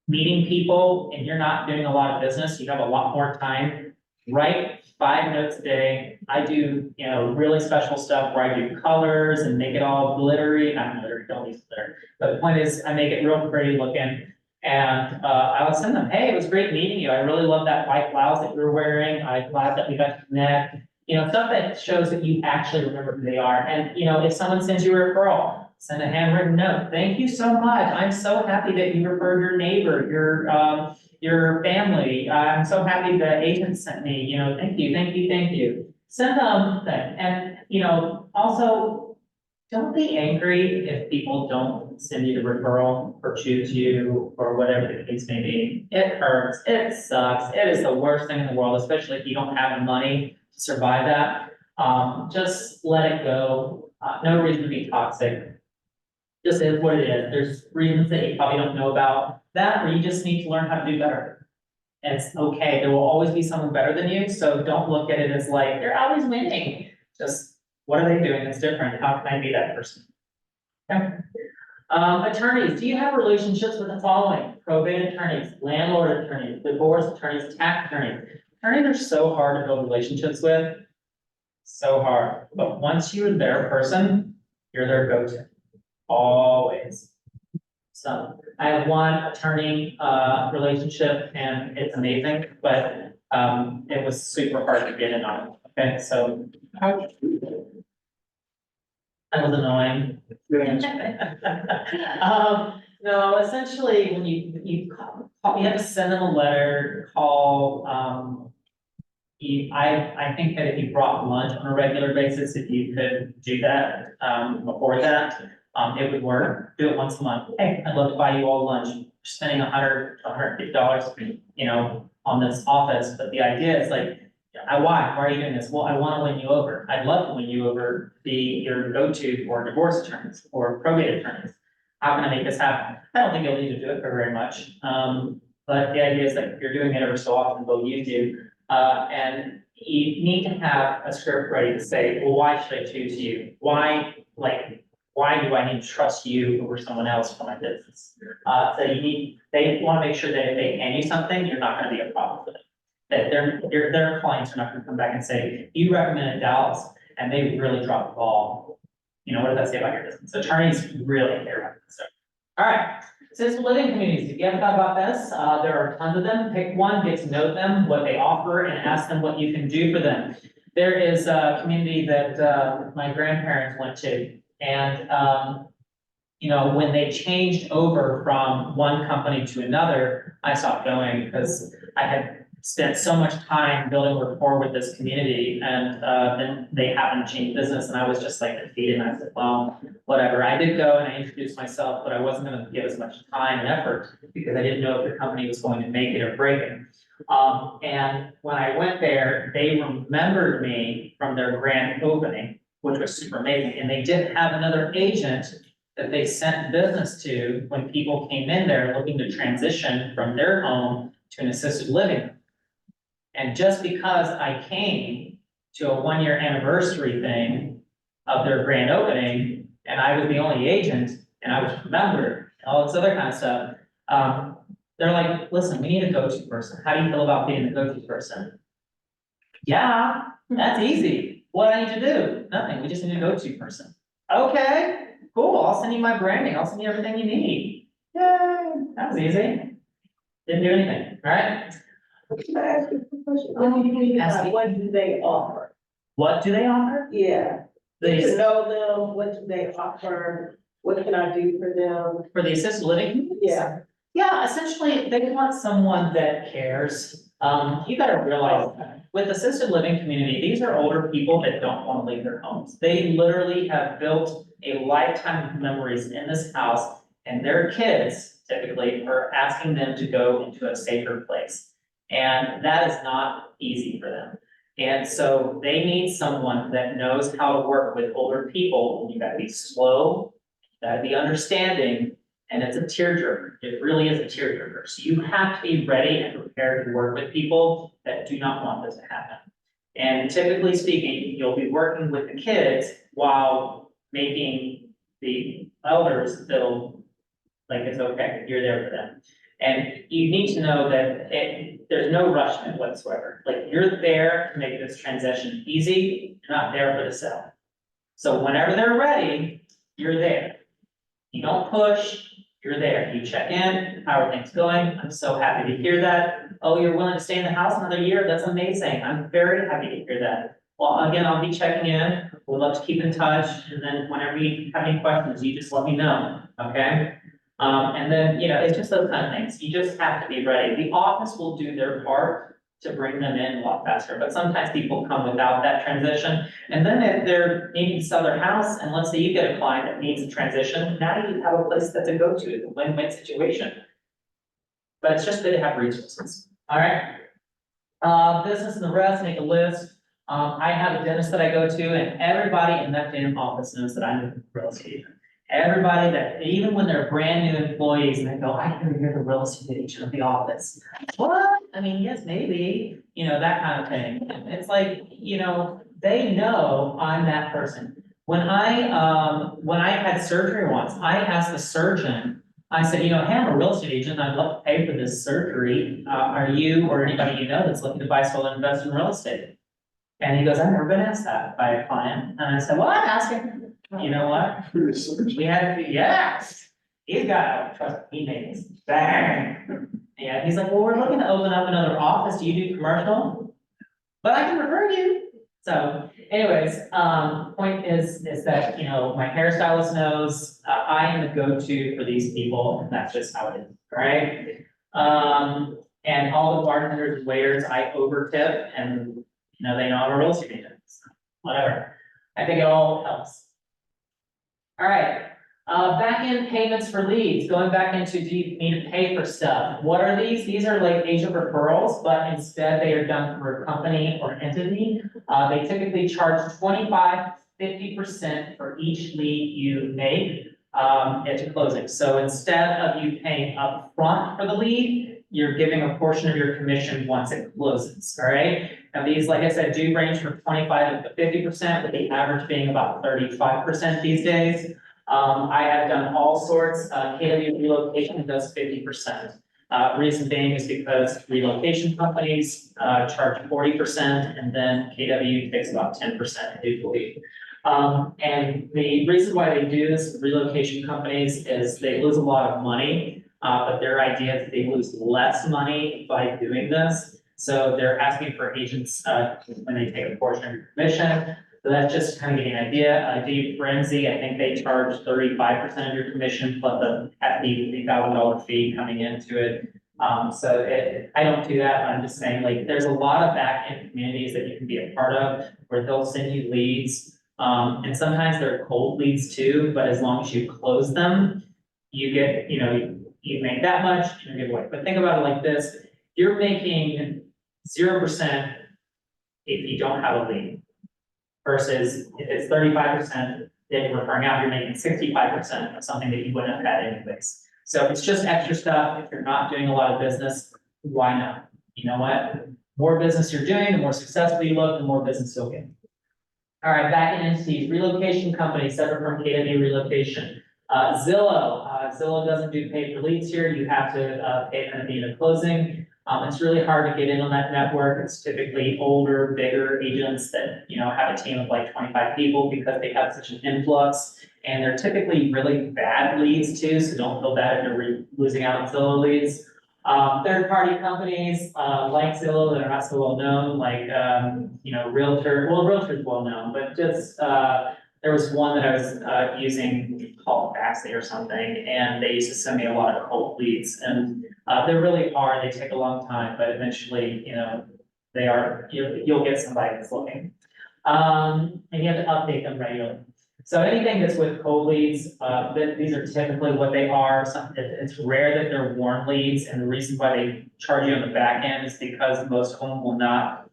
meeting people and you're not doing a lot of business, you have a lot more time, write 5 notes a day. I do, you know, really special stuff where I do colors and make it all glittery, not glittery, don't use glitter. But the point is, I make it real pretty looking. And, I would send them, hey, it was great meeting you. I really love that white blouse that you're wearing. I'm glad that we got to connect. You know, stuff that shows that you actually remember who they are. And, you know, if someone sends you a referral, send a handwritten note. Thank you so much. I'm so happy that you referred your neighbor, your family. I'm so happy the agent sent me, you know, thank you, thank you, thank you. Send them that. And, you know, also don't be angry if people don't send you the referral or choose you or whatever the case may be. It hurts. It sucks. It is the worst thing in the world, especially if you don't have the money to survive that. Just let it go. No reason to be toxic. Just is what it is. There's reasons that you probably don't know about that, or you just need to learn how to do better. And it's okay. There will always be someone better than you. So don't look at it as like, they're always winning. Just what are they doing that's different? How can I be that person? Okay. Attorneys, do you have relationships with the following? Probate attorneys, landlord attorneys, divorce attorneys, tax attorneys. Attorneys are so hard to build relationships with. So hard. But once you're their person, you're their go-to. Always. So I have one attorney relationship and it's amazing, but it was super hard to get in on. Okay, so that was annoying. No, essentially when you call, you have to send them a letter, call. I think that if you brought lunch on a regular basis, if you could do that before that. It would work. Do it once a month. Hey, I'd love to buy you all lunch. We're spending $100 to $150, you know, on this office. But the idea is like, why are you doing this? Well, I want to win you over. I'd love to win you over, be your go-to for divorce attorneys or probate attorneys. How can I make this happen? I don't think you'll need to do it for very much. But the idea is that if you're doing it ever so often, they'll use you. And you need to have a script ready to say, well, why should I choose you? Why do I need to trust you over someone else for my business? So they want to make sure that if they hand you something, you're not going to be a problem for them. That their clients are not going to come back and say, you recommended Dallas and they really dropped the ball. You know, what does that say about your business? Attorneys really care about this stuff. All right, assisted living communities, if you haven't thought about this, there are tons of them. Pick one, get to know them, what they offer, and ask them what you can do for them. There is a community that my grandparents went to. And, you know, when they changed over from one company to another, I stopped going because I had spent so much time building rapport with this community and then they happened to change business and I was just like defeated and I said, well, whatever. I did go and I introduced myself, but I wasn't going to give as much time and effort because I didn't know if the company was going to make it or break it. And when I went there, they remembered me from their grand opening, which was super amazing. And they did have another agent that they sent business to when people came in there looking to transition from their home to an assisted living. And just because I came to a 1-year anniversary thing of their grand opening, and I was the only agent, and I was remembered, and all this other kind of stuff, they're like, listen, we need a go-to person. How do you feel about being the go-to person? Yeah, that's easy. What do I need to do? Nothing. We just need a go-to person. Okay, cool. I'll send you my branding. I'll send you everything you need. Yay, that was easy. Didn't do anything, all right? Can I ask you a question? What do they offer? What do they offer? Yeah, get to know them, what do they offer? What can I do for them? For the assisted living communities? Yeah. Yeah, essentially, they want someone that cares. You gotta realize, with assisted living community, these are older people that don't want to leave their homes. They literally have built a lifetime of memories in this house, and their kids typically are asking them to go into a safer place. And that is not easy for them. And so they need someone that knows how to work with older people. You gotta be slow, gotta be understanding, and it's a tearjerker. It really is a tearjerker. So you have to be ready and prepared to work with people that do not want this to happen. And typically speaking, you'll be working with the kids while making the elders feel like it's okay, you're there for them. And you need to know that there's no rush in it whatsoever. Like, you're there to make this transition easy, you're not there for the sell. So whenever they're ready, you're there. You don't push, you're there. You check in, how are things going? I'm so happy to hear that. Oh, you're willing to stay in the house another year? That's amazing. I'm very happy to hear that. Well, again, I'll be checking in. We'd love to keep in touch. And then whenever you have any questions, you just let me know, okay? And then, it's just those kind of things. You just have to be ready. The office will do their part to bring them in a lot faster, but sometimes people come without that transition. And then if they're needing to sell their house, and let's say you get a client that needs a transition, now you have a place that's a go-to, it's a win-win situation. But it's just good to have resources, all right? Business and the rest, make a list. I have a dentist that I go to, and everybody in that damn office knows that I'm a real estate agent. Everybody that, even when they're brand new employees, and they go, I never hear the real estate agent of the office. What? I mean, yes, maybe, that kind of thing. It's like, they know I'm that person. When I had surgery once, I asked the surgeon, I said, hey, I'm a real estate agent, I'd love to pay for this surgery. Are you or anybody that's looking to buy, sell, and invest in real estate? And he goes, I've never been asked that by a client. And I said, well, I'm asking. You know what? We had yes. He's got, trust me, he made this bang. Yeah, he's like, well, we're looking to open up another office. Do you do commercial? But I can refer you. So anyways, point is that, my hairstylist knows I am the go-to for these people, and that's just how it is, right? And all the bartenders and waiters, I over tip, and they know I'm a real estate agent, so whatever. I think it all helps. All right, back-end payments for leads, going back into, do you need to pay for stuff? What are these? These are like agent referrals, but instead they are done for a company or entity. They typically charge 25–50% for each lead you make into closing. So instead of you paying upfront for the lead, you're giving a portion of your commission once it closes, all right? Now these, like I said, do range from 25 to 50%, with the average being about 35% these days. I have done all sorts. KW Relocation does 50%. Reason being is because relocation companies charge 40%, and then KW takes about 10% usually. And the reason why they do this with relocation companies is they lose a lot of money, but their idea is they lose less money by doing this. So they're asking for agents when they take a portion of your commission. So that's just kind of getting an idea. Dave Frenzy, I think they charge 35% of your commission plus a hefty $3,000 fee coming into it. I don't do that. I'm just saying, like, there's a lot of back-end communities that you can be a part of where they'll send you leads. And sometimes they're cold leads too, but as long as you close them, you get, you make that much, you give away. But think about it like this, you're making 0% if you don't have a lead. Versus if it's 35%, then you're referring out, you're making 65% of something that you wouldn't have had anyways. So it's just extra stuff. If you're not doing a lot of business, why not? You know what? More business you're doing, the more successful you look, the more business you'll get. All right, back in entities, relocation company, separate from KW Relocation. Zillow, Zillow doesn't do pay for leads here. You have to pay at the end of closing. It's really hard to get in on that network. It's typically older, bigger agents that, have a team of like 25 people because they have such an influx. And they're typically really bad leads too, so don't feel bad if you're losing out on Zillow leads. Third-party companies like Zillow that are not so well known, like, Realtor. Well, Realtor's well known, but just there was one that I was using called Baxley or something, and they used to send me a lot of cold leads, and they're really hard. They take a long time, but eventually, they are. You'll get somebody that's looking, and you have to update them regularly. So anything that's with cold leads, these are typically what they are. It's rare that they're warm leads, and the reason why they charge you on the back end is because most of them will not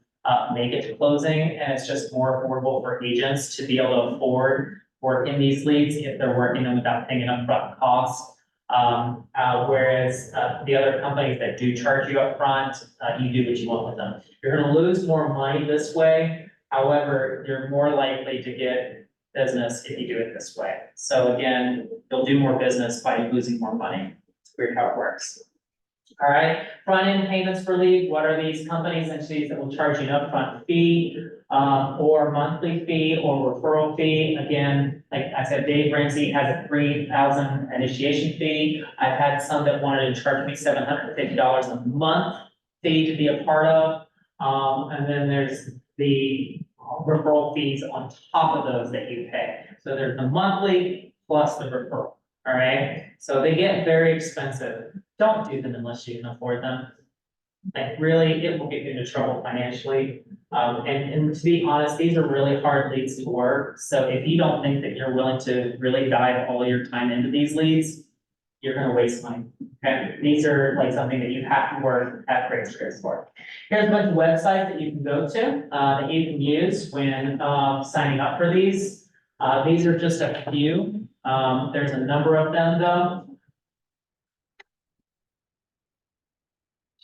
make it to closing, and it's just more affordable for agents to be able to afford work in these leads if they're working them without paying an upfront cost. Whereas, the other companies that do charge you upfront, you do what you want with them. You're gonna lose more money this way. However, you're more likely to get business if you do it this way. So again, you'll do more business by losing more money. It's weird how it works. All right, front-end payments for lead, what are these companies and entities that will charge you an upfront fee, or monthly fee or referral fee? Again, like I said, Dave Ramsey has a $3,000 initiation fee. I've had some that wanted to charge me $750 a month fee to be a part of. And then there's the referral fees on top of those that you pay. So there's the monthly plus the referral, all right? So they get very expensive. Don't do them unless you can afford them. Like really, it will get you into trouble financially. And to be honest, these are really hard leads to work. So if you don't think that you're willing to really dive all your time into these leads, you're gonna waste money. Okay, these are like something that you have to work at great scripts for. Here's a bunch of websites that you can go to, that you can use when, signing up for these. These are just a few. There's a number of them though.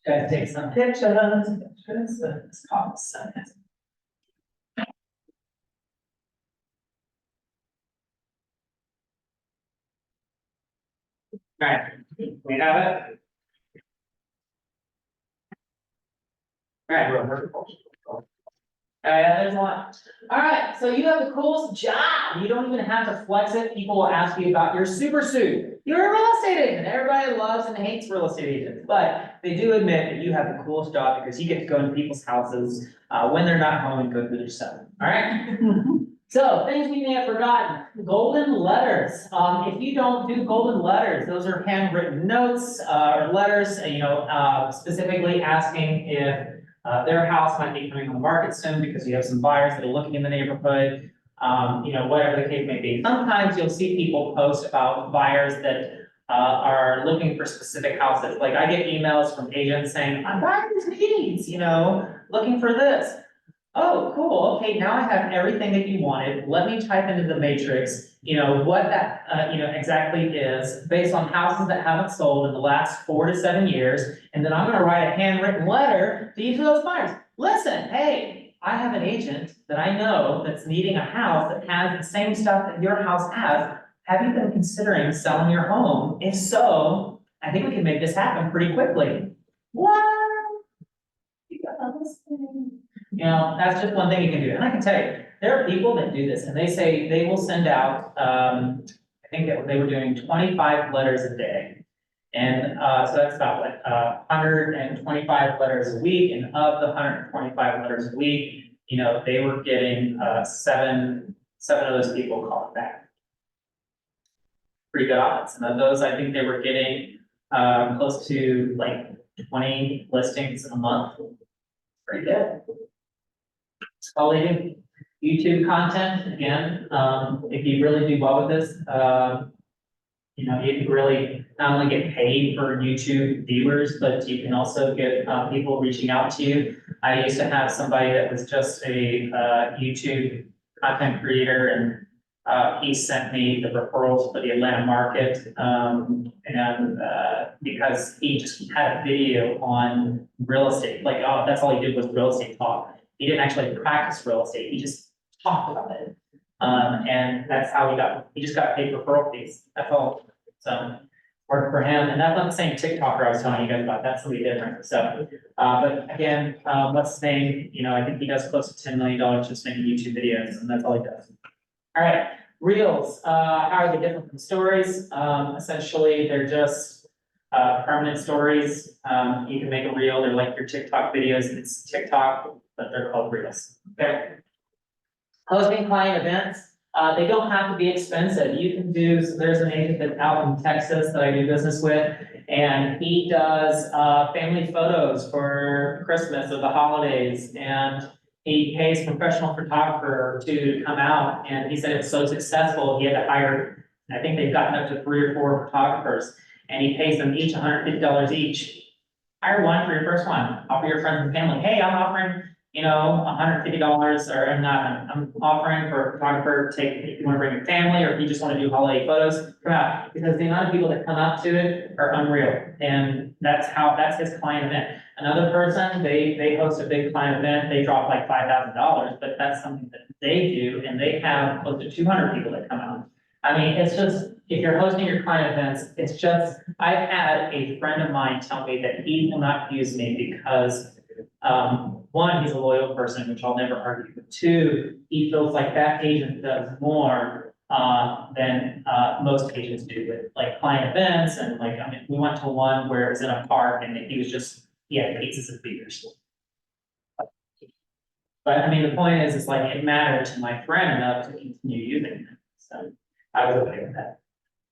Guys, take some pictures. Let's call this a second. All right, we have it. All right. Yeah, there's a lot. All right, so you have the coolest job. You don't even have to flex it. People will ask you about your super suit. You're a real estate agent. Everybody loves and hates real estate agents, but they do admit that you have the coolest job because you get to go into people's houses when they're not home and go through their stuff. All right. So things we may have forgotten, golden letters. If you don't do golden letters, those are handwritten notes or letters, specifically asking if their house might be coming on the market soon because you have some buyers that are looking in the neighborhood, whatever the case may be. Sometimes you'll see people post about buyers that are looking for specific houses. Like I get emails from agents saying, I'm buying these needs, looking for this. Oh, cool. Okay, now I have everything that you wanted. Let me type into the matrix, what that, exactly is based on houses that haven't sold in the last 4 to 7 years. And then I'm gonna write a handwritten letter to each of those buyers. Listen, hey, I have an agent that I know that's needing a house that has the same stuff that your house has. Have you been considering selling your home? If so, I think we can make this happen pretty quickly. What? You got this thing. That's just one thing you can do. And I can tell you, there are people that do this and they say they will send out, I think that they were doing 25 letters a day. And so that's about what, 125 letters a week. And of the 125 letters a week, they were getting seven of those people calling back. Pretty good odds. And of those, I think they were getting close to like 20 listings a month. Pretty good. That's all they do. YouTube content, again, if you really do well with this, you can really not only get paid for YouTube viewers, but you can also get people reaching out to you. I used to have somebody that was just a YouTube content creator, and he sent me the referrals for the Atlanta market, because he just had a video on real estate, like, oh, that's all he did was real estate talk. He didn't actually practice real estate, he just talked about it. And that's how he just got paid referral fees, that's all. So, worked for him, and that's not the same TikToker I was telling you guys about, that's somebody different, so. But again, what's his name, I think he does close to $10 million just making YouTube videos, and that's all he does. All right, reels, how are they different from stories? Essentially, they're just permanent stories. You can make a reel, they're like your TikTok videos, it's TikTok, but they're called reels, okay? Hosting client events, they don't have to be expensive. You can do, so there's an agent that's out in Texas that I do business with, and he does family photos for Christmas or the holidays, and he pays a professional photographer to come out, and he said it's so successful, he had to hire, I think they've gotten up to 3 or 4 photographers, and he pays them each $150 each. Hire one for your first one, offer your friends and family, hey, I'm offering, $150 or I'm offering for a photographer, if you wanna bring your family, or if you just wanna do holiday photos, come out. Because the amount of people that come out to it are unreal, and that's his client event. Another person, they host a big client event, they drop like $5,000, but that's something that they do, and they have close to 200 people that come out. I mean, it's just, if you're hosting your client events, it's just, I've had a friend of mine tell me that he will not use me because, one, he's a loyal person, which I'll never argue, but two, he feels like that agent does more, than, most agents do with like client events, and like, I mean, we went to one where it was in a park and he was just, he had pizzas and beers. But I mean, the point is, it's like, it mattered to my friend enough to continue using it, so I was okay with that.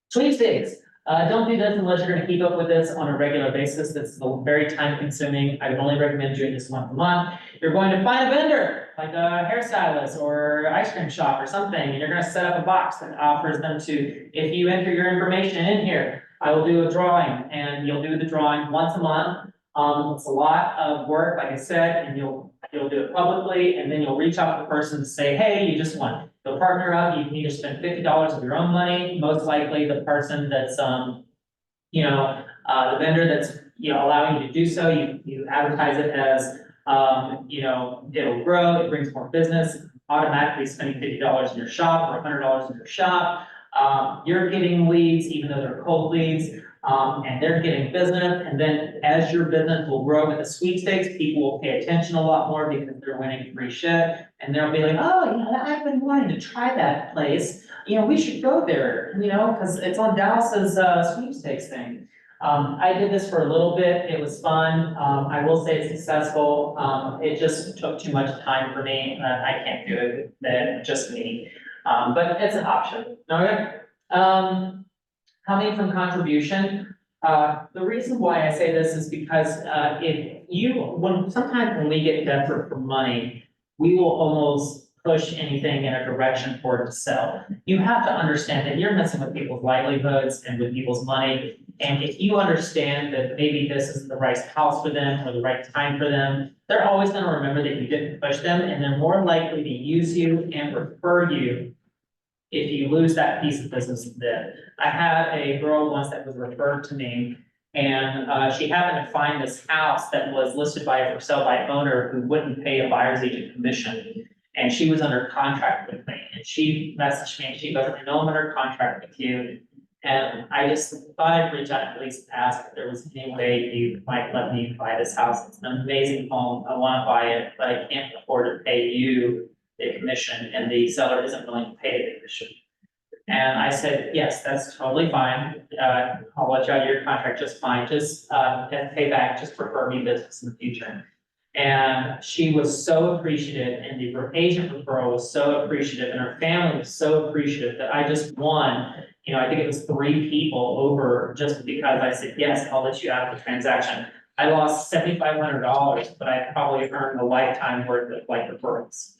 Sweepstakes, don't do this unless you're gonna keep up with this on a regular basis. This is very time consuming. I would only recommend doing this once a month. You're going to find a vendor, like a hairstylist or ice cream shop or something, and you're gonna set up a box that offers them to, if you enter your information in here, I will do a drawing, and you'll do the drawing once a month. It's a lot of work, like I said, and you'll do it publicly, and then you'll reach out to the person to say, hey, you just won. You'll partner up, you can either spend $50 of your own money, most likely the person that's, the vendor that's, allowing you to do so, you advertise it as, it'll grow, it brings more business, automatically spending $50 in your shop or $100 in your shop. You're getting leads, even though they're cold leads, and they're getting business, and then as your business will grow with the sweepstakes, people will pay attention a lot more because they're winning free shit, and they'll be like, oh, I've been wanting to try that place, we should go there, because it's on Dallas's, sweepstakes thing. I did this for a little bit, it was fun, I will say it's successful, it just took too much time for me, I can't do it, just me, but it's an option, okay? Coming from contribution, the reason why I say this is because, sometimes when we get desperate for money, we will almost push anything in a direction for it to sell. You have to understand that you're messing with people's livelihoods and with people's money. And if you understand that maybe this isn't the right house for them or the right time for them, they're always gonna remember that you didn't push them, and they're more likely to use you and refer you if you lose that piece of business then. I had a girl once that was referred to me, and she happened to find this house that was listed for sale by owner who wouldn't pay a buyer's agent commission. And she was under contract with me, and she messaged me, and she goes, I know I'm under contract with you. And I just thought I'd reach out and at least ask if there was any way you might let me buy this house. It's an amazing home, I wanna buy it, but I can't afford to pay you the commission, and the seller isn't willing to pay the commission. And I said, yes, that's totally fine, I'll let you out of your contract just fine, just, pay back, just refer me business in the future. And she was so appreciative, and the agent referral was so appreciative, and her family was so appreciative that I just won, I think it was 3 people over just because I said, yes, I'll let you out of the transaction. I lost $7,500, but I probably earned a lifetime worth of like referrals.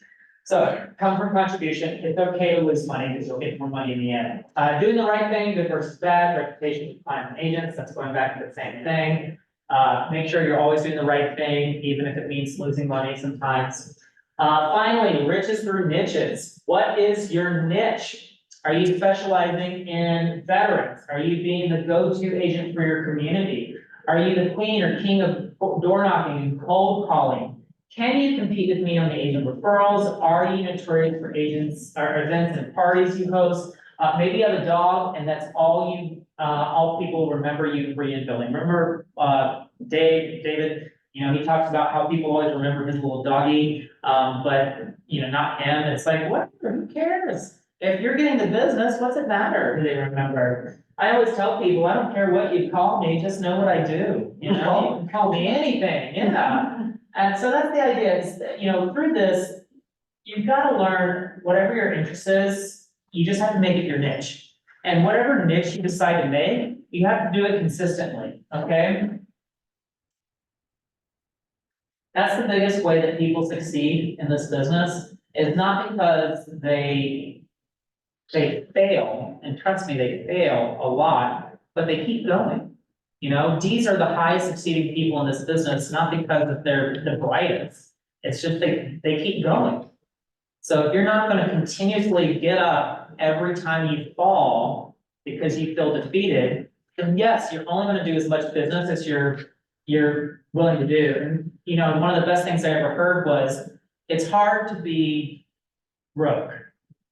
So come from contribution, it's okay to lose money because you'll get more money in the end. Doing the right thing, good versus bad, reputation of clients and agents, that's going back to the same thing. Make sure you're always doing the right thing, even if it means losing money sometimes. Finally, riches through niches. What is your niche? Are you specializing in veterans? Are you being the go-to agent for your community? Are you the queen or king of door knocking and cold calling? Can you compete with me on the agent referrals? Are you notorious for agents or events and parties you host? Maybe you have a dog and that's all people remember you for in billing. Remember, David, he talks about how people always remember his little doggy, but not him. It's like, whatever, who cares? If you're getting the business, what's it matter who they remember? I always tell people, I don't care what you call me, just know what I do. You can call me anything, yeah. And so that's the idea is, through this, you've got to learn whatever your interest is, you just have to make it your niche. And whatever niche you decide to make, you have to do it consistently, okay? That's the biggest way that people succeed in this business, is not because they fail, and trust me, they fail a lot, but they keep going. These are the highest succeeding people in this business, not because they're the brightest. It's just they keep going. So if you're not gonna continuously get up every time you fall because you feel defeated, then yes, you're only gonna do as much business as you're willing to do. And, you know, one of the best things I ever heard was, it's hard to be broke.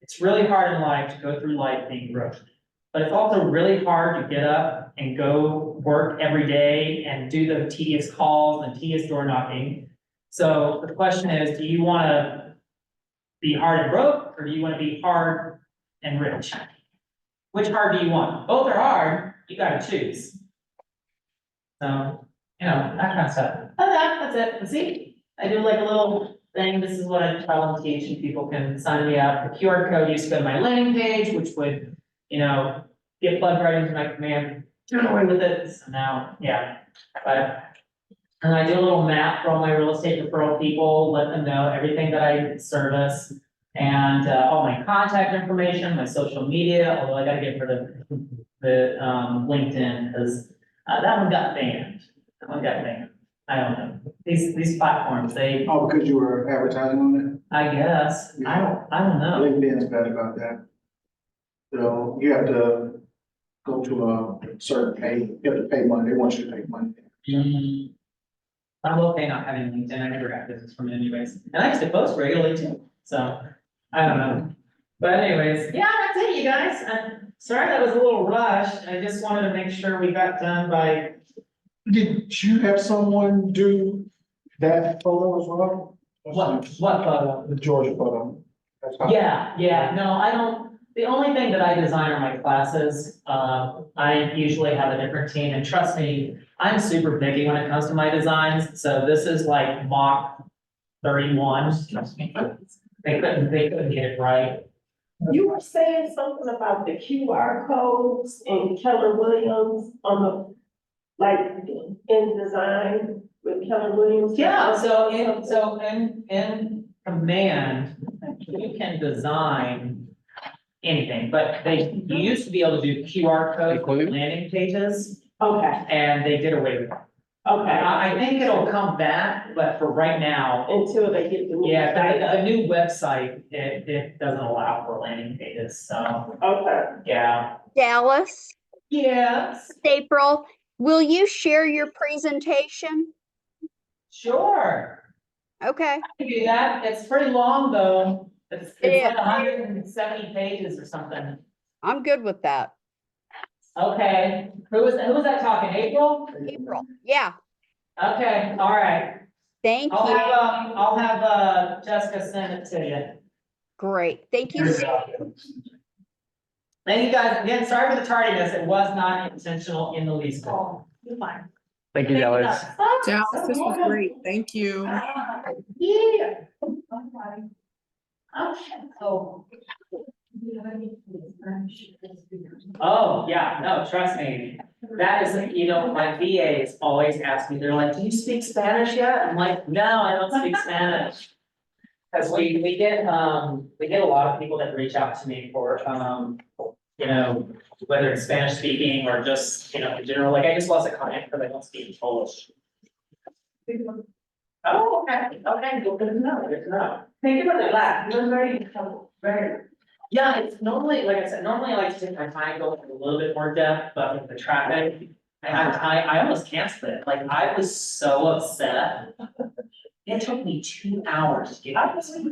It's really hard in life to go through life being broke. But it's also really hard to get up and go work every day and do the tedious calls and tedious door knocking. So the question is, do you wanna be hard and broke, or do you wanna be hard and rich? Which hard do you want? Both are hard, you gotta choose. So, you know, that kind of stuff. Oh, that's it. And see, I do like a little thing. This is what I try and teach, and people can sign me up. The QR code used to go to my landing page, which would, you know, get plugged right into my command. Turn away with it. So now, yeah. But, and I do a little map for all my real estate referral people, let them know everything that I service, and all my contact information, my social media, although I gotta get rid of the LinkedIn, because that one got banned. That one got banned. I don't know. These platforms, they, Oh, because you were advertising on I guess, I don't it? know. LinkedIn's bad about that. So you have to go to a certain pay, you have to pay money, they want you to pay money. I'm okay not having LinkedIn. I never got business from it anyways. And I used to post regularly too, so I don't know. But anyways, yeah, that's it, you guys. I'm sorry that was a little rushed. I just wanted to make sure we got done by, Did you have someone do that photo as well? what photo? The Georgia photo. That's how- Yeah, no, I don't, the only thing that I design are my classes. I usually have a different team, and trust me, I'm super picky when it comes to my designs, so this is like Mach 31, trust me. They couldn't get it right. You were saying something about the QR codes and Keller Williams on the, like, in design with Keller Williams? Yeah, so in command, you can design anything, but you used to be able to do QR codes for landing pages, Okay, and they did away with it. okay, I think it'll come back, but for right now, until they get the. yeah, the new website, it doesn't allow for landing pages, so, Okay. yeah. Dallas, Yes, April, will you share your presentation? sure, Okay, I can do that, it's pretty long though, it's It like is. 170 pages or something. I'm good with that. Okay, who was that talking, April? April, yeah, Okay, all right, thank I'll you. have Jessica send it to you. Great, thank you. Thank you guys, again, sorry for the tardiness, it was not intentional in the least. You're fine. Thank you, Dallas. Dallas, this was great. Thank you. Yeah. Oh, yeah, no, trust me, that is, you know, my VAs always ask me, they're like, do you speak Spanish yet? I'm like, no, I don't speak Spanish. Cause we get a lot of people that reach out to me for, you know, whether it's Spanish speaking or just, you know, in general, like I just lost a client because I don't speak Polish. Oh, okay, well, good to know, good to know. Thank you for the laugh, you were very. Yeah, it's normally, like I said, normally I like to take my time, go into a little bit more depth, but with the traffic, I almost canceled it, like I was so upset. It took me 2 hours to get out of this. And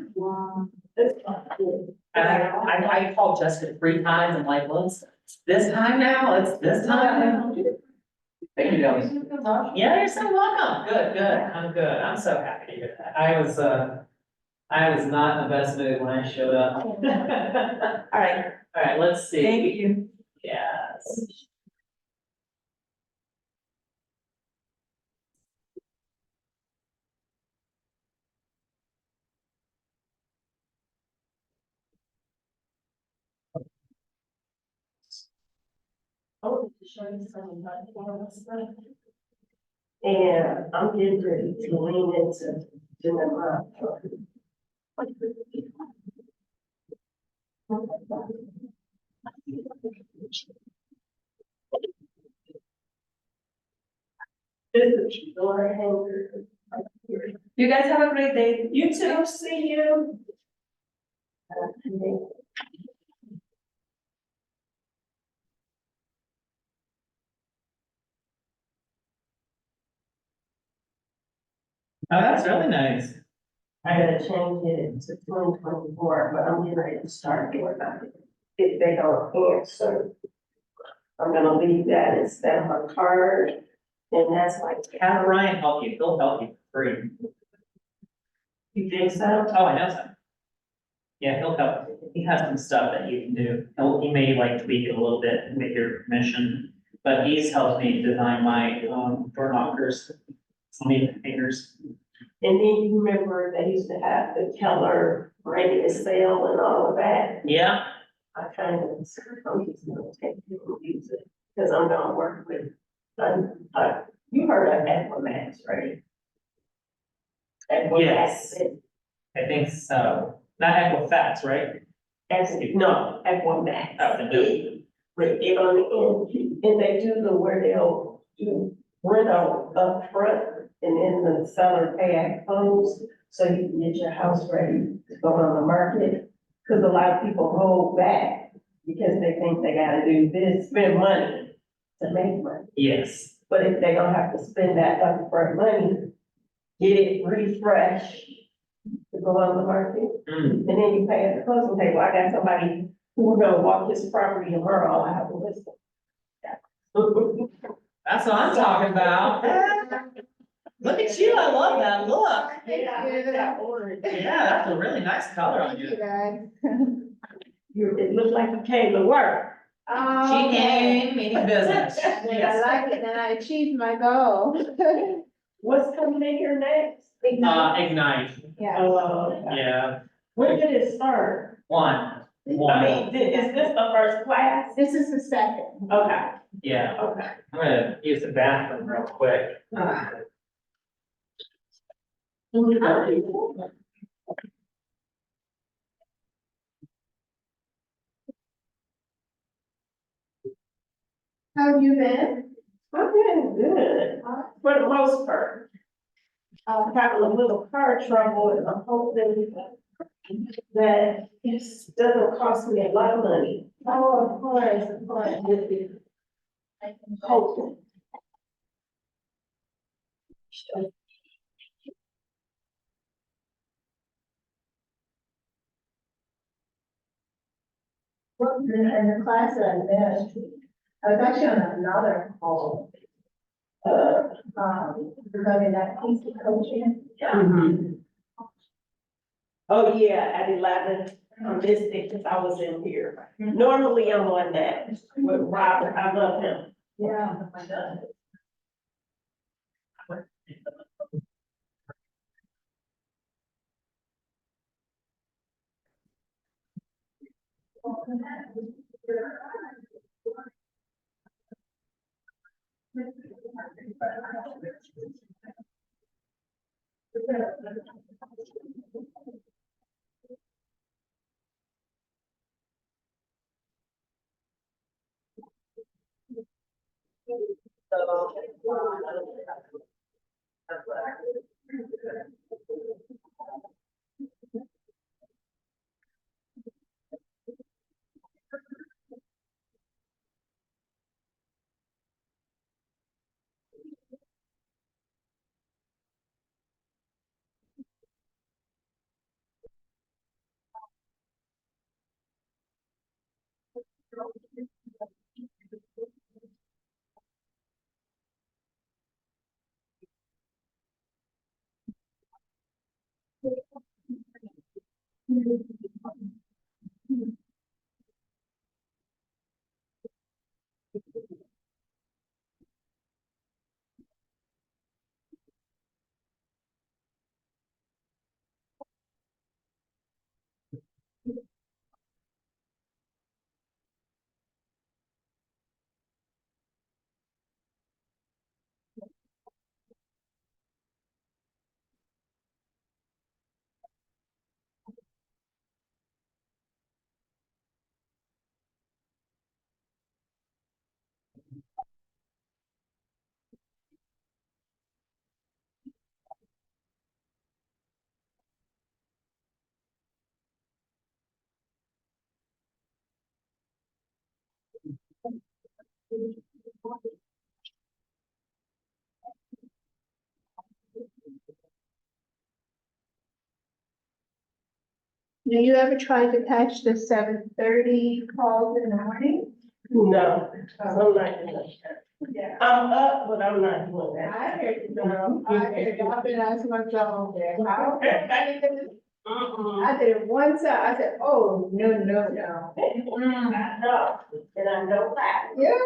I called Jessica 3 times, I'm like, well, it's this time now, it's this time. Thank you, Dallas. Yeah, you're so welcome. Good, I'm good. I'm so happy to hear that. I was not in the best mood when I showed up. All right, let's see. Thank you. Yes. Oh, to show you something about and I'm getting ready to lean into doing my. This is door hanger right here. You guys have a great day. You too, see you. Oh, that's really nice. I gotta change it to 2024, but I'm getting ready to start doing that. If they don't answer, I'm gonna leave that instead of a card, and that's like, Have Ryan help you, he'll help you for free. you think so? Oh, I know so. Yeah, he'll help, he has some stuff that you can do, he may like tweak it a little bit with your permission, but he's helped me design my, door knockers. Some fingers. And then you remember they used to have the Keller radio sale and all of that. Yeah, I kind of, I'm just gonna take it and use it, because I'm gonna work with, you heard of Equimax, right? Equimax. Yes. I think so, not Equifax, right? No, Equimax. Oh, the new. With it on the end, and they do the where they'll do rental up front, and then the seller pay at close, so you can get your house ready to go on the market. Cause a lot of people hold back because they think they gotta do this, spend money to make money. Yes. But if they don't have to spend that upfront money, get it refreshed to go on the market, and then you pay at the closing table. I got somebody who gonna walk his property tomorrow, I have a list. That's what I'm talking about. Look at you, I love that look. Yeah, orange. Yeah, that's a really nice color on you. It looked like you came to work. She came, meaning business. I like it, and I achieved my goal. What's coming in here next? Ignite, Yeah. Okay. yeah, When did it start? one, I mean, is this the first class? This is the second. Okay, yeah. okay. I'm gonna use the bathroom real quick. How have you been? I'm doing good, for the most part. I'm having a little car trouble, and I'm hoping that this doesn't cost me a lot of money. Oh, of course, of course. Hoping. In the class that I'm in, I was actually on another call. Regarding that piece of coaching. Oh, yeah, at 11, I missed it because I was in here. Normally I'm on that with Robert, I love him. Yeah. Do you ever try to catch the 7:30 calls in the morning? No, I'm not doing that. Yeah. I'm up, but I'm not doing that. I heard you, girl. I heard you. I've been asking myself there. I did it one time. I said, oh, no, no, no. I know, and I know that. Yeah.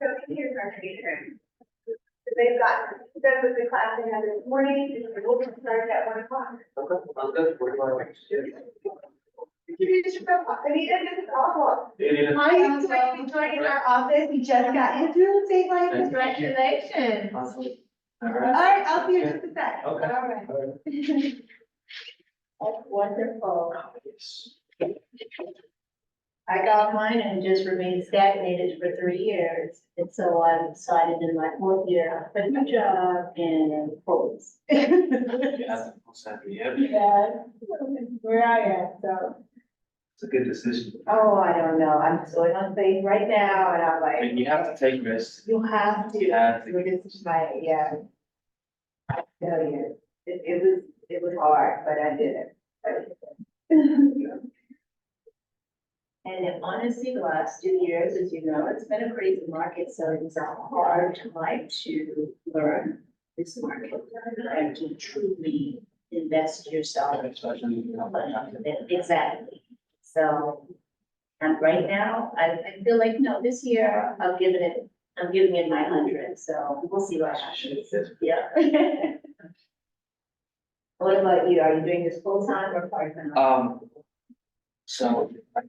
So here's our teacher. They've got, that was the class they had this morning, and we're going to start at 1 o'clock. Introduce yourself, Anita, this is awful. Hi, I'm joining our office, we just got into real estate license. Congratulations. All right, I'll see you in just a sec. Okay. All right. That's wonderful. I got mine and just remained stagnated for 3 years. And so I decided in my 4th year, I quit my job and focus. Yeah. Yeah, where I am, so. It's a good decision. Oh, I don't know. I'm just going on faith right now and I'm I mean, like, you have to take risks. you have to. You have to. This is my, yeah. I tell you, it was hard, but I did it. And then honestly, the last 2 years, as you know, it's been a crazy market, so it's a hard time to learn this market and to truly invest yourself. Especially, Exactly. So, and right now, I feel like, no, this year, I'm giving it my 100, so we'll see what happens. Yeah. What about you? Are you doing this full time or part time? So I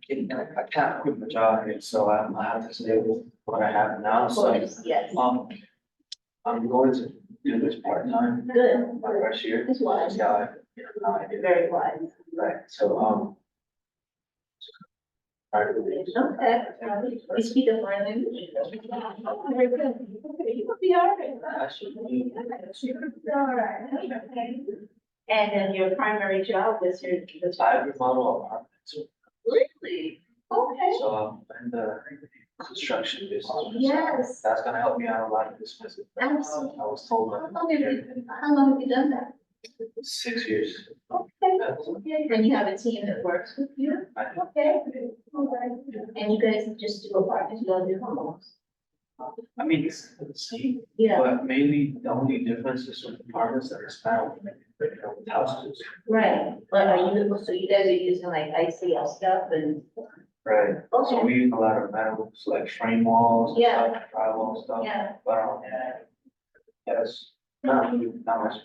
can't quit my job here, so I have to stay with what I have now, Of so, course, yes. I'm going to do this part-time, Good. my first year. It's wise. Yeah, how I do that. Very wise. Right, so, Alright. Okay. You speak a foreign language? Oh, very good. Okay, you will be all right. All right. Okay. And then your primary job was your, I remodel apartments, really? Okay. so I'm in the construction business. so Yes. That's gonna help me out a lot in this business. Absolutely. I was told How long have you done that? 6 years. Okay. Okay. And you have a team that works with you? Okay. All right. And you guys just do apartments, you don't do homes? I mean, it's the same, Yeah, but mainly the only difference is with apartments that are styled with houses. right. But are you, so you guys are using like ICL stuff and? Right, so Okay. we use a lot of metals, like frame walls, and Yeah. stuff, drywall stuff, Yeah. but, yes, not much.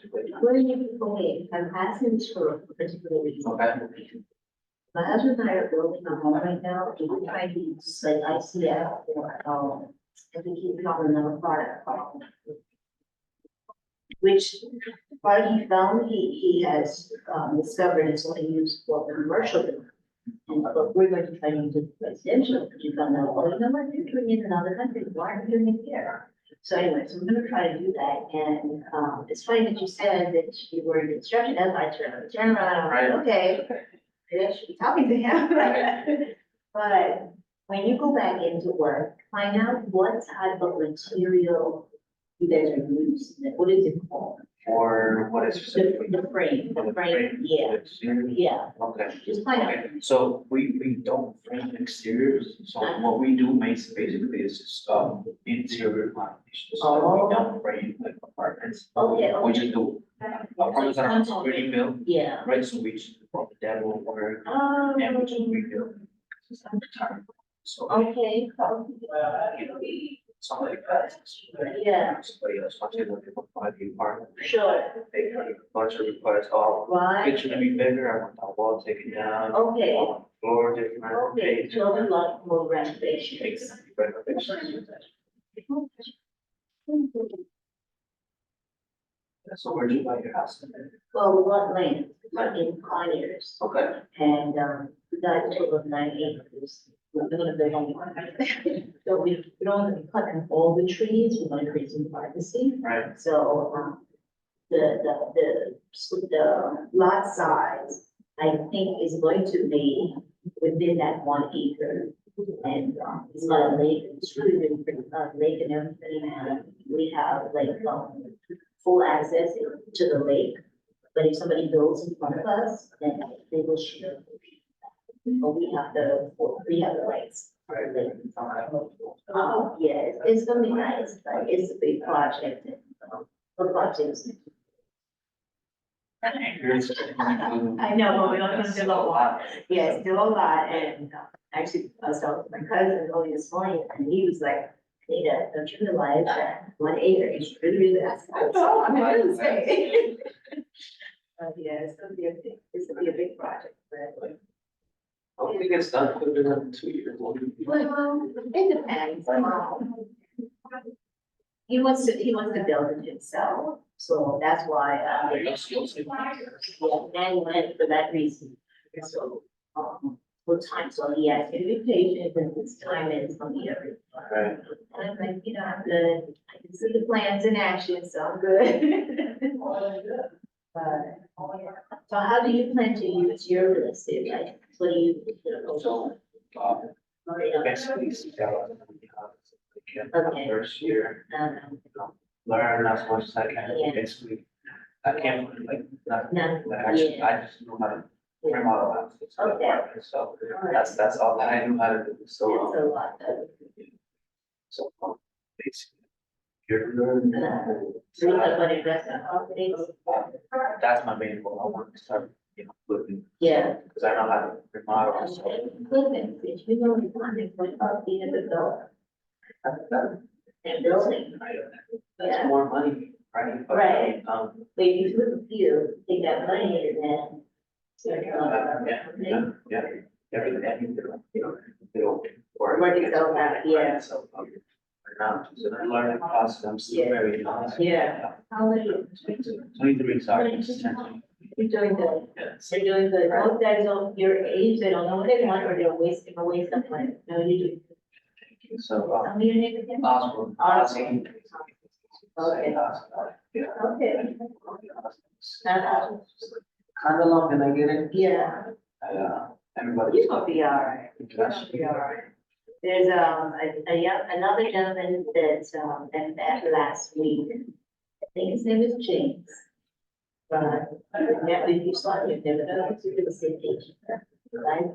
Where do you people live? I'm asking this for a particular reason. Okay. My husband and I are building a home right now, and we're trying to use like ICL or, and we keep calling another product. Which part he found, he has, discovered is only used for commercial. And but we're going to try to use it residential, because you found out, well, you know what, you're doing it in other countries, why aren't you doing it here? So anyway, so we're gonna try to do that, and, it's funny that you said that you were in construction, that's why I turned around, I'm like, okay. Maybe I should be talking to him. But when you go back into work, find out what type of material you guys are using, what is it called? Or what is specifically? The frame, yeah, Exterior? yeah, Okay. just find out. Okay, so we don't frame exteriors, so what we do basically is just, interior laminations. So Oh. we don't frame like apartments. Okay, We okay. just do apartments that are already built, Yeah. right, so we just perform the demo work and we just rebuild. So, Okay, something like that. Yeah. Somebody else wants to look at what 5 apartment. sure, They got a bunch of requests, oh, right, kitchen to be bigger, I want that wall taken down. okay, Floor different. okay, page. so a lot more renovations. Exactly, renovations. So where'd you buy your house? Well, we want land, in Pioneers, Okay. and, we got a total of 9 acres. We're gonna build on one. So we don't want to be cutting all the trees, we want to create some privacy. Right. So, the lot size, I think is going to be within that 1 acre. And, it's got a lake, it's really been pretty, lake and everything, and we have like, full access to the lake. But if somebody builds in front of us, then they will share. But we have the rights. Right. Yeah, it's gonna be nice, but it's a big project, and, the projects. I know, but we don't have to do a lot. Yeah, it's still a lot, and actually, I was talking to my cousin only this morning, and he was like, Nita, don't you realize that 1 acre is really, really, that's, all I'm gonna say. Yeah, it's gonna be a big project, but. Hopefully it gets done, could have been like 2 years. Well, it depends. He wants to build it himself, so that's why, yeah, and for that reason, so, for time, so he has to be patient, and his time is gonna be everything. Right. And I'm like, I'm good, I can see the plans in action, so I'm good. So how do you plan to use your real estate, like, what do you? So, basically, Okay. first year, Um, learn as much as I can, Yeah. basically. I can't, like, not, No, actually, yeah. I just know how to remodel houses. Okay. So, that's all that I know how to do, It's so, a lot, so, basically. You're learning. so you have money investment properties? That's my main goal, I want to start, flipping, Yeah. because I know how to remodel, so. Equipment, if you know, the money for property in the building. And building. That's more money, right? But, Right. Um, But if you flip a few, take that money and then. everything, it'll work. Work itself out, yeah. So, now, so I'm learning process, I'm still very young. Yeah. How old are you? 23, sorry. You're doing good. Yes. You're doing good. Most guys of your age, they don't know what they want, or they're wasting away some money. No, you do. So, Tell me your name again. Osborne. Osborne. Okay. Yeah. Okay. Kind of long, can I get it? Yeah, Everybody. you're gonna be all right. You're gonna be all right. There's, another gentleman that met last week. I think his name is James. But, never, if you saw him, never know to do the same age. Right?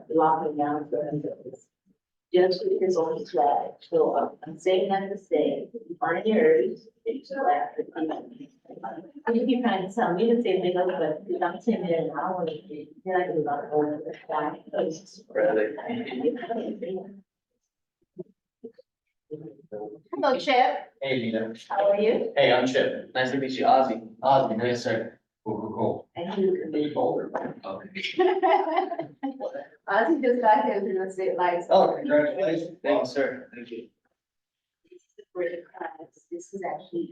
Locking down for him. Just with his own flag, so I'm saying that to say, find yours, it's flag. If you're trying to tell me the same thing, but I'm saying that I don't want to, then I can not over the flag. Really? Hello, Chip. Hey, Nina. How are you? Hey, I'm Chip. Nice to meet you, Ozzy. Ozzy, nice sir. Cool. And you can be bolder. Okay. Ozzy just got here through the state lights. Oh, congratulations. Thank you, sir. Thank you. This is for the class. This is actually,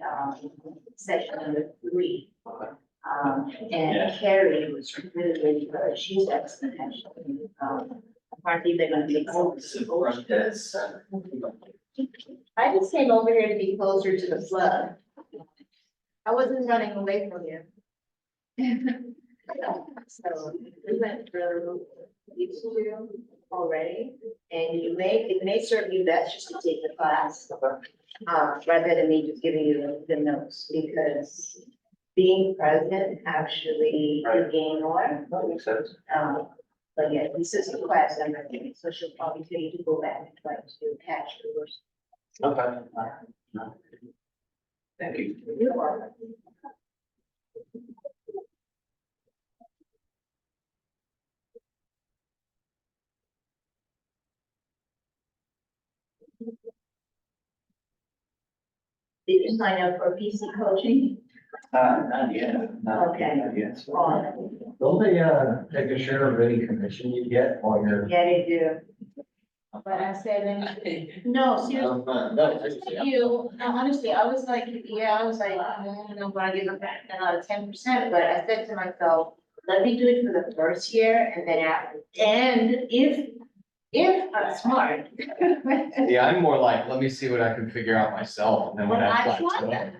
section number 3. And Carrie was really, really good. She's excellent, actually. Apparently they're gonna be over. I just came over here to be closer to the flood. I wasn't running away from you. So we went through these 2 already, and it may serve you best just to take the class. Rather than me just giving you the notes, because being present actually you gain more. That makes sense. But yeah, this is the class I'm taking, so she'll probably tell you to go back and try to catch the words. Okay. Thank you. You're welcome. Did you sign up for PC coaching? Not yet. Okay. Not yet. So. Oh, Don't they, take a share of any commission you get while you're? yeah, they do. But I said, no, seriously. Honestly, I was like, yeah, I was like, I don't know, but I give it back another 10%, but I said to myself, let me do it for the first year and then after, and if I'm smart. Yeah, I'm more like, let me see what I can figure out myself, and then when Well, I I tried plateau. that.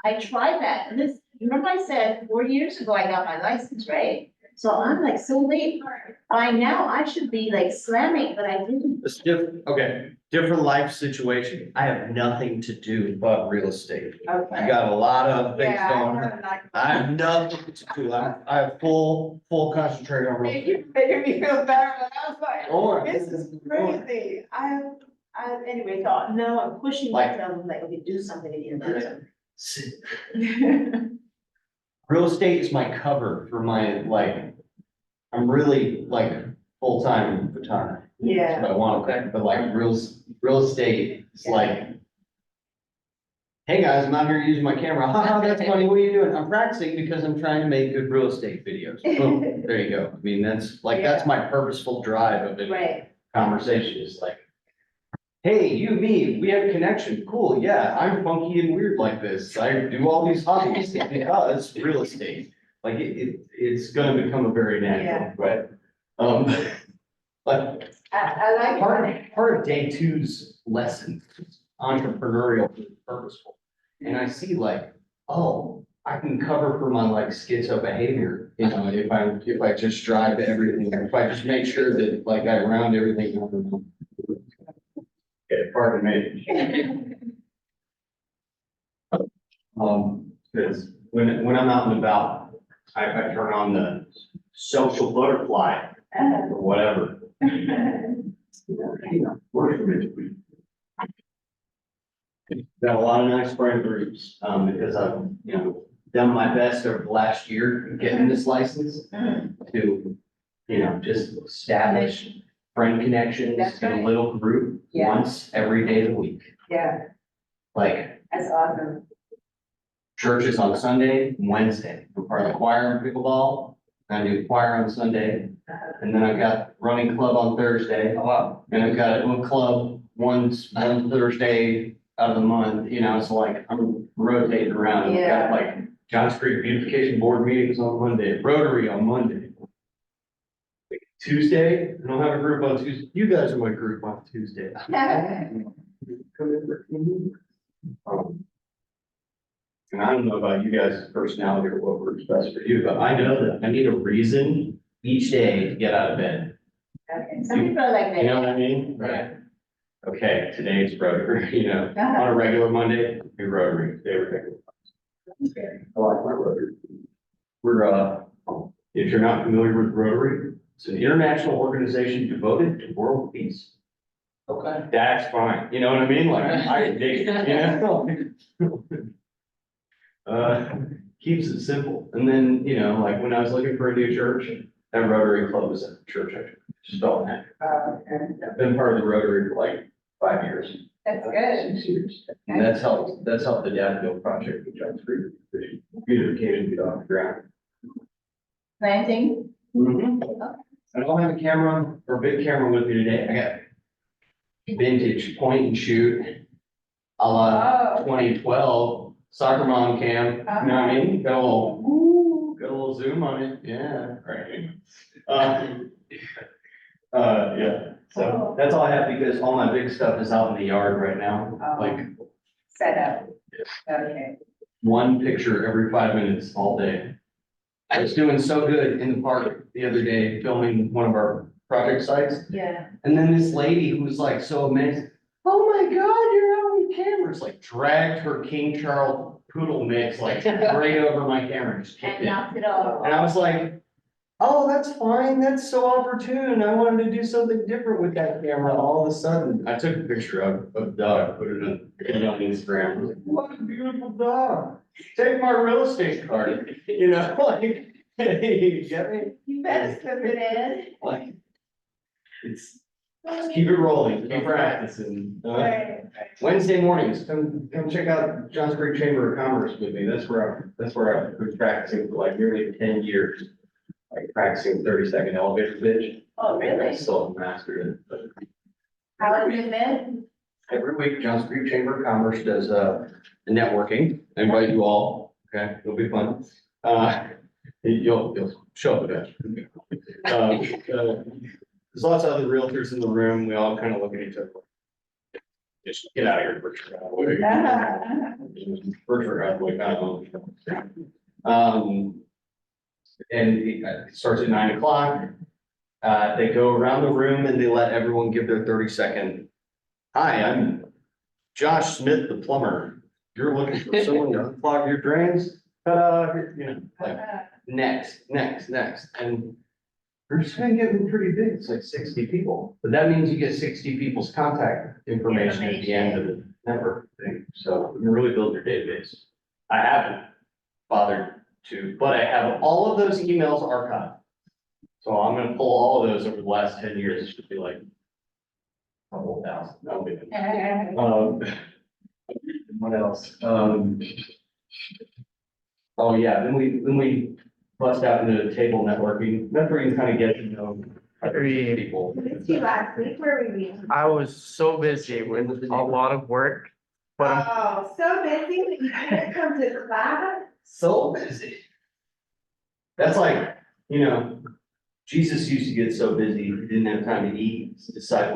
I tried that, and this, remember I said 4 years ago I got my license, right? So I'm like, so late, by now I should be like slamming, but I didn't. It's okay, different life situation. I have nothing to do but real estate. I Okay. got a lot of things Yeah, going on. I have nothing to do. I have full concentrate on real estate. You making me feel bad, but I was like, Or- this is crazy. Anyway, thought, no, I'm pushing Like- myself, like, okay, do something, you know, do something. Real estate is my cover for my, like, I'm really like full-time photographer. Yeah. But I want to, but like real estate is like, hey guys, I'm out here using my camera. Haha, that's funny. What are you doing? I'm practicing because I'm trying to make good real estate videos. Boom, there you go. I mean, that's my purposeful drive of it. Right. Conversation is like, hey, you, me, we have a connection. Cool. Yeah, I'm funky and weird like this. I do all these hobbies because real estate. Like it's gonna become a very natural, right? But I like part of day two's lesson, is entrepreneurial, purposeful. And I see like, oh, I can cover for my like schizo behavior, you know, if I just drive everything, if I just make sure that like I round everything up. Okay, pardon me. Because when I'm out and about, I turn on the social butterfly or whatever. Got a lot of nice friend groups, because I've, done my best over the last year getting this license to, just establish friend connections That's in a right. little group Yeah. once every day of the week. Yeah, Like that's awesome. churches on Sunday, and Wednesday. I'm part of the choir and pickleball. I do choir on Sunday. And then I've got running club on Thursday. And I've got a book club one Thursday out of the month, it's like I'm rotating around. I've got like Johns Creek Beautification Board meetings on Monday, Rotary on Monday. Tuesday, I don't have a group on Tuesday. You guys are my group on Tuesday. Come in for and I don't know about you guys' personality or what works best for you, but I know that I need a reason each day to get out of bed. Okay, some people are like that. You know what I mean? Right. Okay, today it's Rotary, on a regular Monday, do Rotary, today we're picking. I like my Rotary. We're, if you're not familiar with Rotary, it's an international organization devoted to world peace. Okay. That's fine, you know what I mean? Like, I dig it, keeps it simple. And then, like when I was looking for a new church, that Rotary Club was at the church, I just felt that. I've been part of the Rotary for like 5 years. That's good. 6 years. And that's helped the Daffodil Project, which I'm free, beautification get off the ground. Planting? I don't have a camera or big camera with me today. I got vintage point and shoot a la 2012 soccer mom cam, you know what I mean? Got a little zoom on it, yeah, right. Yeah, so that's all I have because all my big stuff is out in the yard right now, like Set up. Okay. one picture every 5 minutes all day. I was doing so good in the park the other day filming one of our project sites. Yeah. And then this lady who was like so amazed, oh my God, you're out with cameras, like dragged her King Charles poodle mix like right over my camera. Just kicked And it. knocked it off. And I was like, oh, that's fine. That's so opportune. I wanted to do something different with that camera. All of a sudden, I took a picture of the dog, put it on Instagram. I was like, what a beautiful dog. Take my real estate card, like, you get me? You better slip it in. Like, it's, just keep it rolling, keep practicing. Right. Wednesday mornings, come check out Johns Creek Chamber of Commerce with me. That's where I've been practicing for like nearly 10 years. Like practicing 30-second elevator pitch. Oh, really? I still haven't mastered it, but How has it been? Every week, Johnson Creek Chamber of Commerce does, networking. I invite you all, okay? It'll be fun. You'll show up eventually. There's lots of other realtors in the room. We all kind of look at each other. Just get out of here, Berkshire Hathaway. Berkshire Hathaway, kind of. And it starts at 9 o'clock. They go around the room and they let everyone give their 30-second. Hi, I'm Josh Smith, the plumber. You're looking for someone to unclog your drains? Ta-da, you know, like, next. And we're just gonna get pretty big. It's like 60 people. But that means you get 60 people's contact information at the end of the network thing. So you can really build your database. I haven't bothered to, but I have all of those emails archived. So I'm gonna pull all of those over the last 10 years. It should be like a couple thousand. No, maybe. What else? Oh yeah, then we bust out into the table networking. Networking kind of get to know people. Missed you last week, where were you? I was so busy with a lot of work, but I'm Oh, so busy that you couldn't come to class? So busy. That's like, Jesus used to get so busy, he didn't have time to eat. His disciples